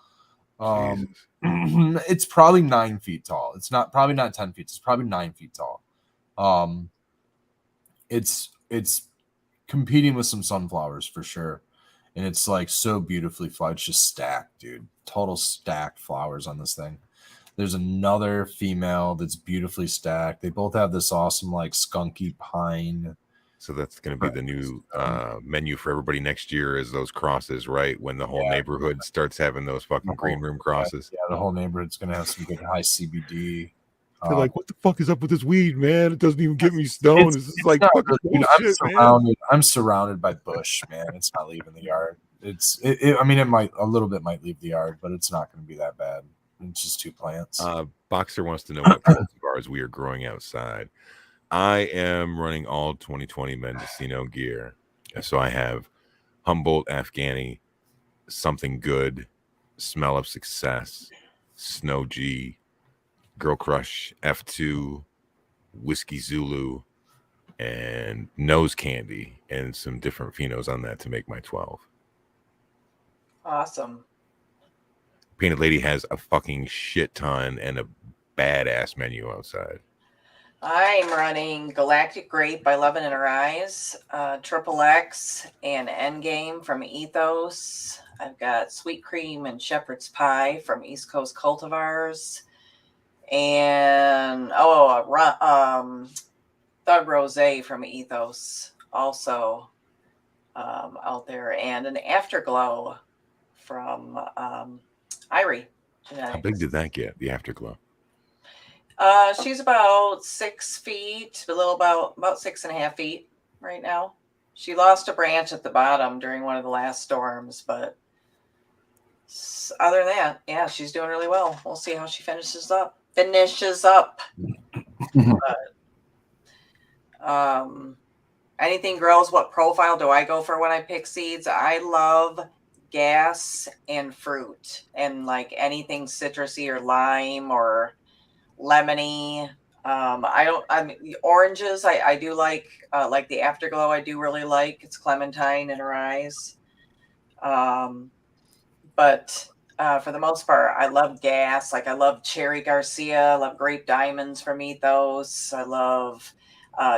It's probably 9 feet tall. It's probably not 10 feet. It's probably 9 feet tall. It's competing with some sunflowers for sure, and it's like so beautifully flowered. It's just stacked, dude. Total stacked flowers on this thing. There's another female that's beautifully stacked. They both have this awesome like skunky pine. So that's going to be the new menu for everybody next year is those crosses, right? When the whole neighborhood starts having those fucking green room crosses. Yeah, the whole neighborhood's going to have some good high CBD. They're like, what the fuck is up with this weed, man? It doesn't even get me stoned. This is like fucking bullshit, I'm surrounded by bush, man. It's not leaving the yard. It might a little bit might leave the yard, but it's not going to be that bad. It's just 2 plants. Boxer wants to know what cultivars we are growing outside. I am running all 2020 Mendocino gear. So I have Humboldt Afghani, Something Good, Smell of Success, Snow G, Girl Crush F2, Whiskey Zulu, and Nose Candy, and some different phenos on that to make my 12. Awesome. Painted Lady has a fucking shit ton and a badass menu outside. I'm running Galactic Grape by Love in Her Eyes, Triple X, and Endgame from Ethos. I've got Sweet Cream and Shepherd's Pie from East Coast Cultivars, and Thug Rosé from Ethos also out there, and an Afterglow from Irie Genetics. How big did that get, the Afterglow? She's about 6 feet, about 6.5 feet right now. She lost a branch at the bottom during one of the last storms, but other than that, yeah, she's doing really well. We'll see how she finishes up. But, Anything grows. What profile do I go for when I pick seeds? I love gas and fruit, and like anything citrusy or lime or lemony. I mean, oranges. I do like the afterglow. I do really like. It's clementine and rise. But for the most part, I love gas. Like I love cherry Garcia. I love grape diamonds from Ethos. I love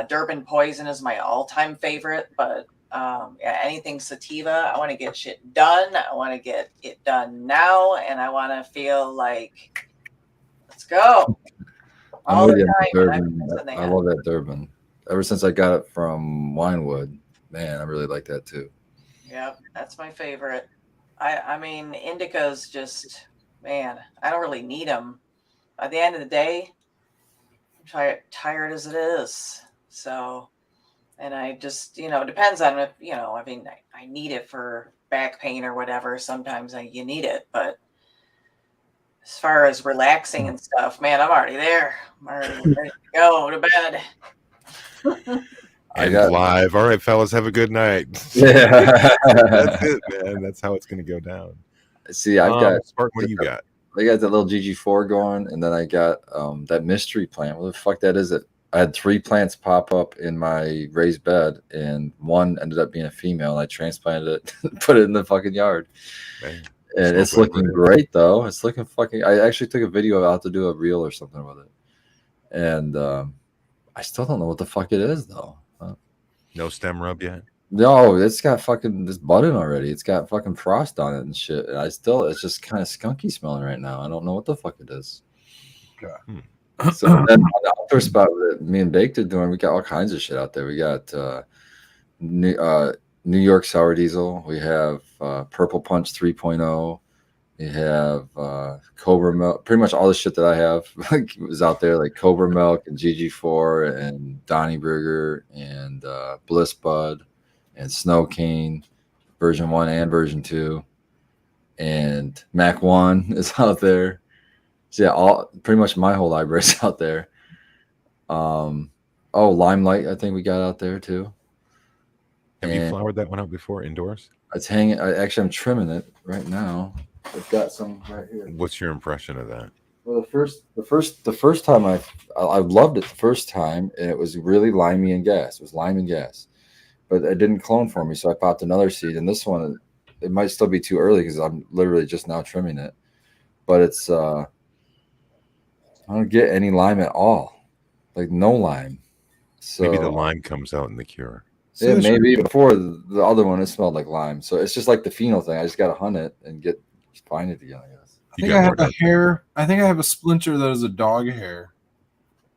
Durban Poison is my all-time favorite. But yeah, anything sativa, I want to get shit done. I want to get it done now, and I want to feel like, let's go. I'm with you on Durban. I love that Durban. Ever since I got it from Winewood, man, I really like that too. Yep, that's my favorite. I mean, indicas just, man, I don't really need them. At the end of the day, I'm tired as it is. So, and I just, it depends on if, I mean, I need it for back pain or whatever. Sometimes you need it, but as far as relaxing and stuff, man, I'm already there. I'm already ready to go to bed. And live. All right, fellas, have a good night. Yeah. That's it, man. That's how it's going to go down. See, I've got Spark. What do you got? I got the little GG4 going, and then I got that mystery plant. What the fuck that is? I had 3 plants pop up in my raised bed, and one ended up being a female. And I transplanted it, put it in the fucking yard, Man, and it's looking great though. It's looking fucking. I actually took a video. I'll have to do a reel or something with it, and I still don't know what the fuck it is though. No stem rub yet? No, it's got fucking this budding already. It's got fucking frost on it and shit. And it's just kind of skunky smelling right now. I don't know what the fuck it is. Okay. So then on the outdoor spot that me and Baked are doing, we got all kinds of shit out there. We got New York Sour Diesel. We have Purple Punch 3.0. We have Cobra Milk. Pretty much all the shit that I have was out there, like Cobra Milk and GG4 and Donnie Burger and Bliss Bud and Snow Cane, version 1 and version 2. And Mac 1 is out there. So yeah, pretty much my whole library is out there. Limelight, I think we got out there too. Have you flowered that one out before indoors? It's hanging. I'm trimming it right now. I've got some right here. What's your impression of that? Well, the first time I loved it the first time, and it was really limey and gas. It was lime and gas, but it didn't clone for me, so I popped another seed. And this one, it might still be too early because I'm literally just now trimming it. But it's I don't get any lime at all, like no lime. So maybe the lime comes out in the cure. Yeah, maybe before the other one, it smelled like lime. So it's just like the pheno thing. I just got to hunt it and find it again, I guess. I think I have a hair. I think I have a splinter that is a dog hair.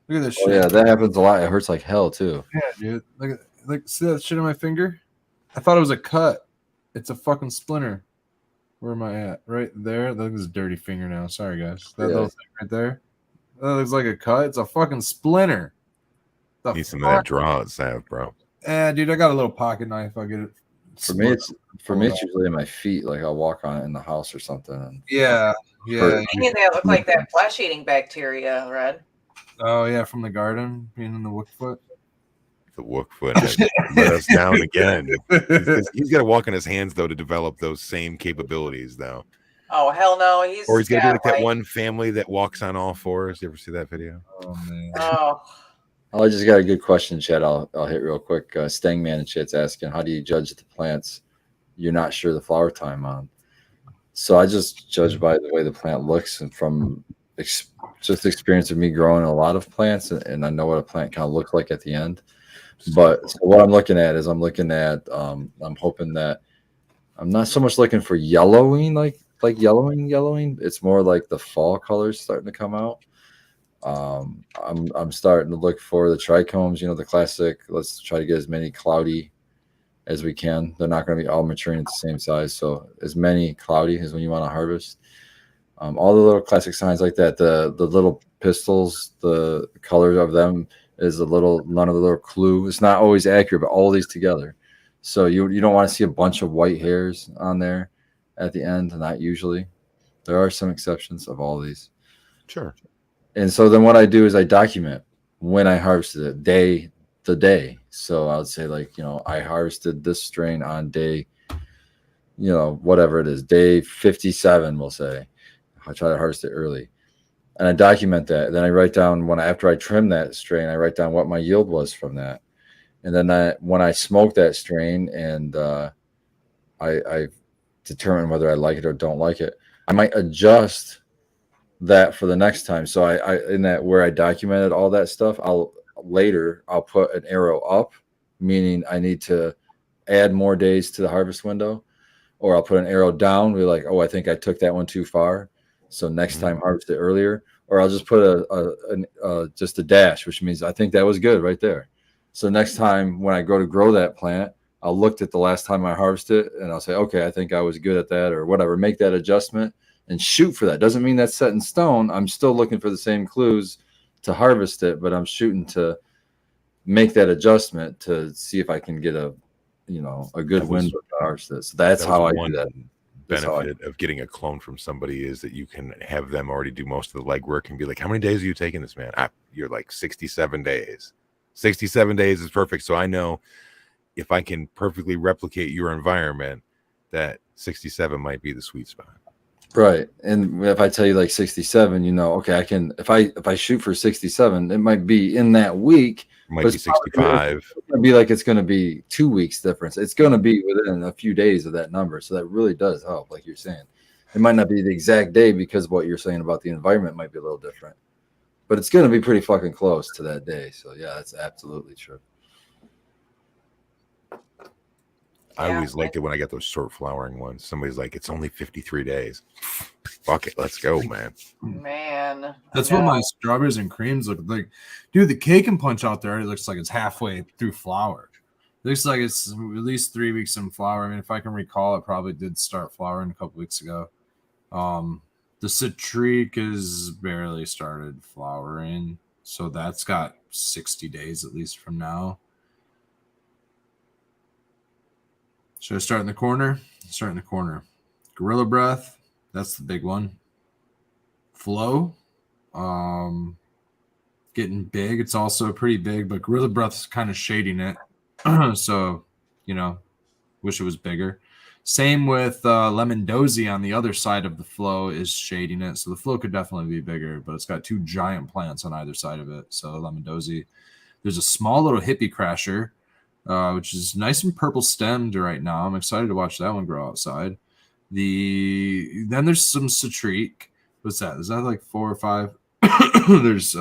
Look at this shit. Yeah, that happens a lot. It hurts like hell too. Yeah, dude. See that shit on my finger? I thought it was a cut. It's a fucking splinter. Where am I at? Right there. That looks a dirty fingernail. Sorry, guys. That little thing right there. That looks like a cut. It's a fucking splinter. Need some of that draw it's have, bro. Dude, I got a little pocket knife. I'll get it. For me, it's usually in my feet. Like I'll walk on it in the house or something. And yeah. That look like that flesh-eating bacteria, Red. Oh yeah, from the garden, being in the Wookfoot. The Wookfoot has let us down again. He's got to walk on his hands though to develop those same capabilities, though. Oh hell no, he's got to be like that one family that walks on all fours. You ever see that video? Oh man. Oh, I just got a good question, Chad. I'll hit real quick. Stangman in chat's asking, how do you judge the plants you're not sure the flower time on? So I just judge by the way the plant looks, and from just experience of me growing a lot of plants, and I know what a plant kind of looks like at the end. But so what I'm looking at, I'm hoping that I'm not so much looking for yellowing, like yellowing. It's more like the fall colors starting to come out. I'm starting to look for the trichomes, the classic. Let's try to get as many cloudy as we can. They're not going to be all maturing at the same size, so as many cloudy as when you want to harvest. All the little classic signs like that. The little pistils, the colors of them is none of the little clue. It's not always accurate, but all these together. So you don't want to see a bunch of white hairs on there at the end. Not usually. There are some exceptions of all these. Sure. And so then what I do is I document when I harvested it, day, the day. So I would say, like, I harvested this strain on day, whatever it is, day 57, we'll say. I try to harvest it early. And I document that. Then I write down after I trim that strain, I write down what my yield was from that. And then when I smoke that strain and I determine whether I like it or don't like it, I might adjust that for the next time. So I in that where I documented all that stuff, I'll put an arrow up, meaning I need to add more days to the harvest window, or I'll put an arrow down, be like, oh, I think I took that one too far, so next time harvest it earlier. Or I'll just put just a dash, which means I think that was good right there. So next time when I go to grow that plant, I'll look at the last time I harvested it and I'll say, okay, I think I was good at that, or whatever. Make that adjustment and shoot for that. Doesn't mean that's set in stone. I'm still looking for the same clues to harvest it, but I'm shooting to make that adjustment to see if I can get a good window to harvest it. So that's how I do that. Benefit of getting a clone from somebody is that you can have them already do most of the legwork and be like, how many days are you taking this, man? You're like 67 days. 67 days is perfect. So I know if I can perfectly replicate your environment, that 67 might be the sweet spot. Right. And if I tell you like 67, okay, I can, if I shoot for 67, it might be in that week. It might be 65. It's going to be like, it's going to be 2 weeks difference. It's going to be within a few days of that number. So that really does help. Like you're saying, it might not be the exact day because what you're saying about the environment might be a little different, but it's going to be pretty fucking close to that day. So yeah, that's absolutely true. I always liked it when I got those short flowering ones. Somebody's like, it's only 53 days. Fuck it. Let's go, man. Man. That's what my strawberries and creams look like. Dude, the cake and punch out there, it looks like it's halfway through flower. It looks like it's at least 3 weeks in flower. I mean, if I can recall, it probably did start flowering a couple weeks ago. The citrique is barely started flowering. So that's got 60 days at least from now. Should I start in the corner? Start in the corner. Gorilla Breath, that's the big one. Flow, getting big. It's also pretty big, but Gorilla Breath's kind of shading it. So, wish it was bigger. Same with Lemon Dozy on the other side of the flow is shading it. So the flow could definitely be bigger, but it's got 2 giant plants on either side of it. So Lemon Dozy. There's a small little hippie crasher, which is nice and purple stemmed right now. I'm excited to watch that one grow outside. Then there's some citrique. What's that? Is that like 4 or 5? There's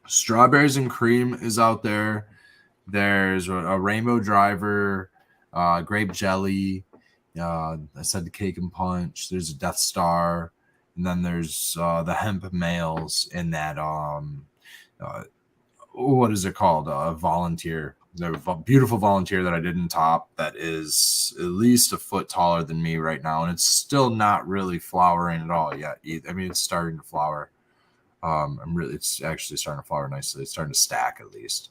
strawberries and cream is out there. There's a rainbow driver, grape jelly. I said the cake and punch. There's a Death Star, and then there's the hemp males in that. What is it called? Volunteer. The beautiful volunteer that I did in top that is at least a foot taller than me right now, and it's still not really flowering at all yet. I mean, it's starting to flower. It's actually starting to flower nicely. It's starting to stack at least.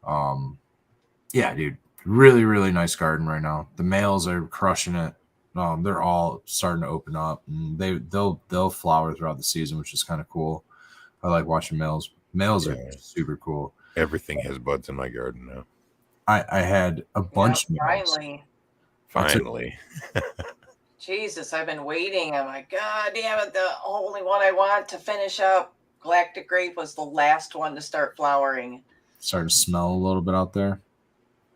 Yeah, dude, really, really nice garden right now. The males are crushing it. They're all starting to open up, and they'll flower throughout the season, which is kind of cool. I like watching males. Males are super cool. Everything has buds in my garden now. I had a bunch of males. Finally. Jesus, I've been waiting. I'm like, God damn it. The only one I want to finish up, Galactic Grape, was the last one to start flowering. Starting to smell a little bit out there.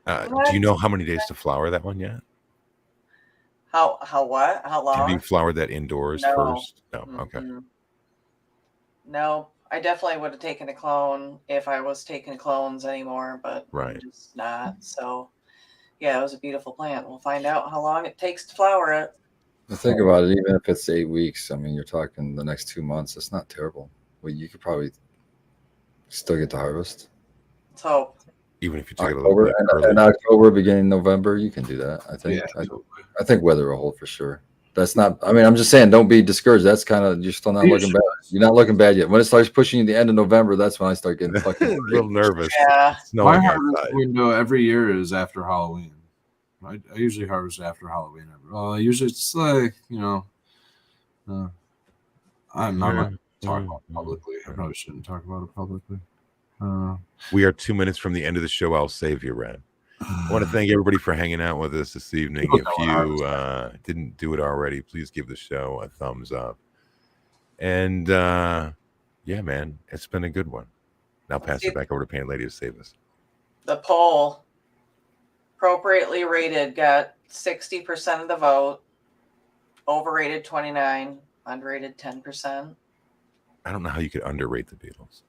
Do you know how many days to flower that one yet? How what? How long? Have you flowered that indoors first? No. Mm-hmm. Okay. No, I definitely would have taken a clone if I was taking clones anymore, but right. I'm just not. So, yeah, it was a beautiful plant. We'll find out how long it takes to flower it. Think about it. Even if it's 8 weeks, I mean, you're talking the next 2 months. It's not terrible. Well, you could probably still get to harvest. Let's hope. Even if you take October, in October, beginning November, you can do that. I think. Yeah, I think weather will hold for sure. That's not. I mean, I'm just saying, don't be discouraged. That's kind of, you're still not looking bad. You're not looking bad yet. When it starts pushing you the end of November, that's when I start getting fucking a little nervous. Yeah. My harvest window every year is after Halloween. I usually harvest after Halloween. Usually it's like, I'm not talking about it publicly. I probably shouldn't talk about it publicly. We are 2 minutes from the end of the show. I'll save you, Red. I want to thank everybody for hanging out with us this evening. If you didn't do it already, please give the show a thumbs up. And yeah, man, it's been a good one. Now pass it back over to Pan Lady to save us. The poll, appropriately rated, got 60% of the vote. Overrated 29%, underrated 10%. I don't know how you could underrate the Beatles.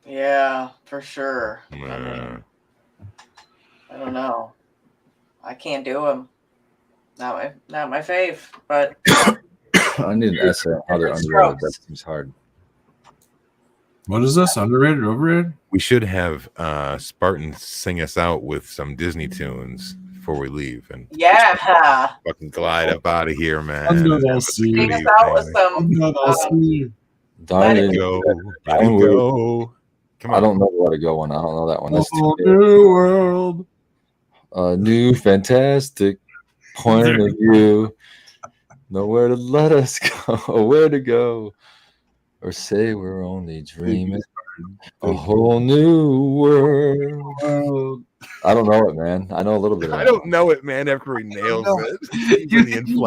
Yeah, for sure. I mean, I don't know. I can't do them. Not my fave, but I need an essay on how they're underrated. That seems hard. What is this? Underrated, overrated? We should have Spartan sing us out with some Disney tunes before we leave, and yeah, fucking glide up out of here, man. Under the sea. sing us out with some. Darn Let it. it go. Let it go. Come on. I don't know where to go on. I don't know that one. That's too big. New world. A new fantastic point of view. Nowhere to let us go. Where to go. Or say we're only dreaming. A whole new world. I don't know it, man. I know a little bit of it. I don't know it, man, after he nails it. Even the inflection.